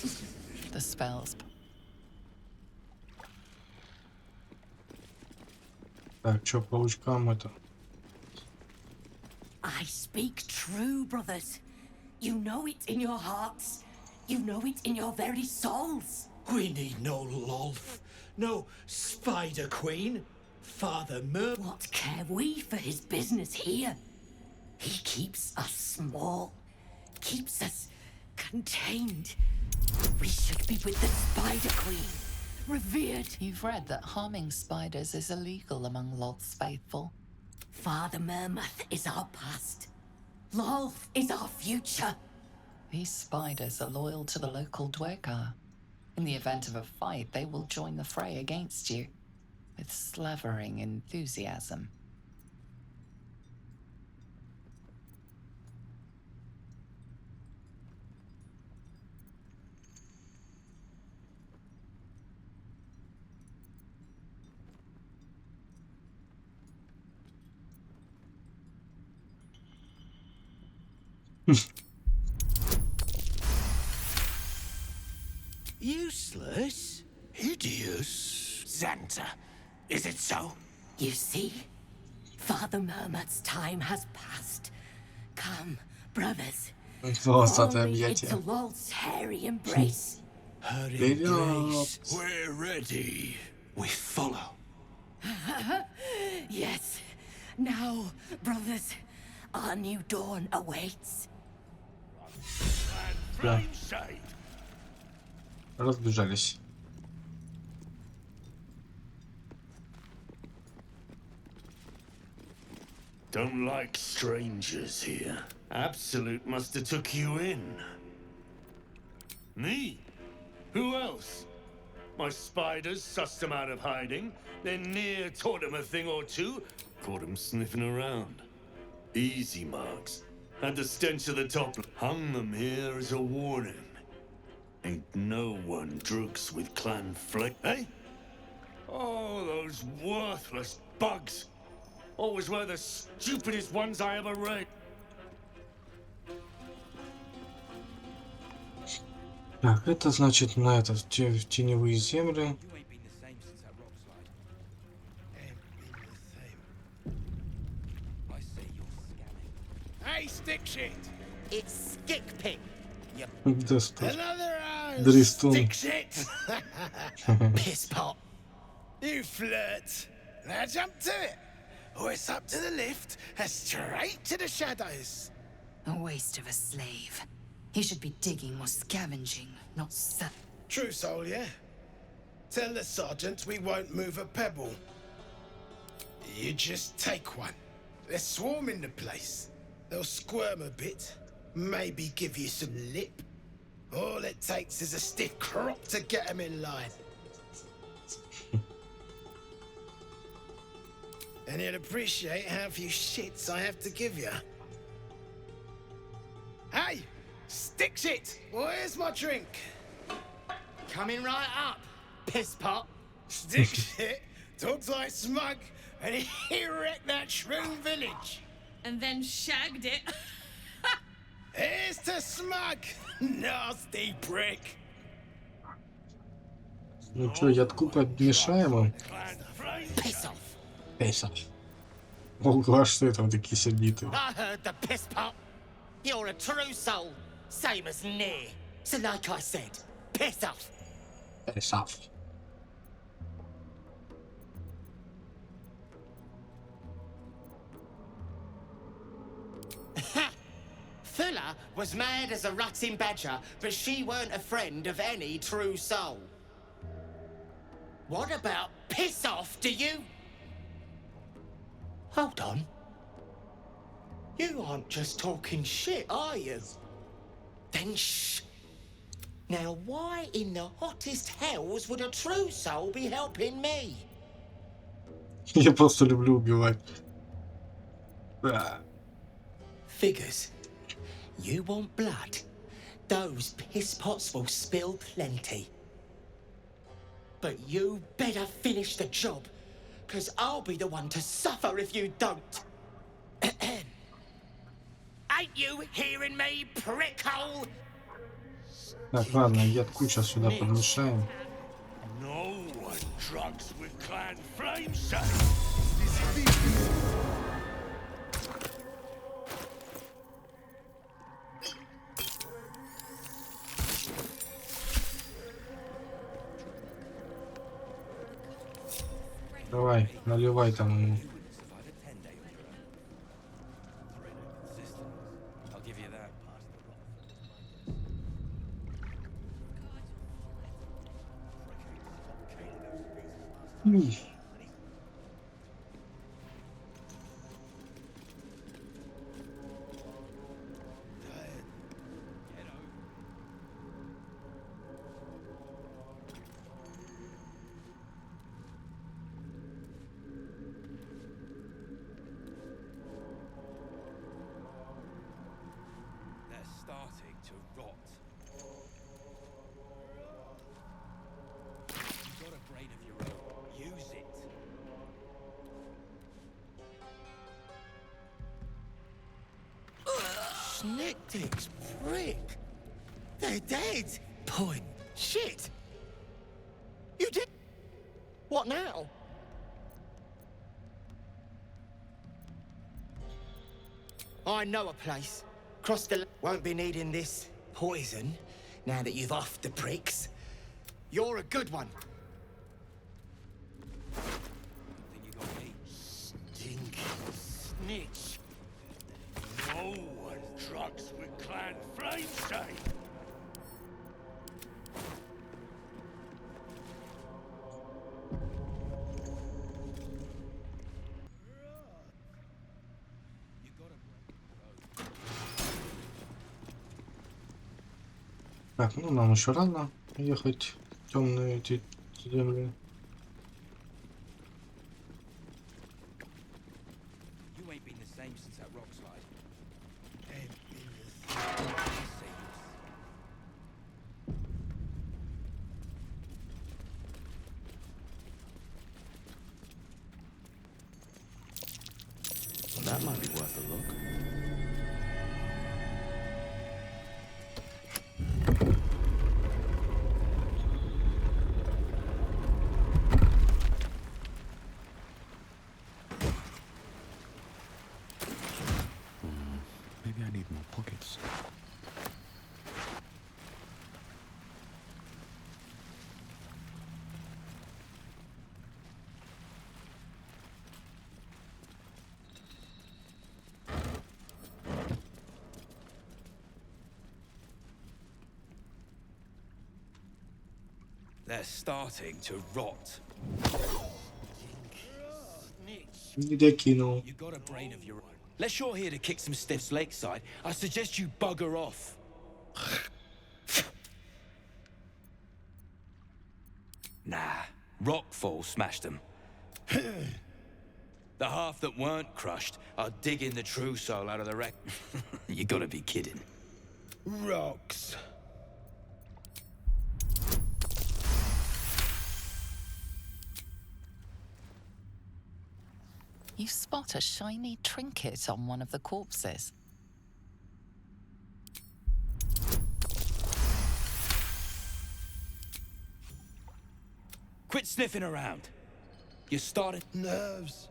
The spells. Так, чё по лучкам это? I speak true, brothers. You know it in your hearts. You know it in your very souls. We need no Lolth, no Spider Queen, Father Mer. What care we for his business here? He keeps us small, keeps us contained. We should be with the Spider Queen, revered. You've read that harming spiders is illegal among Lolth's faithful. Father Mermuth is our past. Lolth is our future. These spiders are loyal to the local Dwergar. In the event of a fight, they will join the fray against you, with slavering enthusiasm. Useless? Hideous? Xanta, is it so? You see, Father Mermuth's time has passed. Come, brothers. Follow me into Lolth's hairy embrace. Her embrace. We're ready. We follow. Yes. Now, brothers, our new dawn awaits. Да. Разбежались. Don't like strangers here. Absolute must have took you in. Me? Who else? My spiders sussed them out of hiding, then near taught them a thing or two, caught them sniffing around. Easy marks. Had the stench of the top, hung them here as a warning. Ain't no one drugs with clan fleck, eh? Oh, those worthless bugs. Always were the stupidest ones I ever read. Так, это значит на это, в теневые земли. Hey, stick shit! It's stick pig. Another Driston. stick shit! Piss pot. You flirt. Now jump to it. Or it's up to the lift and straight to the shadows. A waste of a slave. He should be digging or scavenging, not True soul, yeah? Tell the sergeant we won't move a pebble. You just take one. They're swarming the place. They'll squirm a bit, maybe give you some lip. All it takes is a stiff crop to get them in line. And you'll appreciate how few shits I have to give you. Hey! Stick shit! Where's my drink? Coming right up, piss pot. Stick shit talks like smug, and he wrecked that shroom village. And then shagged it. Here's to smug, nasty prick. Ну чё, ядку подмешаем им? Piss off. Пейсов. Ого, что это вы такие сердитые? I heard the piss pot. You're a true soul, same as near. So like I said, piss off. Пейсов. Fuller was mad as a rutting badger, but she weren't a friend of any true soul. What about piss off, do you? Hold on. You aren't just talking shit, are you? Then shh. Now why in the hottest hells would a true soul be helping me? Я просто люблю убивать. Да. Figures. You want blood? Those piss pots will spill plenty. But you better finish the job, because I'll be the one to suffer if you don't. Ain't you hearing me, prickhole? Так, ладно, ядку сейчас сюда подмешаем. No one drugs with clan flames. Давай, наливай там ему. Starting to rot. You've got a brain of your own. Use it. Schnickdicks, prick. They're dead. Point. Shit. You did. What now? I know a place. Cross the... Won't be needing this poison now that you've offed the pricks. You're a good one. Stinky snitch. No one drugs with clan flames. Так, ну нам еще рано ехать в темные эти земли. You ain't been the same since that rock slide. Well, that might be worth a look. Maybe I need more pockets. They're starting to rot. Не докинул. You got a brain of your own. Unless you're here to kick some stiffs lakeside, I suggest you bugger off. Nah, rockfall smashed them. The half that weren't crushed are digging the true soul out of the wreck. You gotta be kidding. Rocks. You spot a shiny trinket on one of the corpses. Quit sniffing around. You started... Nerves.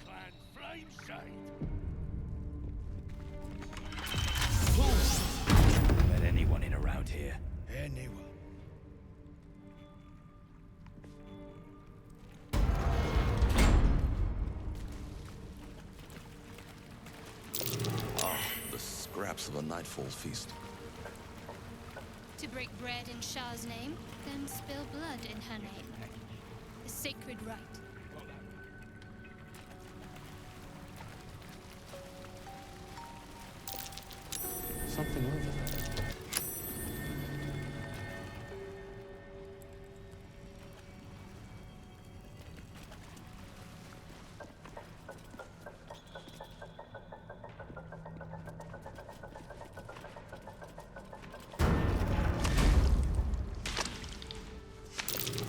Clan flame shade. Let anyone in around here. Anyone. The scraps of a nightfall feast. To break bread in Shah's name, then spill blood in her name. A sacred rite. Something over there.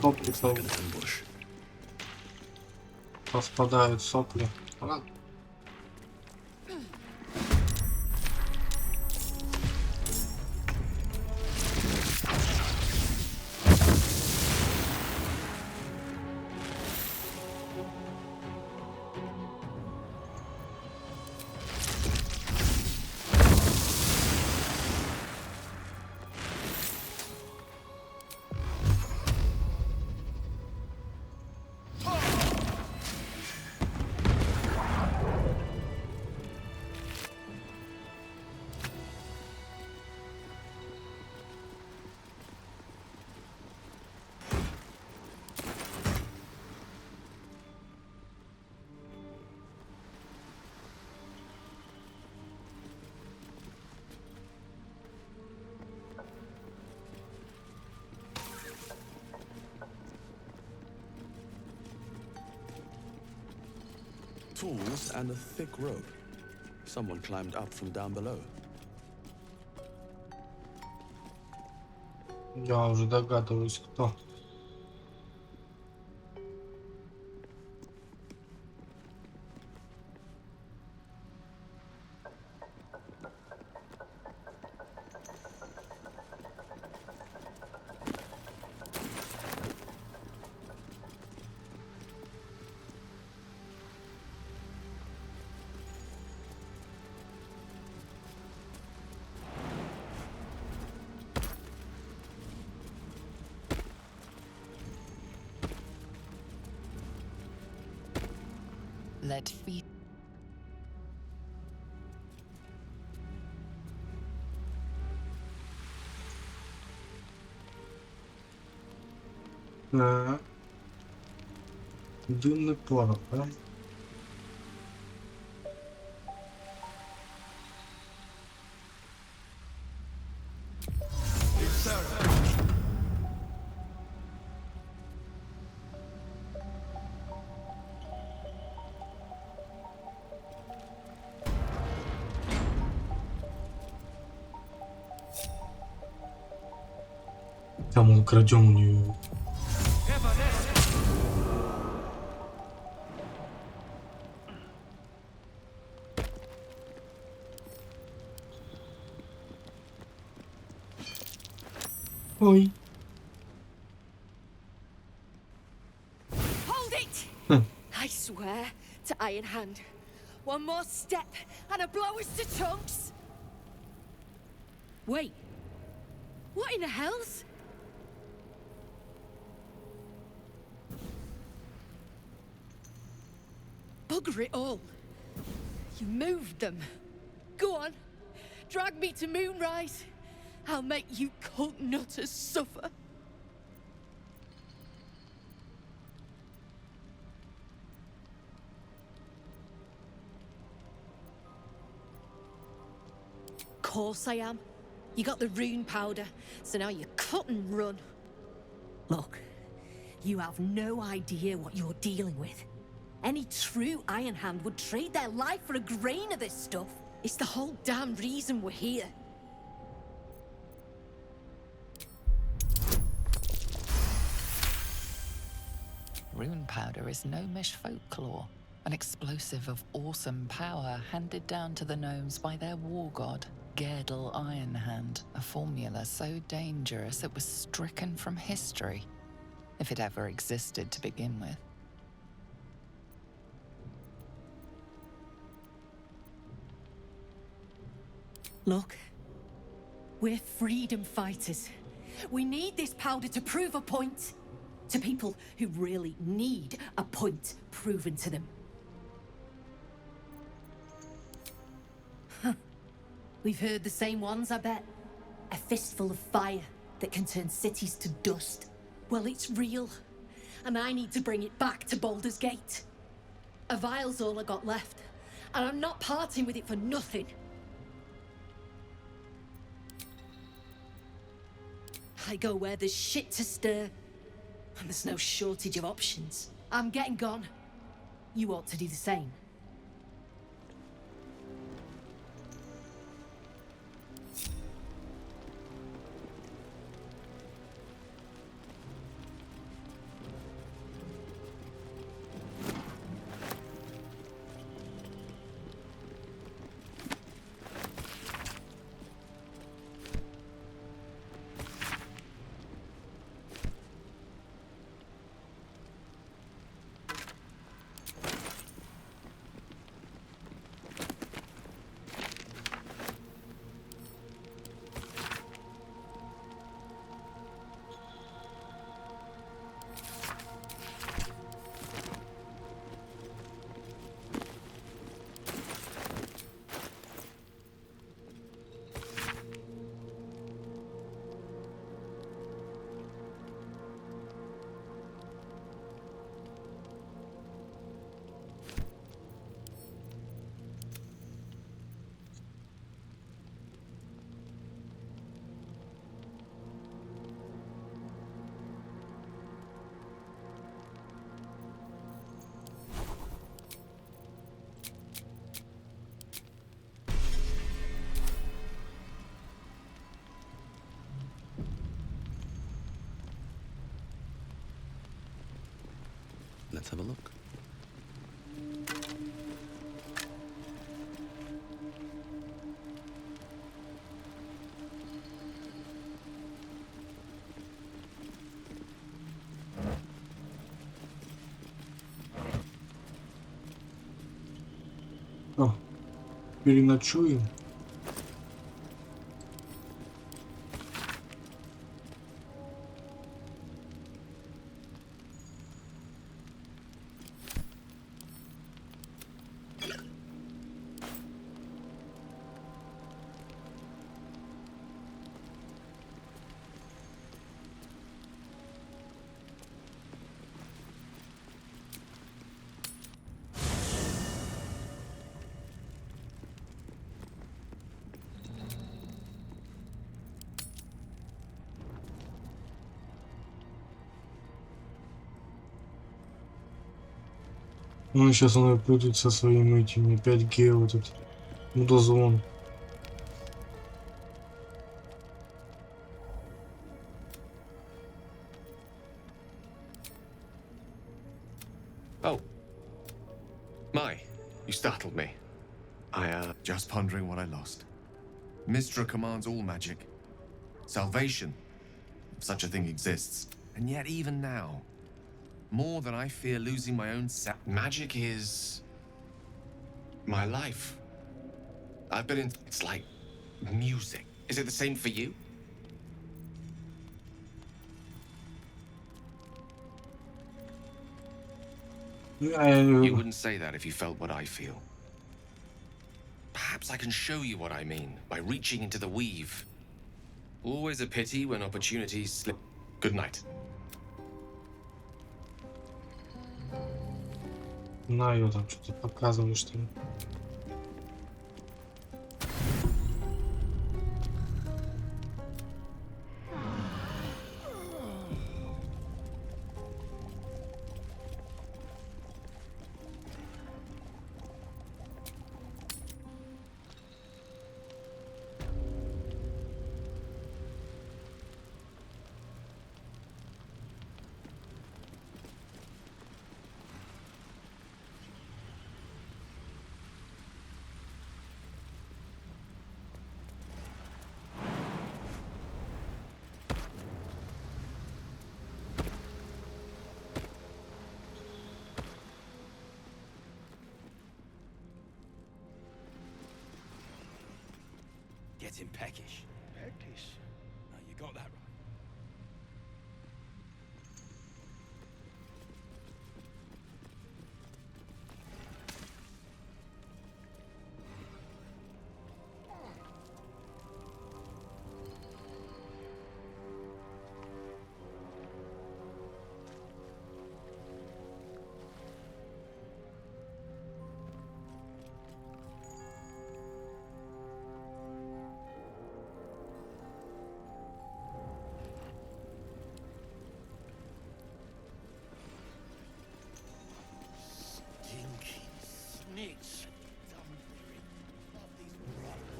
Сопликов Like an ambush. распадают сопли. Ладно. Tools and a thick rope. Someone climbed up from down below. Я уже догадываюсь, кто. Let feet. Дымный порох, да? Там мы украдем у нее. Ой. Hold it! I swear to Iron Hand. One more step and a blow us to chunks. Wait. What in the hell's? Bugger it all. You moved them. Go on. Drag me to Moonrise. I'll make you cult nutters suffer. Course I am. You got the rune powder, so now you cut and run. Look, you have no idea what you're dealing with. Any true Iron Hand would trade their life for a grain of this stuff. It's the whole damn reason we're here. Rune powder is gnomish folklore, an explosive of awesome power handed down to the gnomes by their war god, Gerdel Ironhand, a formula so dangerous it was stricken from history, if it ever existed to begin with. Look, we're freedom fighters. We need this powder to prove a point. To people who really need a point proven to them. Huh. We've heard the same ones, I bet. A fistful of fire that can turn cities to dust. Well, it's real. And I need to bring it back to Baldur's Gate. A vial's all I got left. And I'm not parting with it for nothing. I go where there's shit to stir. And there's no shortage of options. I'm getting gone. You ought to do the same. Let's have a look. О, переночуем. Ну, сейчас он придет со своим этими 5G, вот этот мудозвон. Oh. My, you startled me. Just pondering what I lost. Mistra commands all magic. Salvation, if such a thing exists. And yet even now, more than I fear losing my own magic is my life. I've been in... It's like music. Is it the same for you? You wouldn't say that if you felt what I feel. Perhaps I can show you what I mean by reaching into the weave. Always a pity when opportunities slip. Good night. На, ее там что-то показывали, что ли. Getting peckish. Peckish? No, you got that right.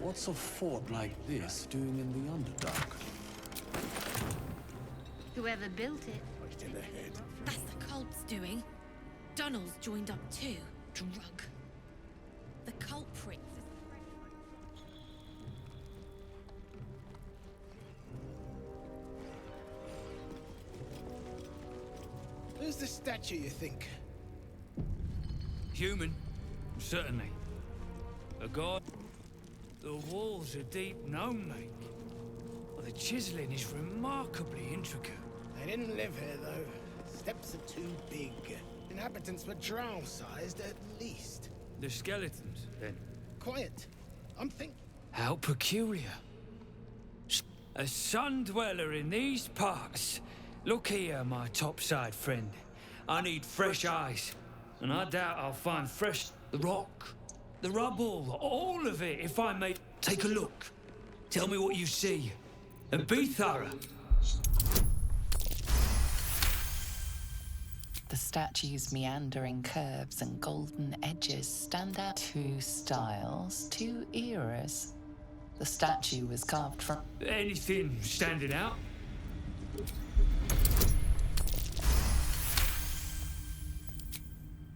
What's a fort like this doing in the Underdark? Whoever built it. Right in the head. That's the cult's doing. Dunnell's joined up too. Drug. The culprit. Where's the statue, you think? Human, certainly. A god. The walls are deep gnome make. Well, the chiseling is remarkably intricate. They didn't live here, though. Steps are too big. Inhabitants were drow-sized, at least. The skeletons, then? Quiet. I'm thinking... How peculiar. A sun-dweller in these parts. Look here, my topside friend. I need fresh eyes. And I doubt I'll find fresh... The rock. The rubble, all of it, if I may. Take a look. Tell me what you see. And be thorough. The statue's meandering curves and golden edges stand out. Two styles, two eras. The statue was carved from... Anything standing out?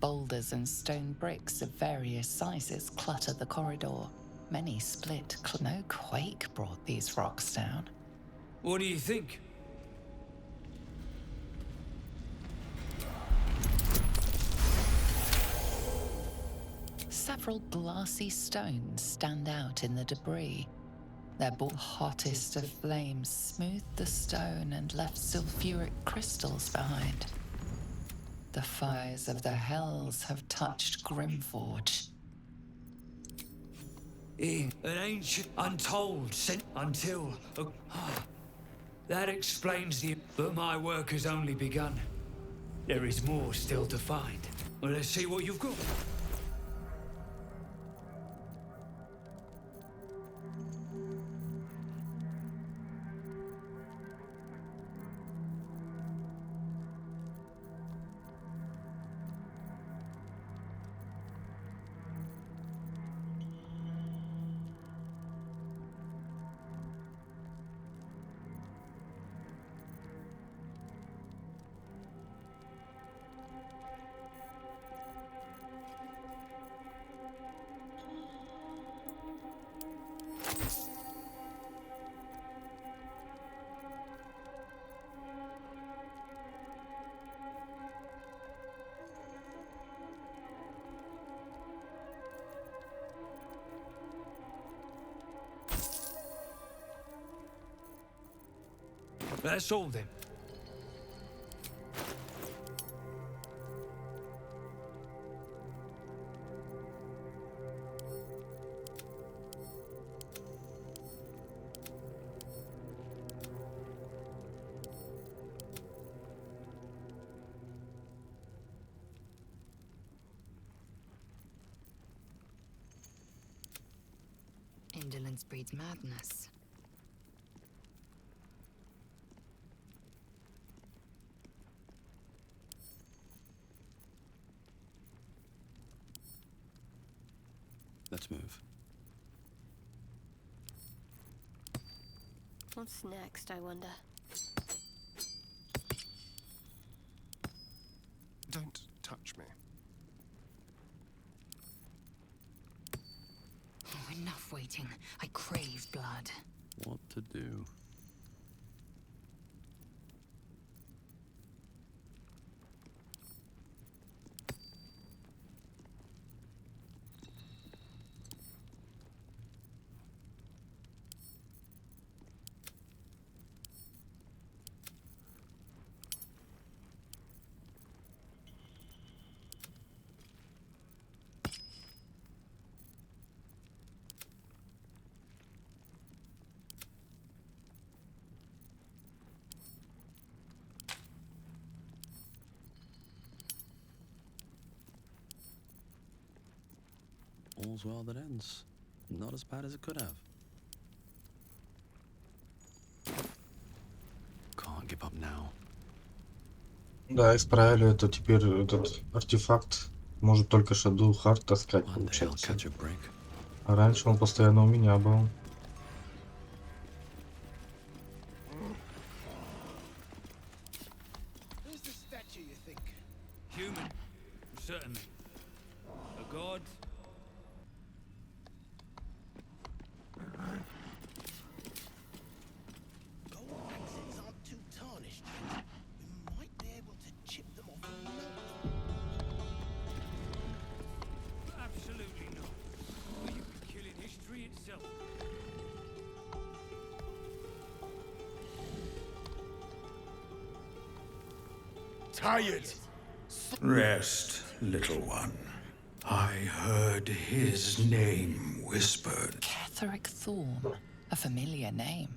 boulders and stone bricks of various sizes clutter the corridor. Many split. No quake brought these rocks down. What do you think? Several glassy stones stand out in the debris. Their hottest of flames smoothed the stone and left sulfuric crystals behind. The fires of the hells have touched Grimforge. An ancient, untold, until... that explains the... But my work has only begun. There is more still to find. Well, let's see what you've got. That's all then. Indolence breeds madness. Let's move. What's next, I wonder? Don't touch me. Oh, enough waiting. I crave blood. What to do? All's well that ends. Not as bad as it could have. Can't give up now. Да, исправили это. Теперь этот артефакт может только Shadow Heart таскать, получается. А раньше он постоянно у меня был. Who's the statue, you think? Human, certainly. A god. Gold axes aren't too tarnished. We might be able to chip them off. Absolutely not. Or you'd be killing history itself. Tired. Rest, little one. I heard his name whispered. Catherick Thorn, a familiar name.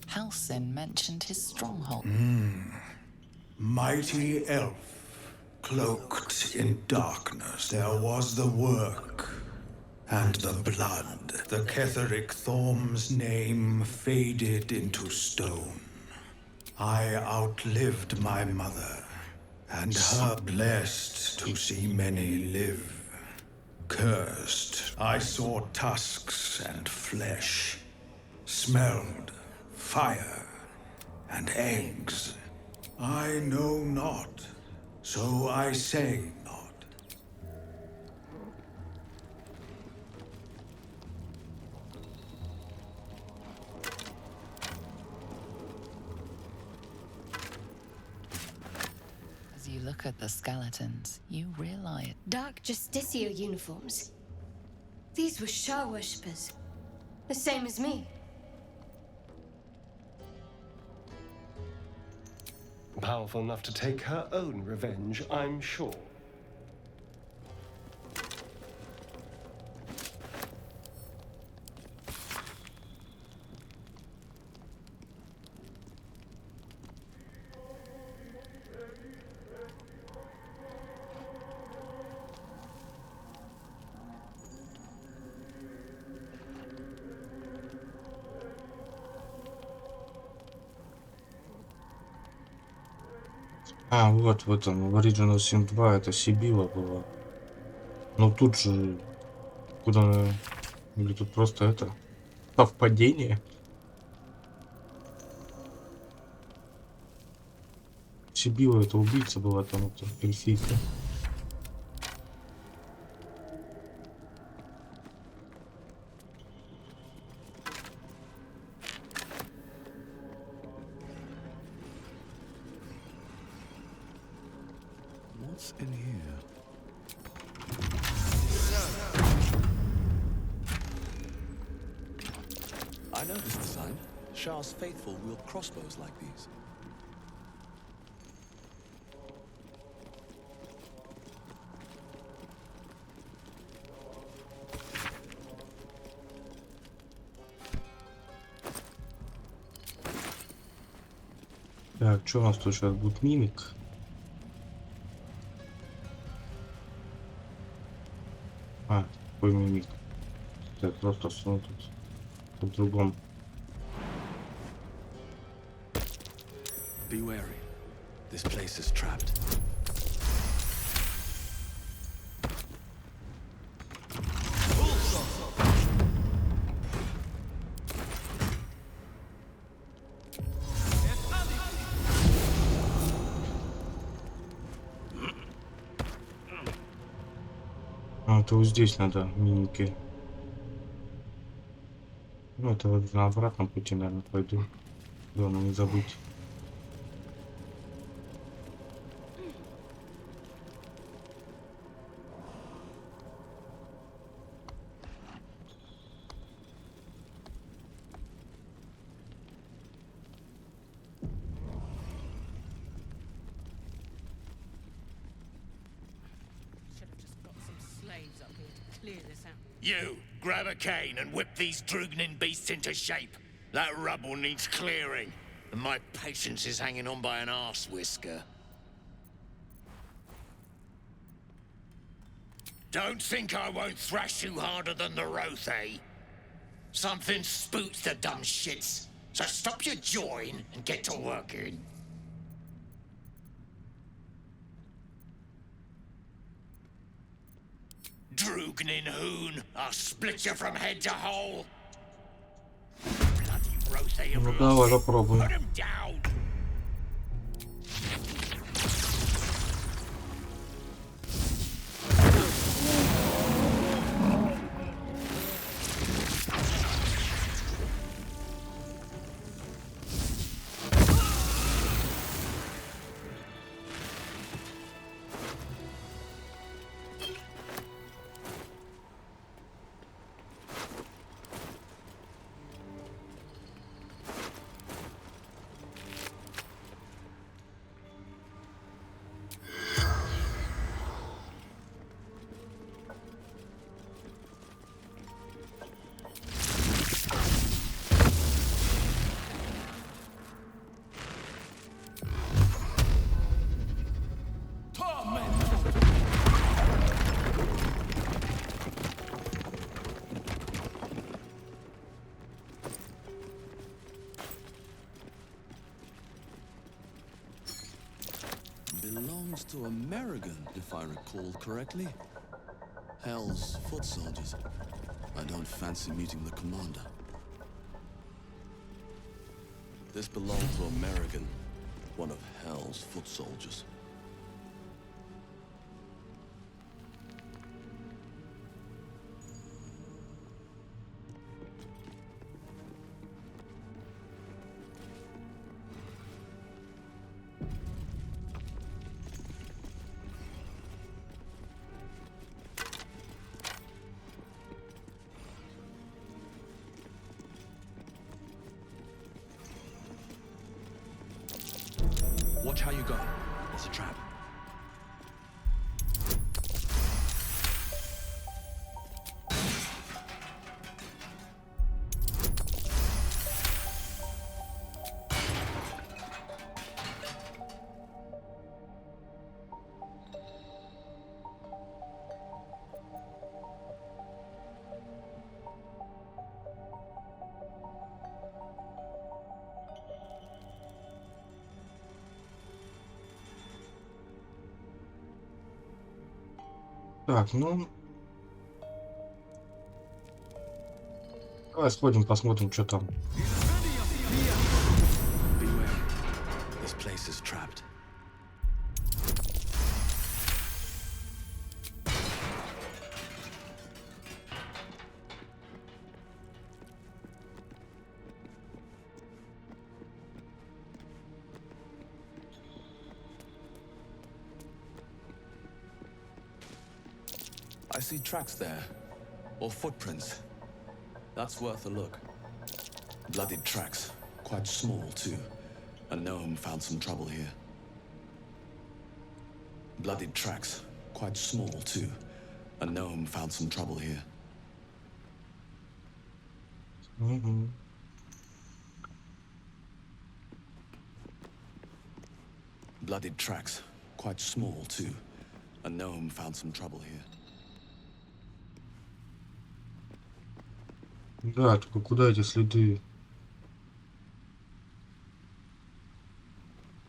Halsin mentioned his stronghold. Mighty elf, cloaked in darkness. There was the work and the blood. The Catherick Thorm's name faded into stone. I outlived my mother, and her blessed to see many live. Cursed, I saw tusks and flesh, smelled fire and eggs. I know not, so I say not. look at the skeletons, you realize... Dark Justicia uniforms. These were Shah worshippers. The same as me. Powerful enough to take her own revenge, I'm sure. А, вот в этом, в Original Sin 2 это Сибила была. Но тут же, куда она... Или тут просто это... Совпадение? Сибила это убийца была там, это эльфийка. What's in here? I know this design. Shah's faithful wield crossbows like these. Так, что у нас тут сейчас будет? Мимик. А, какой мимик? Так, просто суну тут по-другому. Be wary. This place is trapped. А, это вот здесь надо мимики. Ну, это вот на обратном пути, наверное, пойду. Главное не забыть. You, grab a cane and whip these Drugnin beasts into shape. That rubble needs clearing, and my patience is hanging on by an arse whisker. Don't think I won't thrash you harder than the Roth, eh? Something spooks the dumb shits, so stop your jawing and get to working. Drugnin hoon, I'll split you from head to hole. Bloody Roth, Ну давай попробуем. put him down. Belongs to American, if I recall correctly. Hell's foot soldiers. I don't fancy meeting the commander. This belonged to American, one of Hell's foot soldiers. Watch how you go. It's a trap. Так, ну... Давай сходим, посмотрим, что там. Beware. This place is trapped. I see tracks there, or footprints. That's worth a look. Bloodied tracks, quite small too. A gnome found some trouble here. Bloodied tracks, quite small too. A gnome found some trouble here. Угу. Bloodied tracks, quite small too. A gnome found some trouble here. Да, только куда эти следы?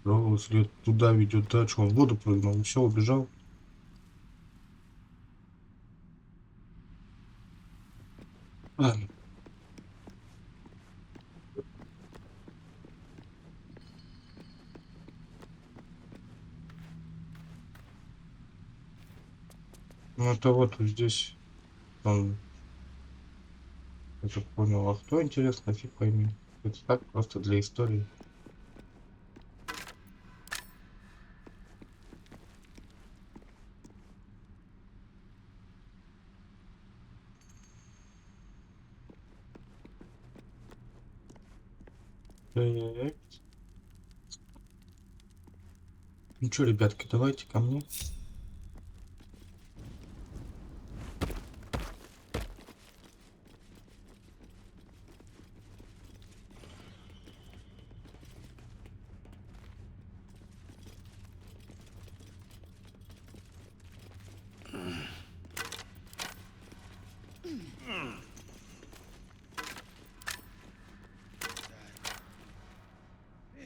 О, след туда ведет, да, что он в воду прыгнул, все, убежал. Ладно. Ну это вот здесь он, я так понял, а кто, интересно, фиг пойми. Это так, просто для истории. Так. Ну что, ребятки, давайте ко мне.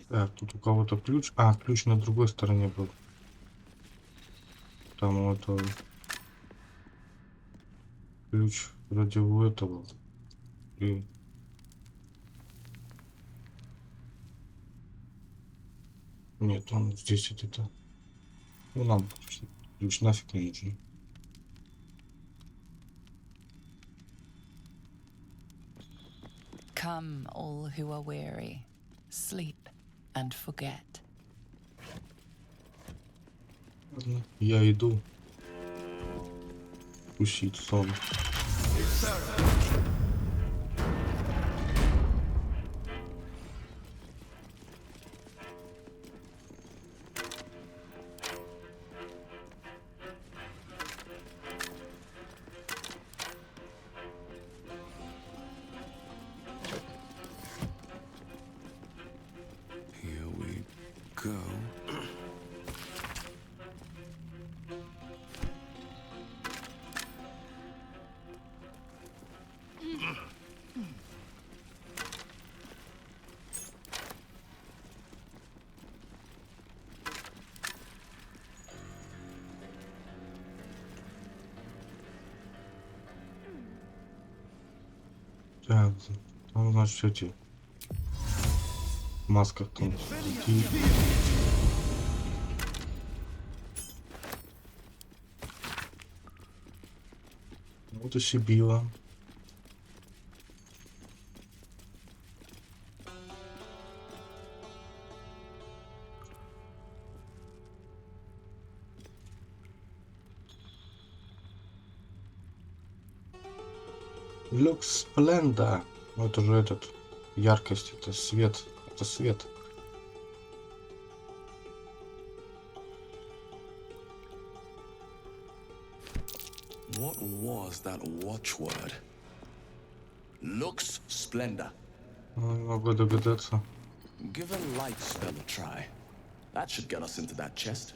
Так, тут у кого-то ключ. А, ключ на другой стороне был. Там вот ключ вроде у этого. И... Нет, он здесь вот это. Ну нам ключ нафиг не нужен. Come, all who are weary, sleep and forget. Ладно, я иду укусить сон. Here we go. Так, там, значит, эти в масках там такие. Вот и Сибила. Люкс Спленда. Ну, это же этот яркость, это свет, это свет. What was that watchword? Lux Splendor. Не могу догадаться. Give a light spell a try. That should get us into that chest.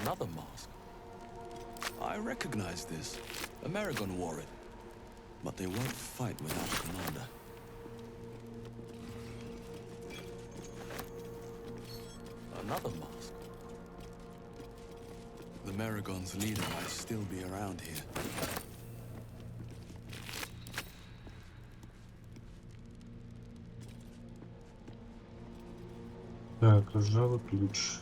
Another mask. I recognize this. Amerigon wore it. But they won't fight without a commander. Another mask. The Maragon's leader might still be around here. Так, ржавый ключ.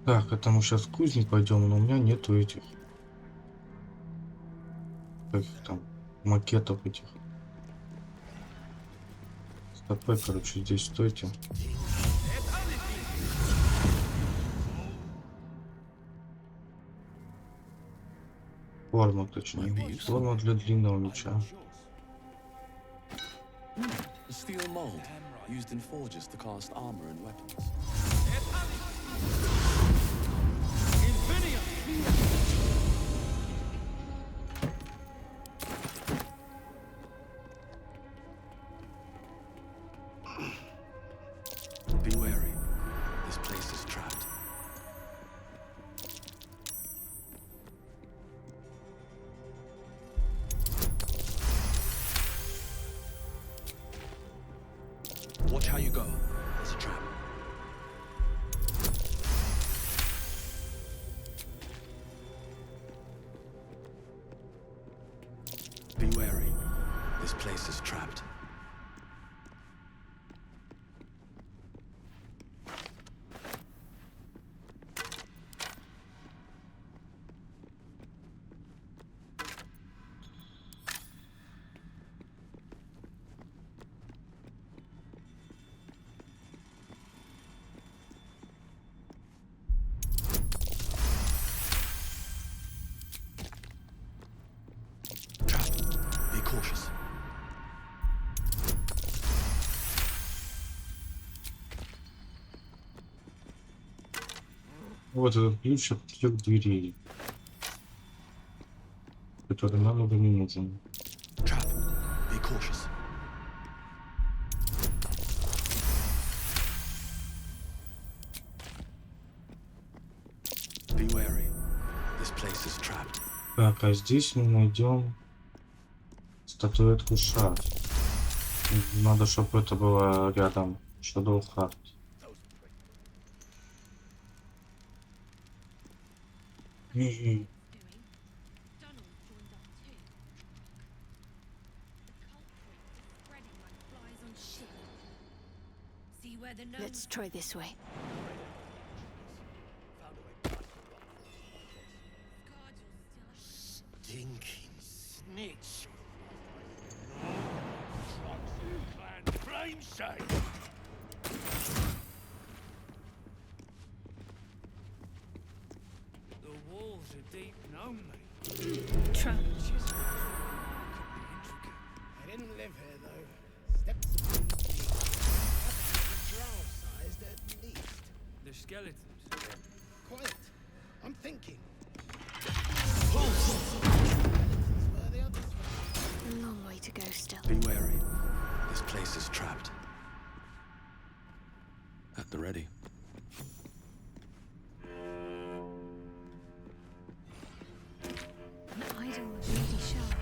Так, это мы сейчас в кузник пойдем, но у меня нету этих. Как их там? Макетов этих. Стопы, короче, здесь стойте. Форма, точнее. Форма для длинного меча. A steel mold used in forges to cast armor and weapons. Be wary. This place is trapped. Watch how you go. There's a trap. Be wary. This place is trapped. Be cautious. Вот этот ключ от 3 дверей, который нам уже не нужен. Trap. Be cautious. place is trapped. Так, а здесь мы найдем статуэтку шар. Надо, чтобы это было рядом. Shadow Heart. Мгм. Let's try this way. Stinking snitch. Flame shade. The walls are deep and only. Try. I didn't live here though. Steps of drow-sized at least. The skeletons. Quiet. I'm thinking. A long way to go still. Be wary. This place is trapped. At the ready. An idol of Lady Shark.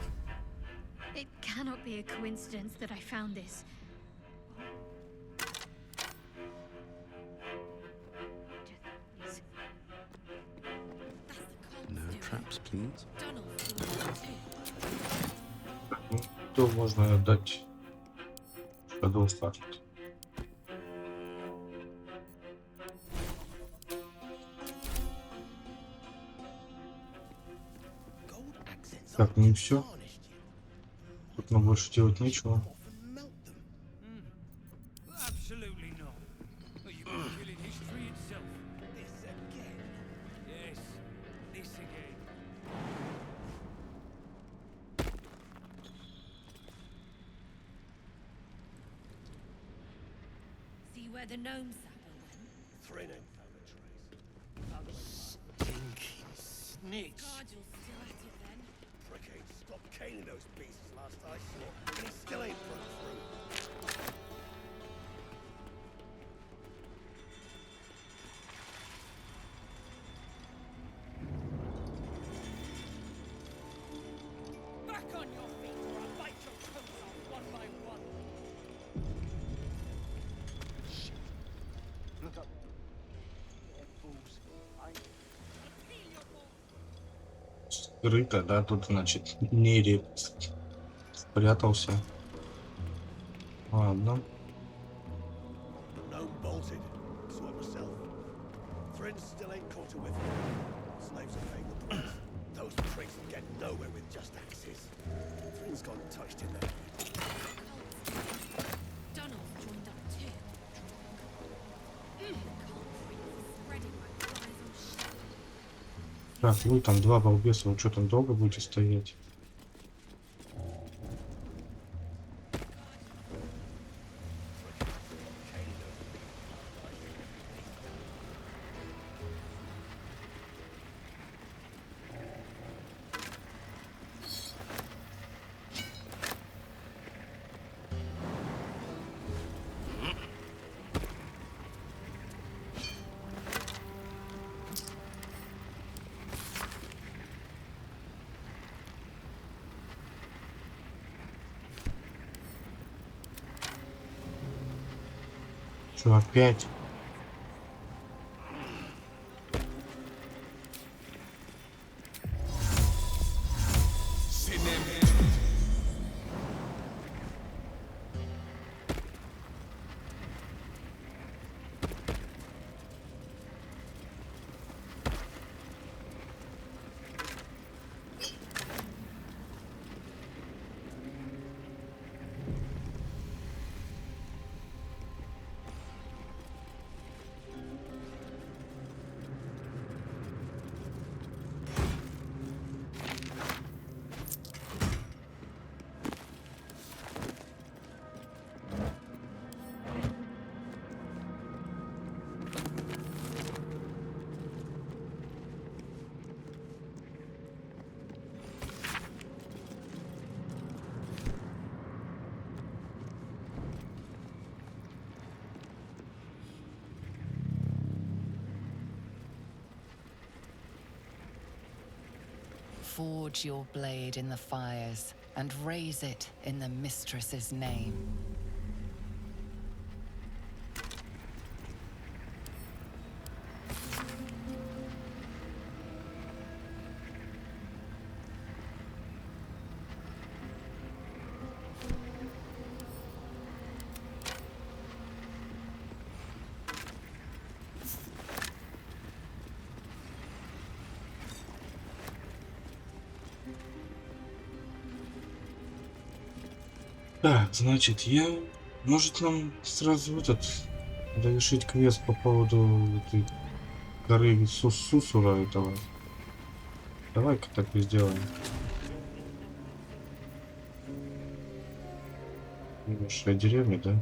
It cannot be a coincidence that I found this. No traps, please. То можно отдать Shadow Heart. Так, не все. Тут нам больше делать нечего. Absolutely not. Well, you've been killing history itself. This again? Yes, this again. See where the gnome sapper went? Thrin ain't found a trace. Stinking snitch. God, you're still at it then. Prick ain't stopped caning those beasts last I saw, and he still ain't broke through. Back on your feet or I'll bite your coats off one by one. Look up. Fools. Скрыто, да, тут, значит, Нерит спрятался. Ладно. No bolted. Saw it myself. Thrin still ain't caught her with him. Slaves are paying the price. Those priests will get nowhere with just axes. Thrin's got touched in there. Donald's joined up too. Spreading like flies on shit. Так, вы там два балбеса, вы что там долго будете стоять? Что, опять? Forge your blade in the fires and raise it in the mistress's name. Так, значит, может нам сразу завершить квест по поводу этой горы Сусура этого. Давай-ка так и сделаем. Небольшая деревня, да?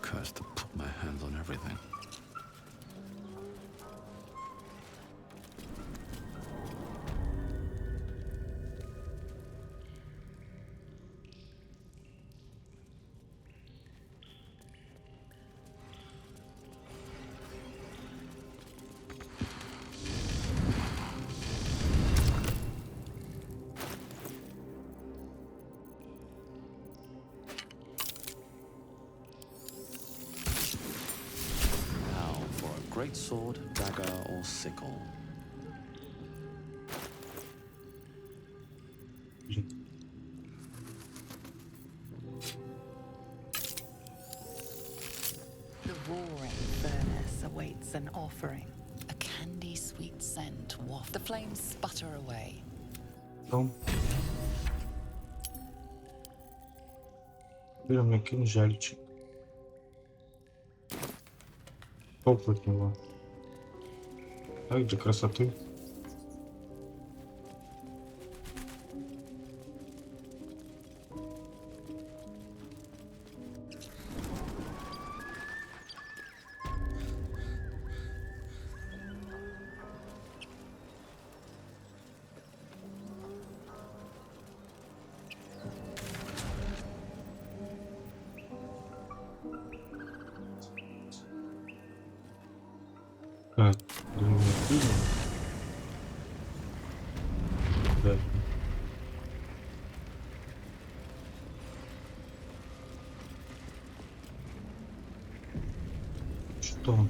Cursed to put my hands on everything. Great sword, dagger, or sickle. The roaring furnace awaits an offering. A candy sweet scent waft. The flames sputter away. Берем кинжальчик. Топ от него. Так, для красоты. Так, да. Что?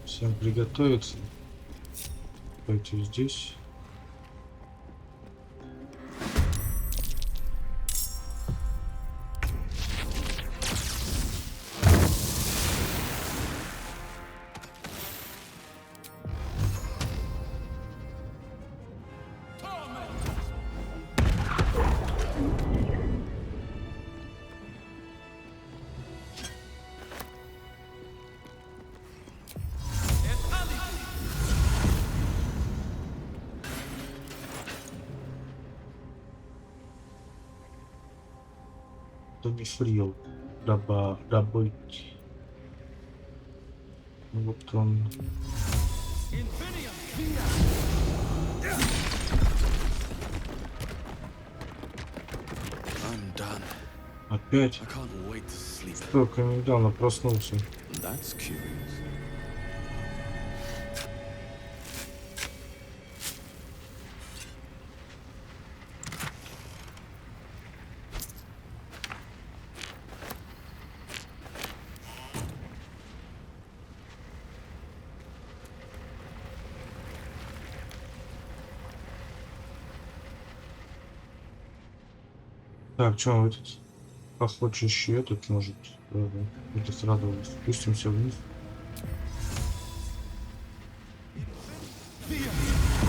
Всем приготовиться. Пойти здесь. Мифрил добыть. Вот он. Опять? Столько недавно проснулся. Так, что мы тут? Похоже, еще этот может. Это сразу спустимся вниз.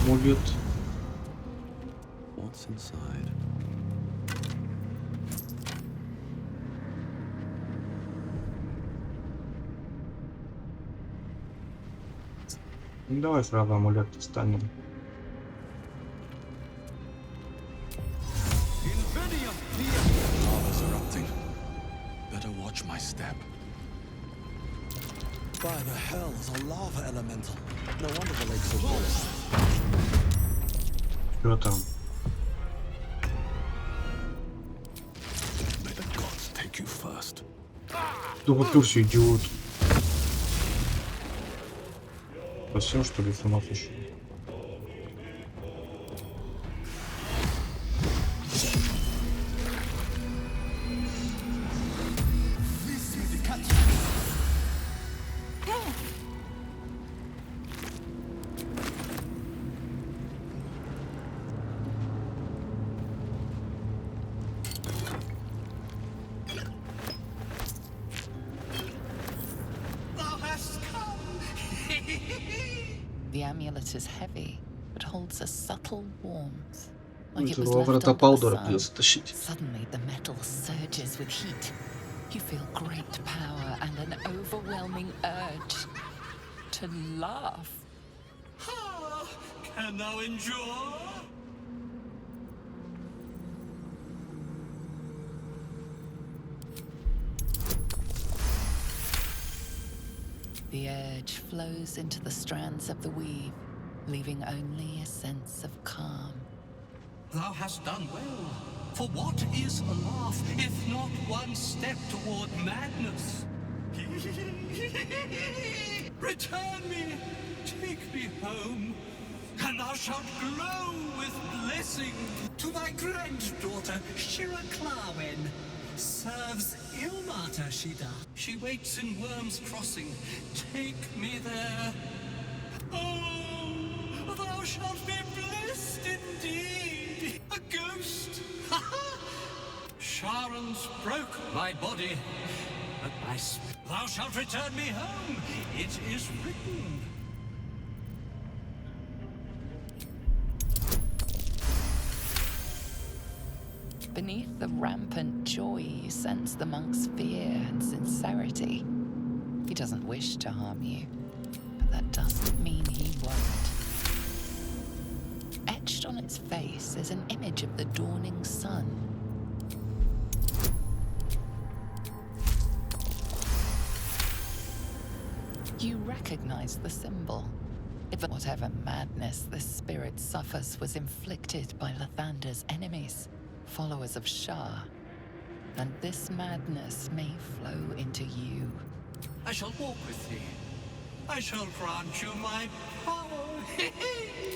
Амулет. What's inside? Ну, давай сразу амулет достанем. Lava's erupting. Better watch my step. By the hells, a lava elemental. No wonder the lake's so full. Что там? May the gods Да попёрся, идиот. Совсем что ли с ума сошел? The amulet is heavy, but holds a subtle warmth. Like it Это was во left врата under the Балдура sun. придется тащить. Suddenly the metal surges with heat. You feel great power and an overwhelming urge to laugh. Can thou endure? The urge flows into the strands of the weave, leaving only a sense of calm. Thou hast done well. For what is a laugh if not one step toward madness? Return me, take me home, and thou shalt glow with blessing. To thy granddaughter, Shira Clawen, serves Ilmata she doth. She waits in Worm's Crossing. Take me there. Oh, thou shalt be blessed indeed. A ghost. Sharon's broke my body, but my spirit. Thou shalt return me home. It is written. Beneath the rampant joy, you sense the monk's fear and sincerity. He doesn't wish to harm you, but that doesn't mean he won't. Etched on its face is an image of the dawning sun. You recognize the symbol. If whatever madness this spirit suffers was inflicted by Lathander's enemies, followers of Shah, and this madness may flow into you. I shall walk with thee. I shall grant you my power.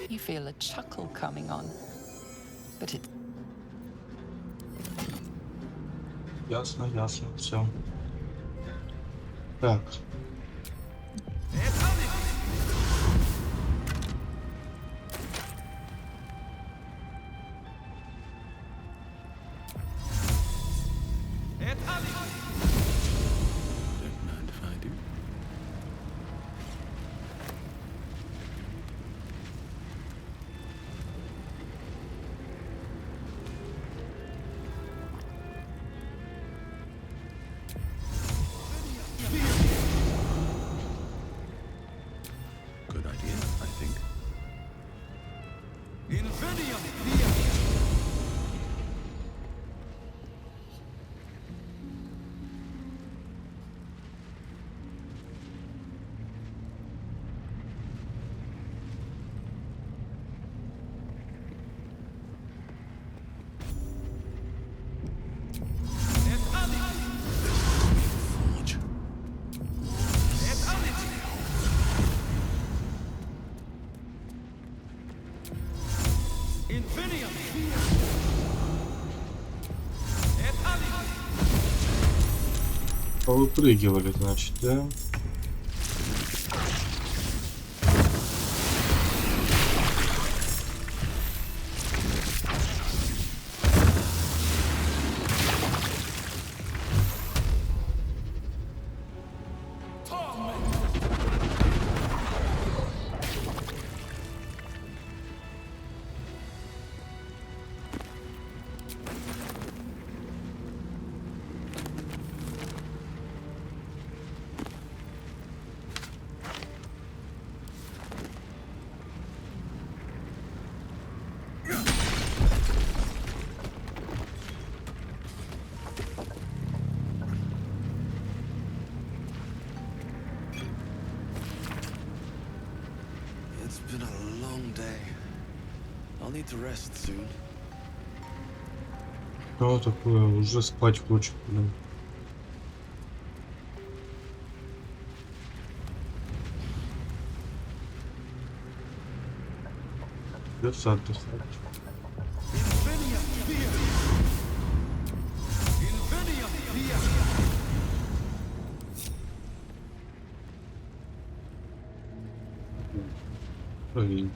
You feel a chuckle coming on, but it... Ясно, ясно, все. Так. Good idea, I think. Повыпрыгивали, значит, да? It's been a long day. I'll need to rest soon. Что такое? Уже спать хочет, блин. Придется отдыхать. Блин.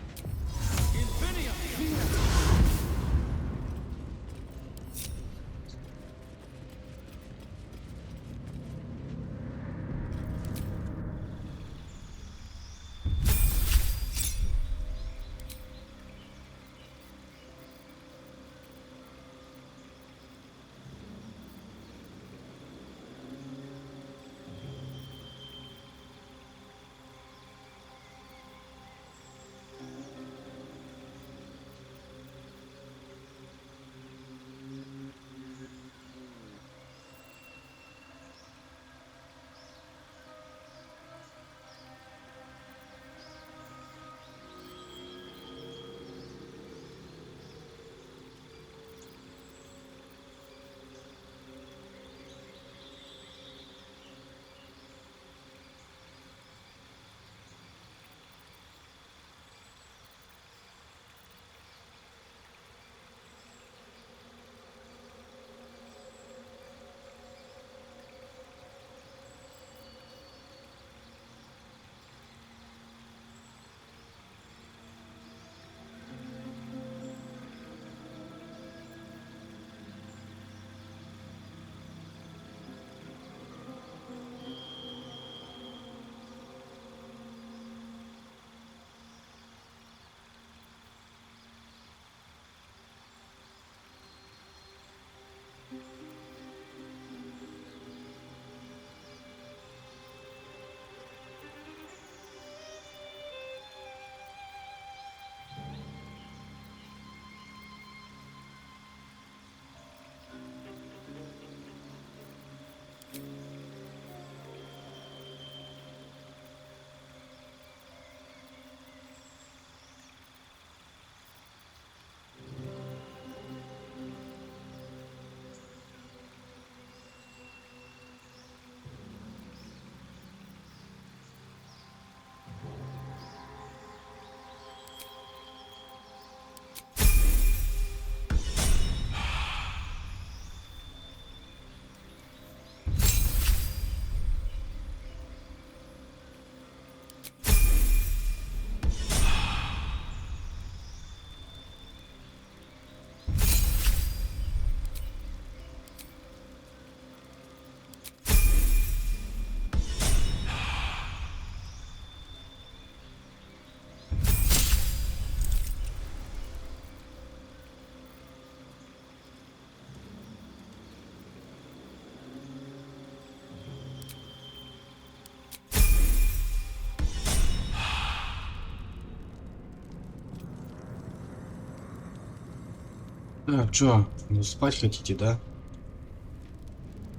Так, чё, спать хотите, да?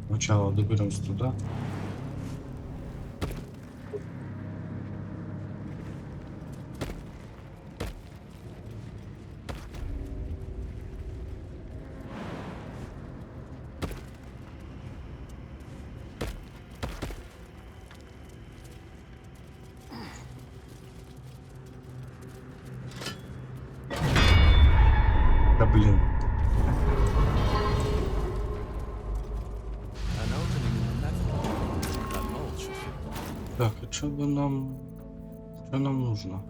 Сначала доберемся туда. Да блин. Так, а что бы нам... Что нам нужно?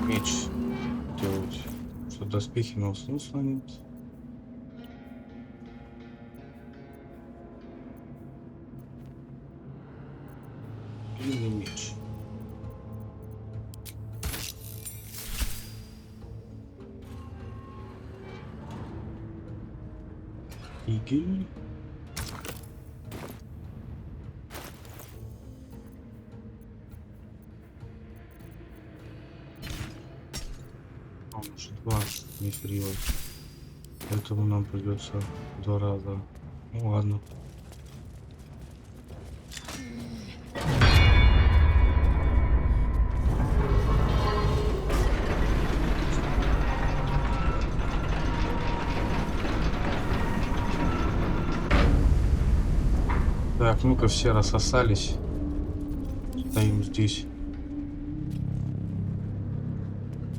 Меч делать. Что доспехи, но смысла нет. Длинный меч. Игель. Он уже 2 мифрила. Поэтому нам придется 2 раза. Ну ладно. Так, ну-ка все рассосались. Стоим здесь.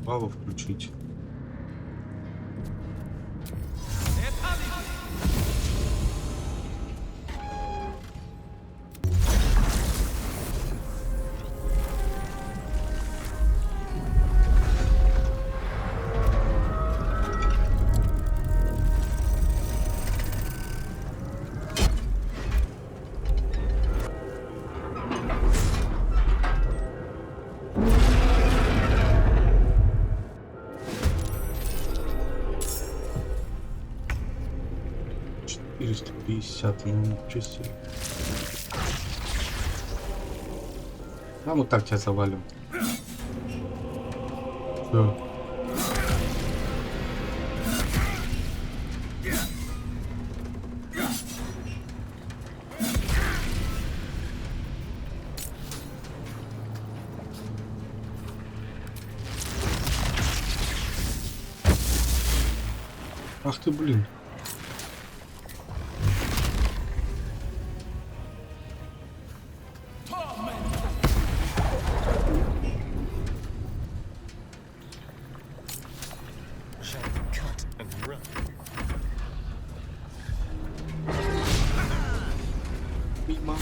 Лаву включить. Четыреста 50 минут часы. А вот так тебя завалим. Всё. Ах ты, блин. Мимо.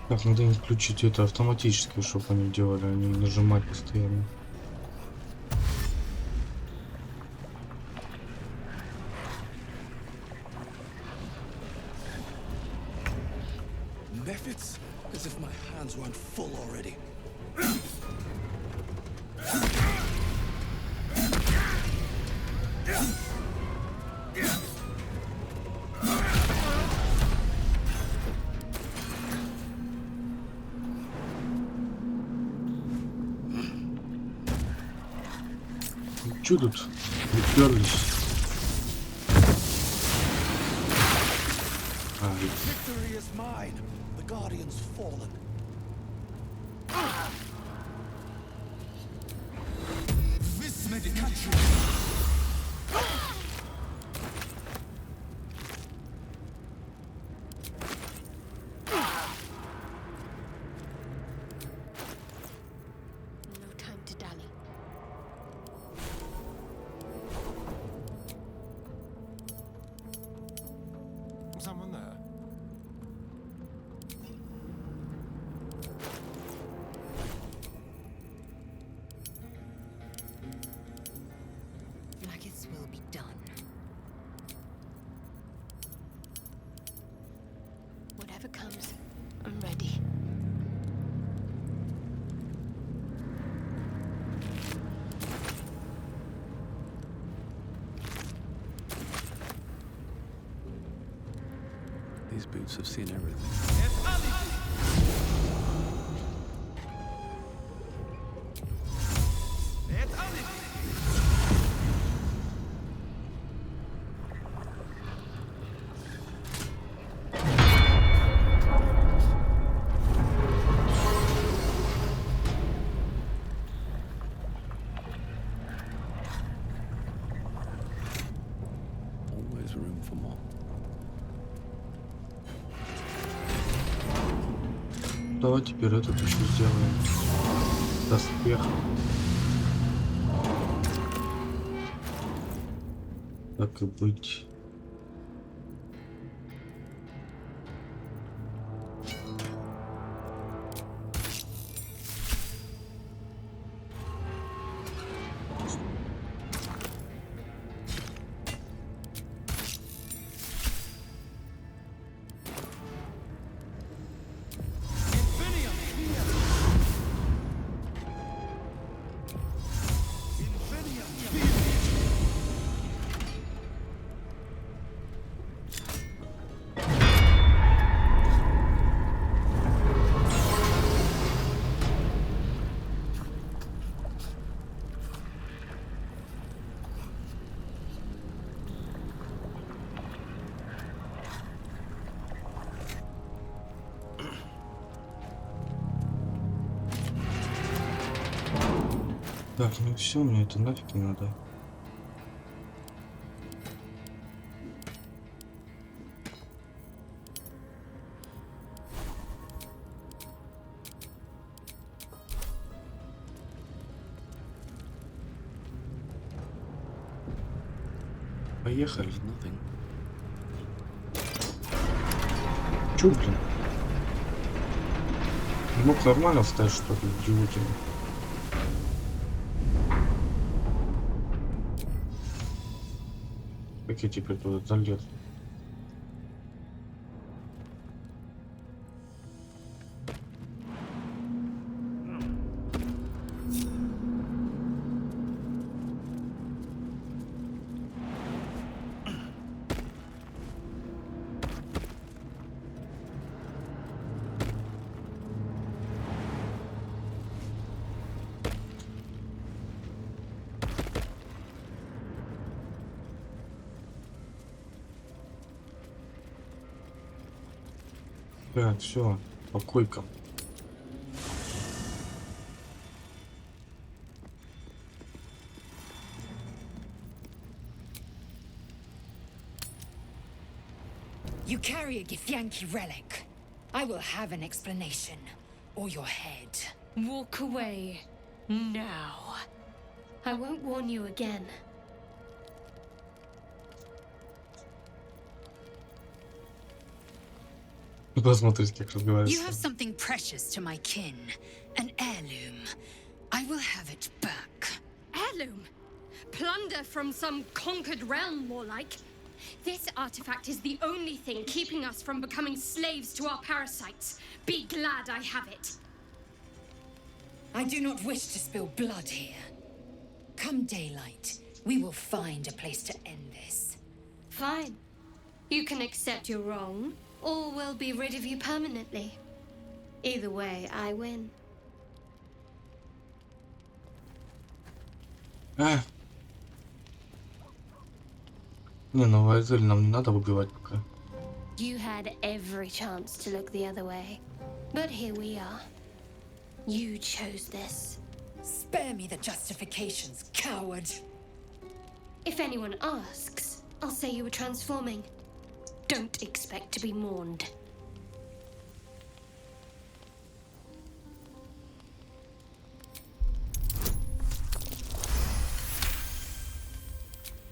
Так, надо им включить это автоматически, чтобы они делали, а не нажимать постоянно. Methods? As if my hands weren't full already. Чё тут приперлись? Victory is mine. The Guardian's fallen. This medication. No time to dally. Someone there? Blackest will be done. Whatever comes, I'm ready. These boots have seen everything. Always room for more. Давай теперь этот еще сделаем. Доспех. Так и быть. Так, ну все, мне это нафиг не надо. Поехали. Чё, блин? Не мог нормально встать, что ли, идиотина? Как я теперь туда залез? Так, все, по койкам. You carry a Githyanki relic. I will have an explanation. Or your head. Walk away. Now. I won't warn you again. Посмотрите, как разговаривает. You have something precious to my kin. An heirloom. I will have it back. Heirloom? Plunder from some conquered realm, more like. This artifact is the only thing keeping us from becoming slaves to our parasites. Be glad I have it. I do not wish to spill blood here. Come daylight, we will find a place to end this. Fine. You can accept you're wrong, or we'll be rid of you permanently. Either way, I win. Не, ну Вайзель нам не надо убивать пока. You had every chance to look the other way. But here we are. You chose this. Spare me the justifications, coward. If anyone asks, I'll say you were transforming. Don't expect to be mourned.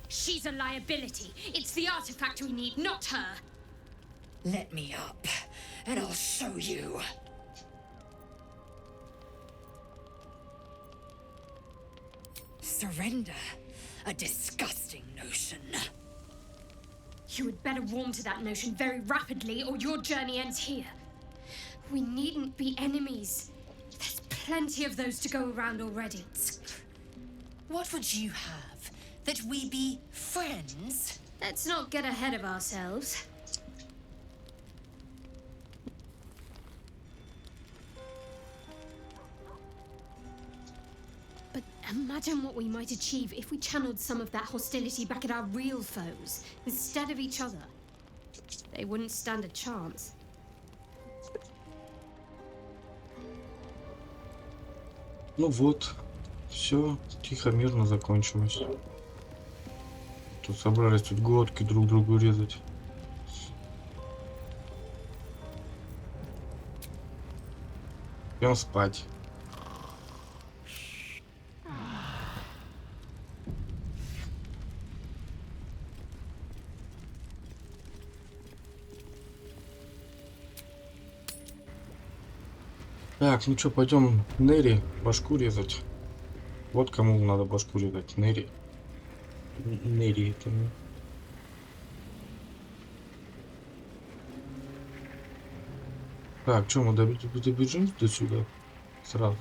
She's a liability. It's the artifact we need, not her. Let me up, and I'll show you. Surrender? A disgusting notion. You had better warm to that notion very rapidly, or your journey ends here. We needn't be enemies. There's plenty of those to go around already. What would you have? That we be friends? Let's not get ahead of ourselves. But imagine what we might achieve if we channeled some of that hostility back at our real foes, instead of each other. They wouldn't stand a chance. Ну вот, все тихо, мирно закончилось. Тут собрались тут глотки друг другу резать. Идем спать. Так, ну что, пойдем Нери башку резать. Вот кому надо башку резать. Нери. Нери это. Так, что, мы добежим до сюда сразу?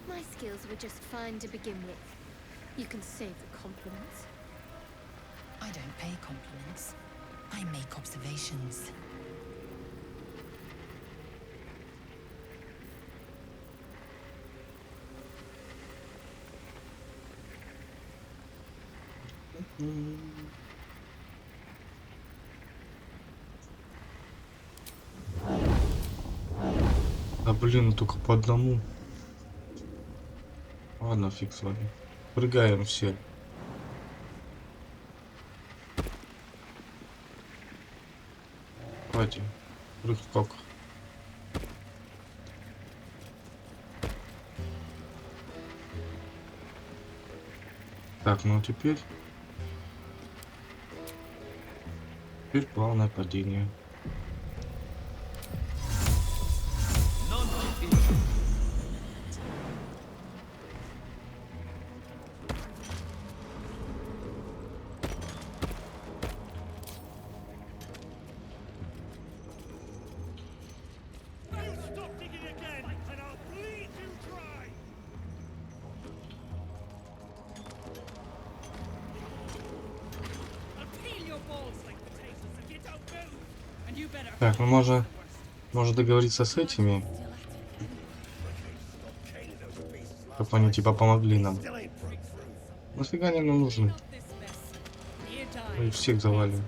My skills were just fine to begin with. You can save the compliments. I don't pay compliments. I make observations. блин, только по одному. Ладно, фиг с вами. Прыгаем все. Давайте. Прыг-скок. Так, ну теперь плавное падение. Так, ну можно договориться с этими, чтобы они типа помогли нам. Нафига они нам нужны? Мы всех завалим.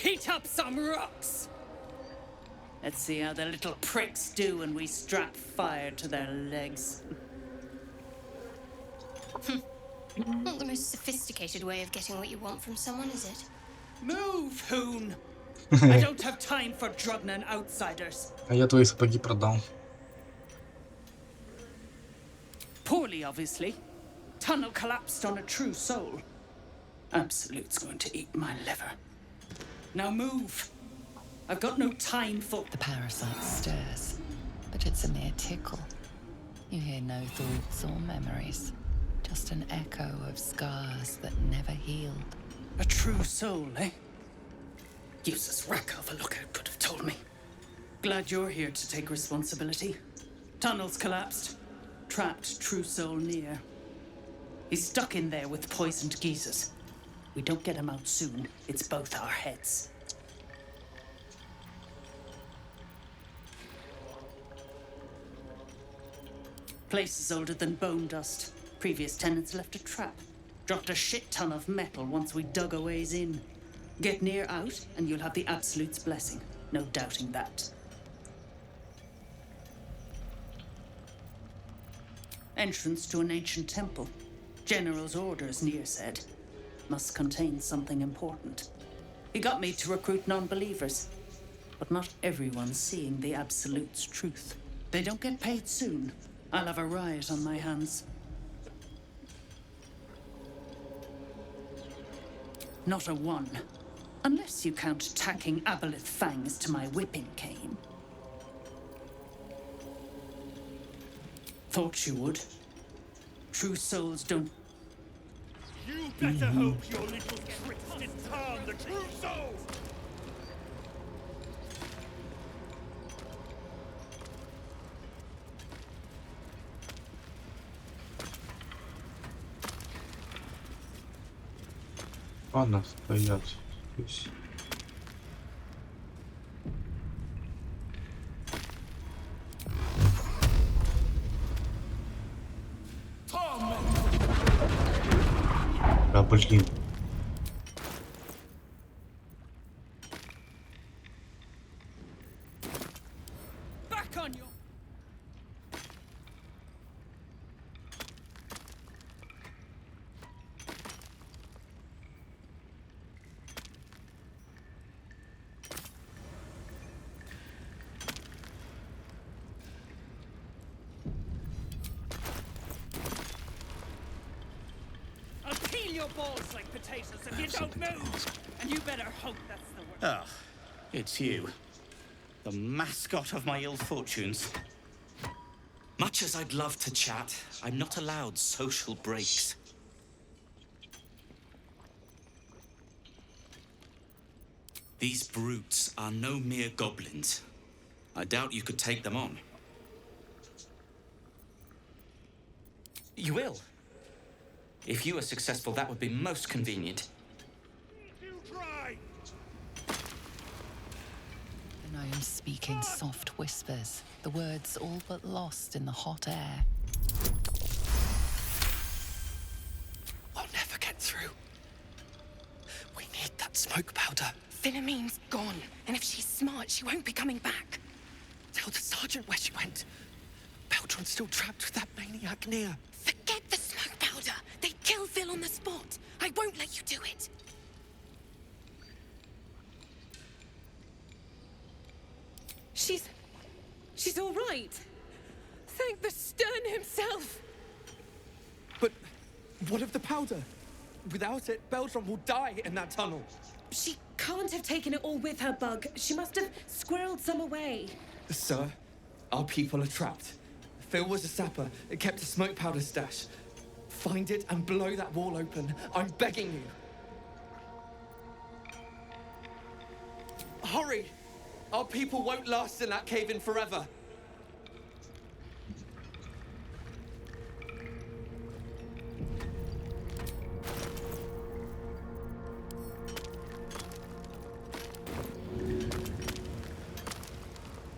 Heat up some rocks! Let's see how the little pricks do when we strap fire to their legs. Not the most sophisticated way of getting what you want from someone, is it? Move, Hoon! I don't have time for Drugnan outsiders. А я твои сапоги продал. Poorly, obviously. Tunnel collapsed on a true soul. Absolute's going to eat my liver. Now move. I've got no time for... The parasite stirs, but it's a mere tickle. You hear no thoughts or memories, just an echo of scars that never healed. A true soul, eh? Useless wreck of a lookout could have told me. Glad you're here to take responsibility. Tunnels collapsed. Trapped true soul near. He's stuck in there with poisoned geezers. We don't get him out soon, it's both our heads. Place is older than bone dust. Previous tenants left a trap. Dropped a shit ton of metal once we dug a ways in. Get near out, and you'll have the Absolute's blessing. No doubting that. Entrance to an ancient temple. General's orders, Near said. Must contain something important. He got me to recruit non-believers. But not everyone's seeing the Absolute's truth. They don't get paid soon. I'll have a riot on my hands. Not a one. Unless you count tacking aboleth fangs to my whipping cane. Thought you would. True souls don't... You better hope your little tricks didn't harm the true soul! Ладно, стоят здесь. Да, блин. Back on you! I'll peel your balls like potatoes if you don't move! And you better hope that's the word. Ah, it's you. The mascot of my ill fortunes. Much as I'd love to chat, I'm not allowed social breaks. These brutes are no mere goblins. I doubt you could take them on. You will. If you are successful, that would be most convenient. You try! Gnomes speak in soft whispers, the words all but lost in the hot air. We'll never get through. We need that smoke powder. Philommene's gone, and if she's smart, she won't be coming back. Tell the sergeant where she went. Beltron's still trapped with that maniac near. Forget the smoke powder. They'd kill Phil on the spot. I won't let you do it. She's all right. Thank the Stern himself. But what of the powder? Without it, Beltron will die in that tunnel. She can't have taken it all with her, Bug. She must have squirreled some away. Sir, our people are trapped. Phil was a sapper. It kept a smoke powder stash. Find it and blow that wall open. I'm begging you. Hurry! Our people won't last in that cave-in forever.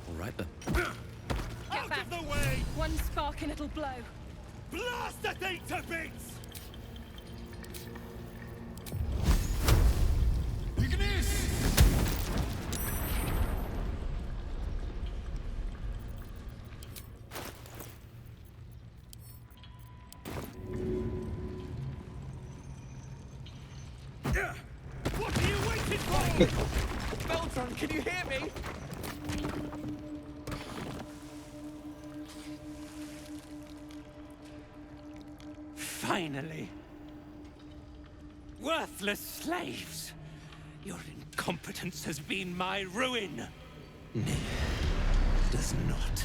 All right then. Get back. Out of the way! One spark and it'll blow. Blast that thing to bits! Ignis! What are you waiting for? Beltron, can you hear me? Finally. Worthless slaves. Your incompetence has been my ruin. Does not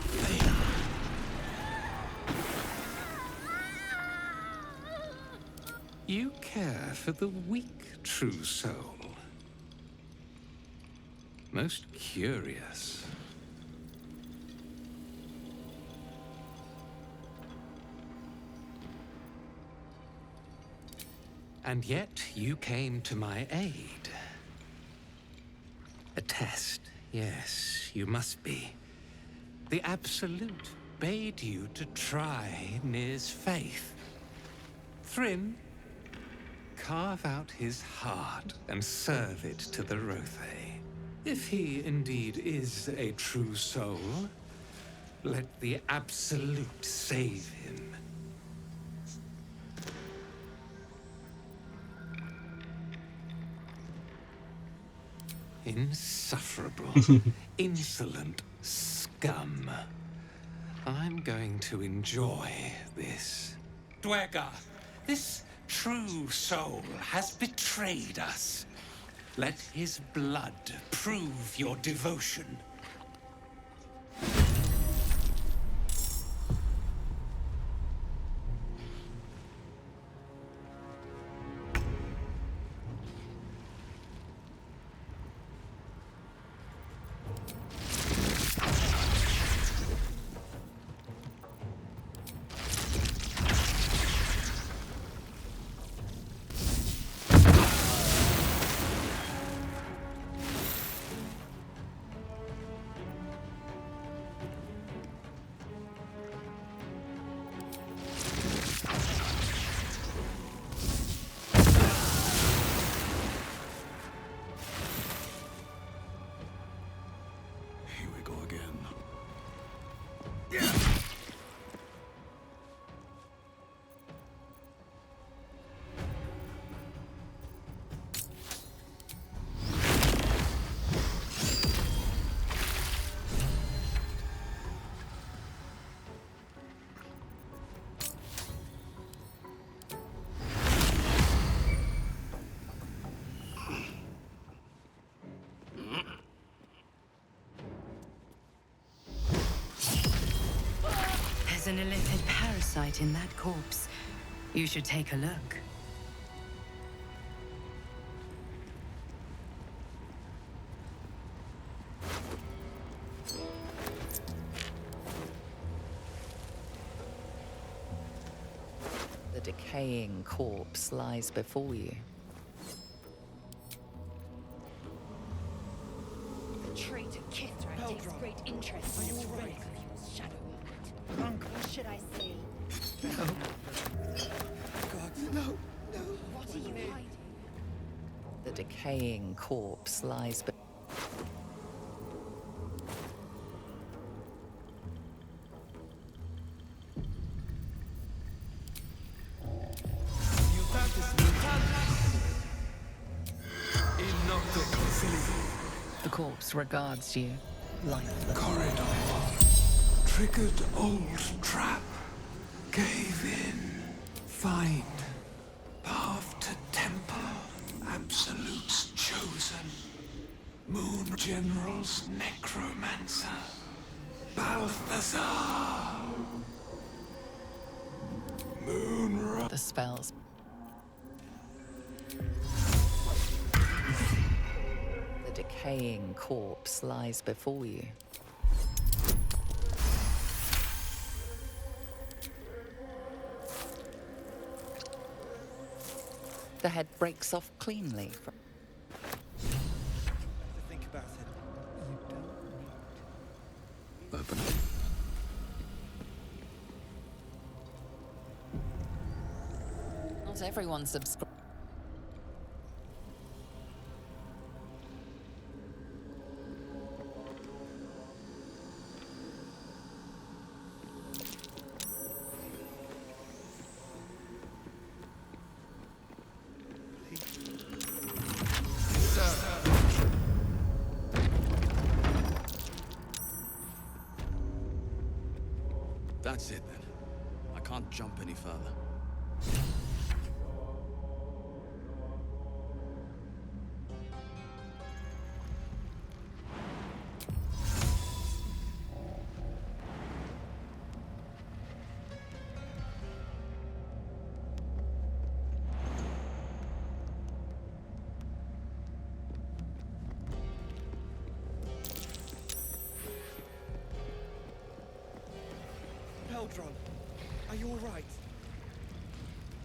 fail. You care for the weak, true soul. Most curious. And yet you came to my aid. A test, yes, you must be. The Absolute bade you to try Nir's faith. Thrym, carve out his heart and serve it to the Rothe. If he indeed is a true soul, let the Absolute save him. Insufferable, insolent scum. I'm going to enjoy this. Dwagger, this true soul has betrayed us. Let his blood prove your devotion. There's an illithid parasite in that corpse. You should take a look. The decaying corpse lies before you. The tree decaying corpse lies beneath. The corpse regards you, lifeless. Corridor. Triggered old trap. Gave in. Find. Path to temple. Absolutes chosen. Moon generals necromancer. Balthazar. Moon. The spells. The decaying corpse lies before you. The head breaks off cleanly from. Think about it. Open it. Not everyone subscribes. That's it then. I can't jump any further. Eldron, are you all right?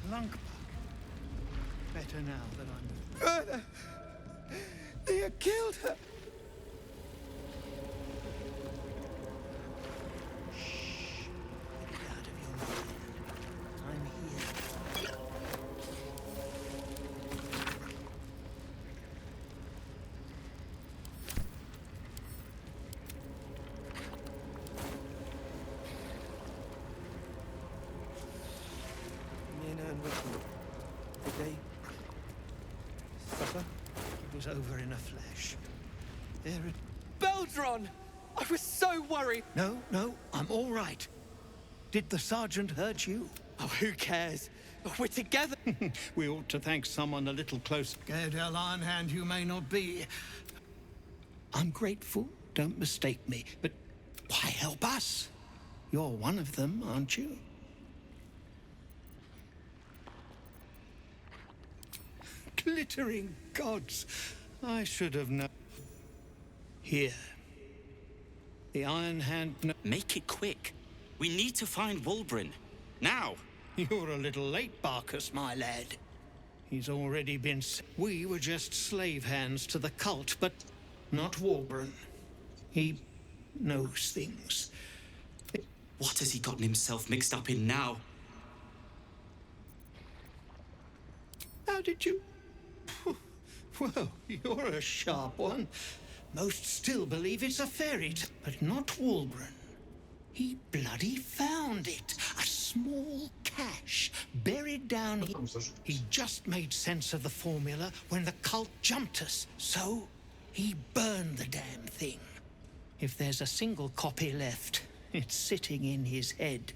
Lunk. Better now that I'm... Further! They have killed her! Shh. Get out of your mind. I'm here. Nina and Ricky, did they suffer? It was over in a flash. They're Beldron! I was so worried! No, I'm all right. Did the sergeant hurt you? Oh, who cares? We're together! We ought to thank someone a little closer. Scared how Iron Hand you may not be. I'm grateful, don't mistake me, but why help us? You're one of them, aren't you? Glittering gods! I should have known. Here. The Iron Hand... Make it quick. We need to find Wulbrin. Now! You're a little late, Barkus, my lad. He's already been... We were just slave hands to the cult, but not Wulbrin. He knows things. What has he gotten himself mixed up in now? How did you... Well, you're a sharp one. Most still believe it's a fairy tale, but not Wulbrin. He bloody found it. A small cache buried down here. He just made sense of the formula when the cult jumped us. So he burned the damn thing. If there's a single copy left, it's sitting in his head.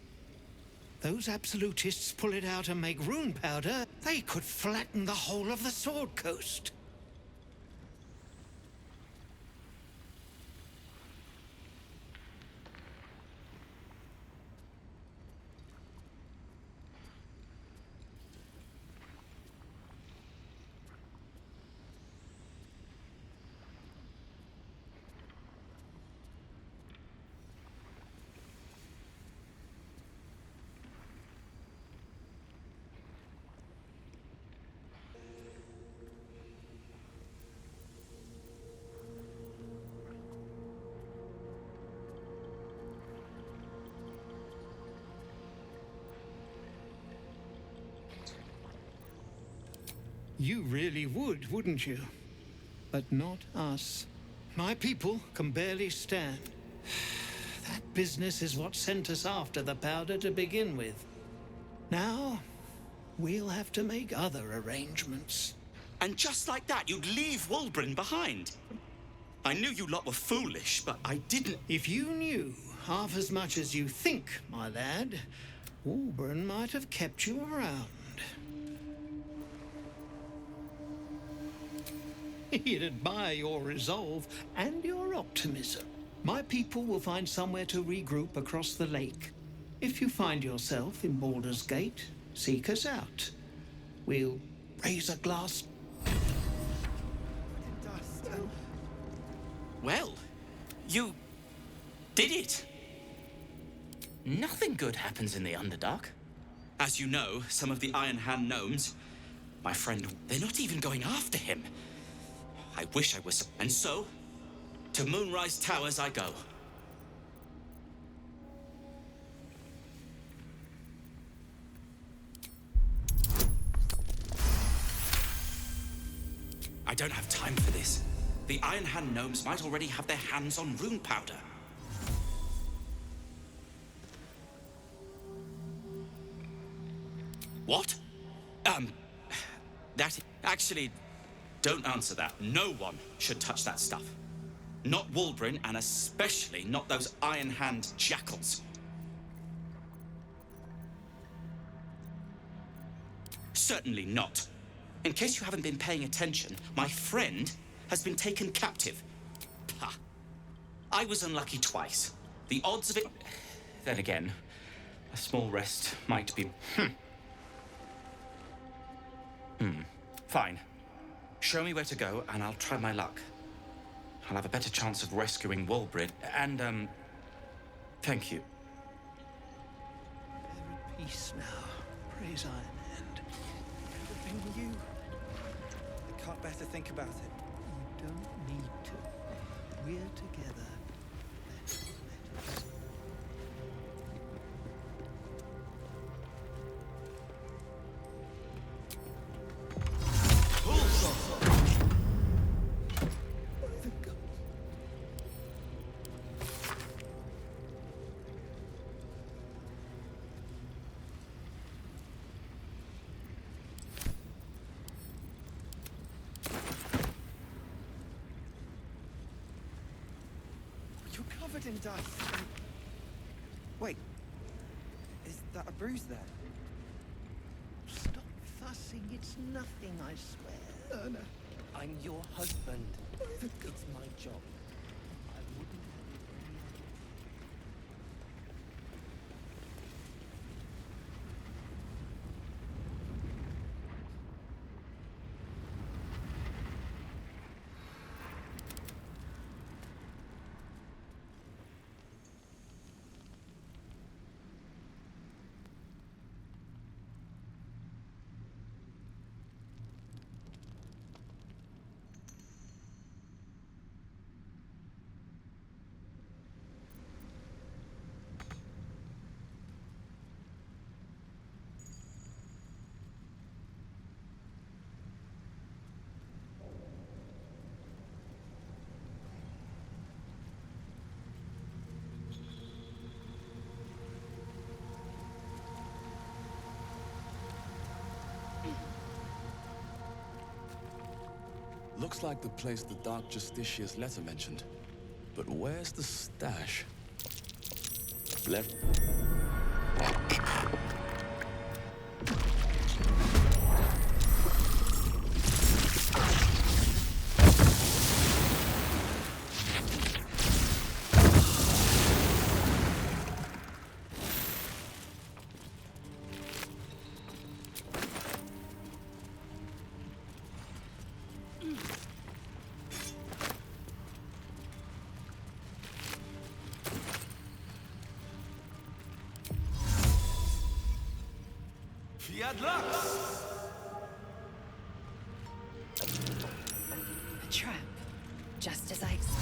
Those absolutists pull it out and make rune powder, they could flatten the whole of the Sword Coast. You really would, wouldn't you? But not us. My people can barely stand. That business is what sent us after the powder to begin with. Now, we'll have to make other arrangements. And just like that, you'd leave Wulbren behind. I knew you lot were foolish, but I didn't... If you knew half as much as you think, my lad, Wulbren might have kept you around. He'd admire your resolve and your optimism. My people will find somewhere to regroup across the lake. If you find yourself in Baldur's Gate, seek us out. We'll raise a glass. Well, you did it. Nothing good happens in the Underdark. As you know, some of the Iron Hand gnomes, my friend, they're not even going after him. I wish I was. And so, to Moonrise Towers I go. I don't have time for this. The Iron Hand gnomes might already have their hands on rune powder. What? Actually, don't answer that. No one should touch that stuff. Not Wulbren, and especially not those Iron Hand jackals. Certainly not. In case you haven't been paying attention, my friend has been taken captive. Pah. I was unlucky twice. The odds of it... Then again, a small rest might be... Fine. Show me where to go, and I'll try my luck. I'll have a better chance of rescuing Wulbren, and, thank you. They're at peace now. Praise Iron Hand. Could have been you. I can't bear to think about it. You don't need to. We're together. Let us. You're covered in dust. Wait, is that a bruise there? Stop fussing. It's nothing, I swear. No. I'm your husband. It's my job. I wouldn't have it any other way. Looks like the place the Dark Justicia's letter mentioned. But where's the stash? Left. A trap, just as I expected.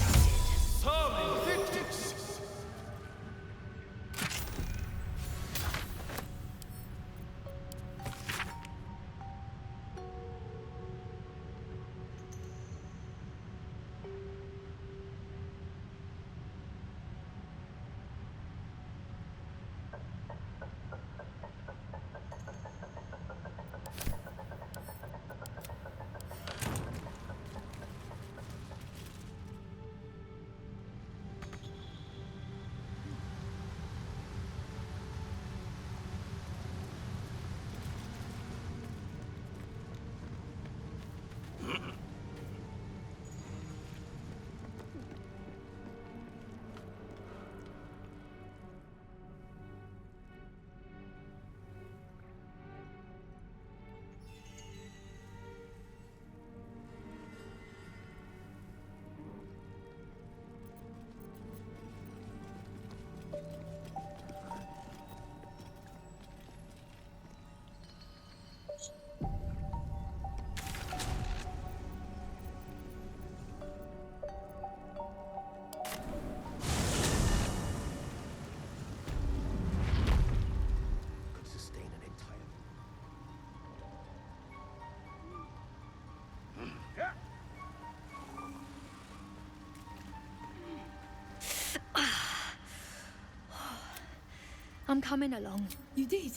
I'm coming along. You did?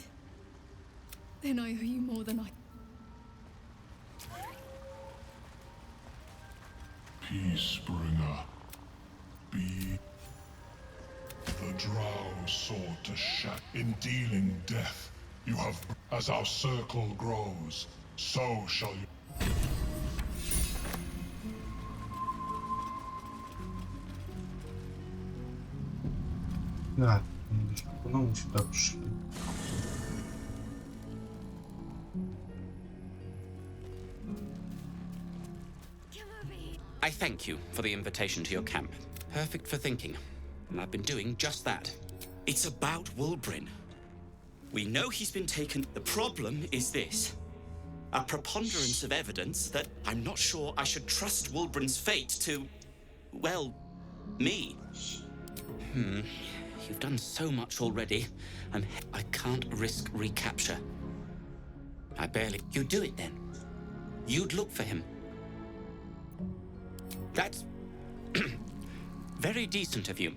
Then I owe you more than I... Peacebringer, be the drow sword to shatter. In dealing death, you have, as our circle grows, so shall you. Да, куда мы сюда пришли? I thank you for the invitation to your camp. Perfect for thinking. And I've been doing just that. It's about Wulbrin. We know he's been taken. The problem is this. A preponderance of evidence that I'm not sure I should trust Wulbrin's fate to, well, me. You've done so much already. I can't risk recapture. I barely... You'd do it then. You'd look for him. That's very decent of you.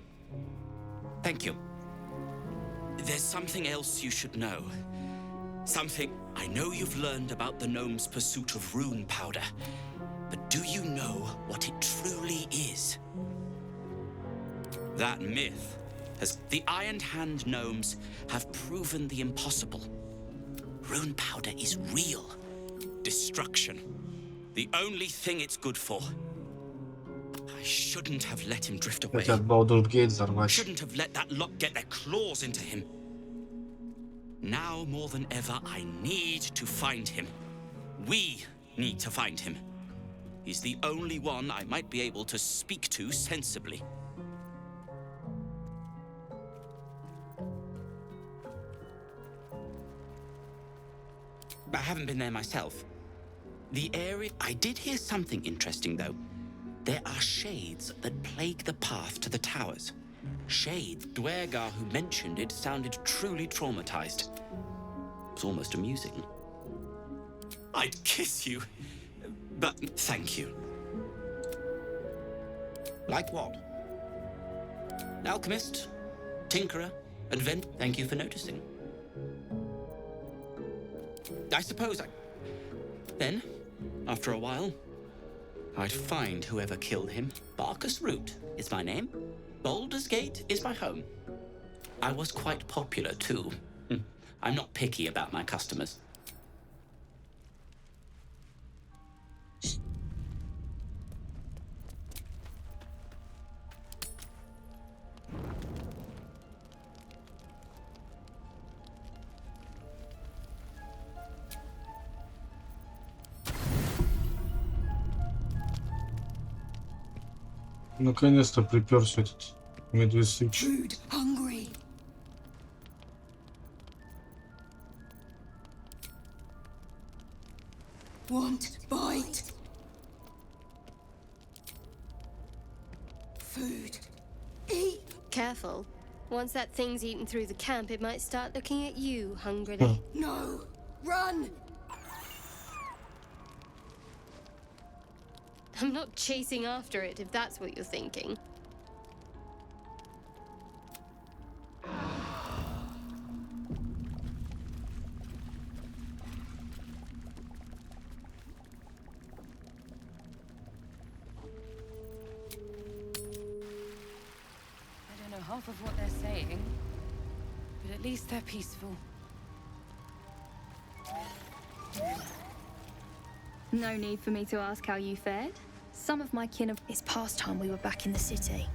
Thank you. There's something else you should know. Something I know you've learned about the gnome's pursuit of rune powder, but do you know what it truly is? That myth has... The Iron Hand gnomes have proven the impossible. Rune powder is real. Destruction. The only thing it's good for. I shouldn't have let him drift away. Хотят Baldur Gate взорвать. Shouldn't have let that lot get their claws into him. Now more than ever, I need to find him. We need to find him. He's the only one I might be able to speak to sensibly. I haven't been there myself. The area... I did hear something interesting, though. There are shades that plague the path to the towers. Shades. Dwergar, who mentioned it, sounded truly traumatized. It was almost amusing. I'd kiss you, but thank you. Like what? Alchemist, tinkerer, thank you for noticing. I suppose Then, after a while, I'd find whoever killed him. Barkus Root is my name. Baldur's Gate is my home. I was quite popular, too. I'm not picky about my customers. Наконец-то приперся этот медвесыч. Food, hungry. Want, bite. Food. Eat. Careful. Once that thing's eaten through the camp, it might start looking at you hungrily. No. Run. I'm not chasing after it, if that's what you're thinking. I don't know half of what they're saying, but at least they're peaceful. No need for me to ask how you fared. Some of my kin of... It's past time we were back in the city.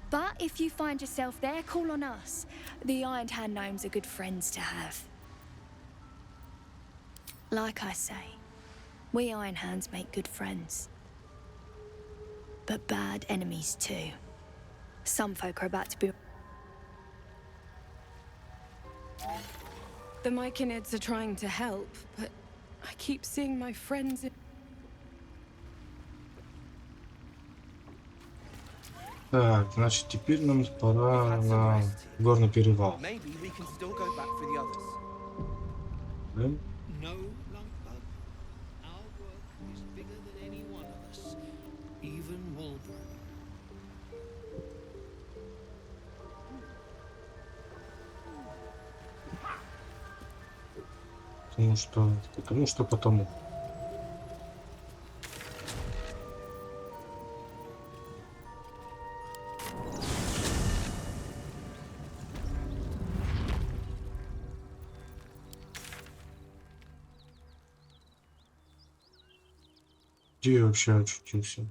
But if you find yourself there, call on us. The Iron Hand gnomes are good friends to have. Like I say, we Iron Hands make good friends. But bad enemies too. Some folk are about to be... The Myconids are trying to help, but I keep seeing my friends... Так, значит, теперь нам пора на горный перевал. Maybe we can still go back for the others. Да? No, Lunkbug. Our work is bigger than any one of us, even Wulbrin. Потому. Где я вообще очутился?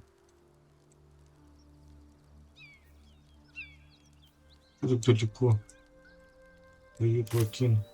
Тут далеко. Приют Лакин.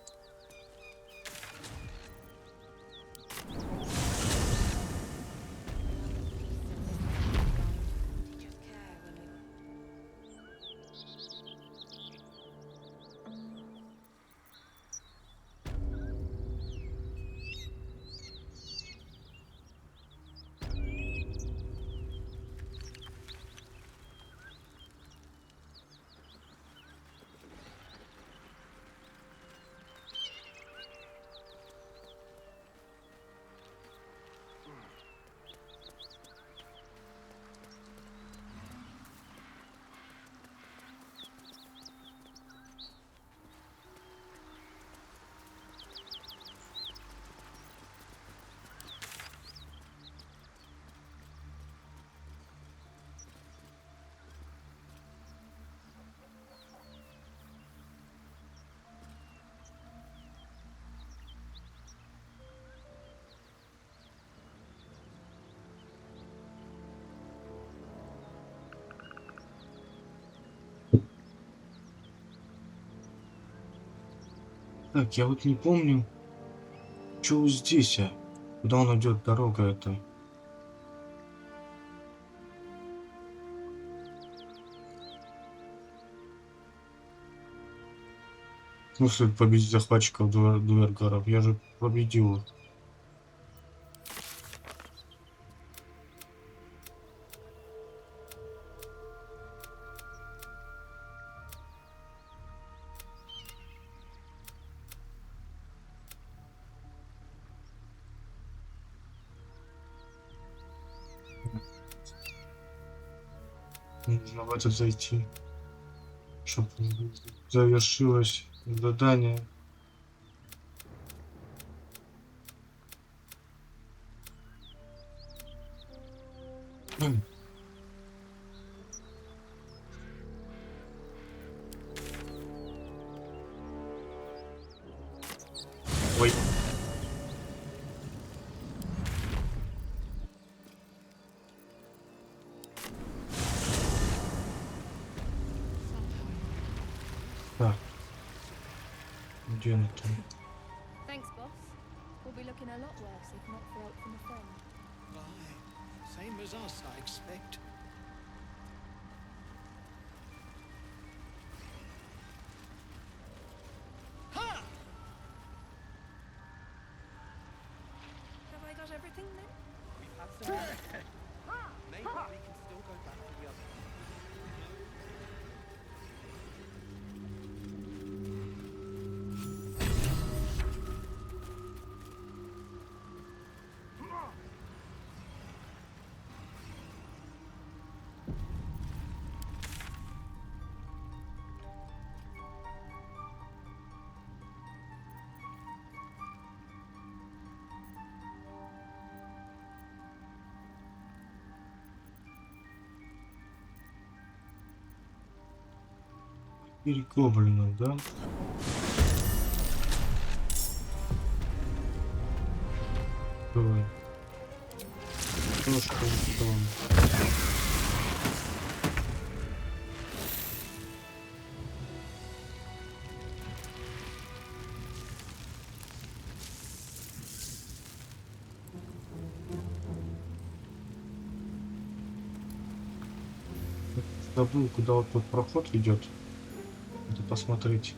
Так, я вот не помню, что здесь, куда он идет, дорога эта. В смысле победить захватчиков Дуэргаров? Я же победил их. Нужно в это зайти, чтобы завершилось задание. Ой. Так. Где он там? Thanks, boss. We'll be looking a lot worse if not for help from a friend. Same as us, I expect. Have I got everything then? We've had some. Maybe we can still go back to the other. Перекоблено, да? Давай. Немножко устал. Забыл, куда вот тут проход ведет. Надо посмотреть.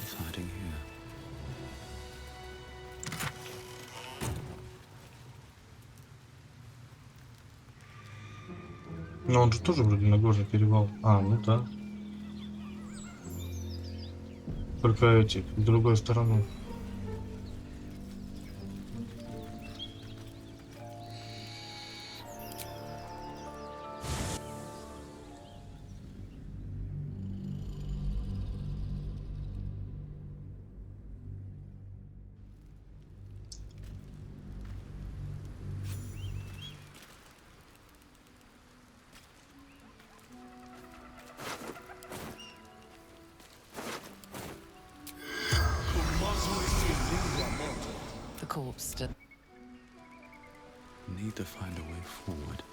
Who's hiding here? Но он же тоже вроде Нагорный перевал. А, ну да. Только эти, с другой стороны. The corpse stood. Need to find a way forward.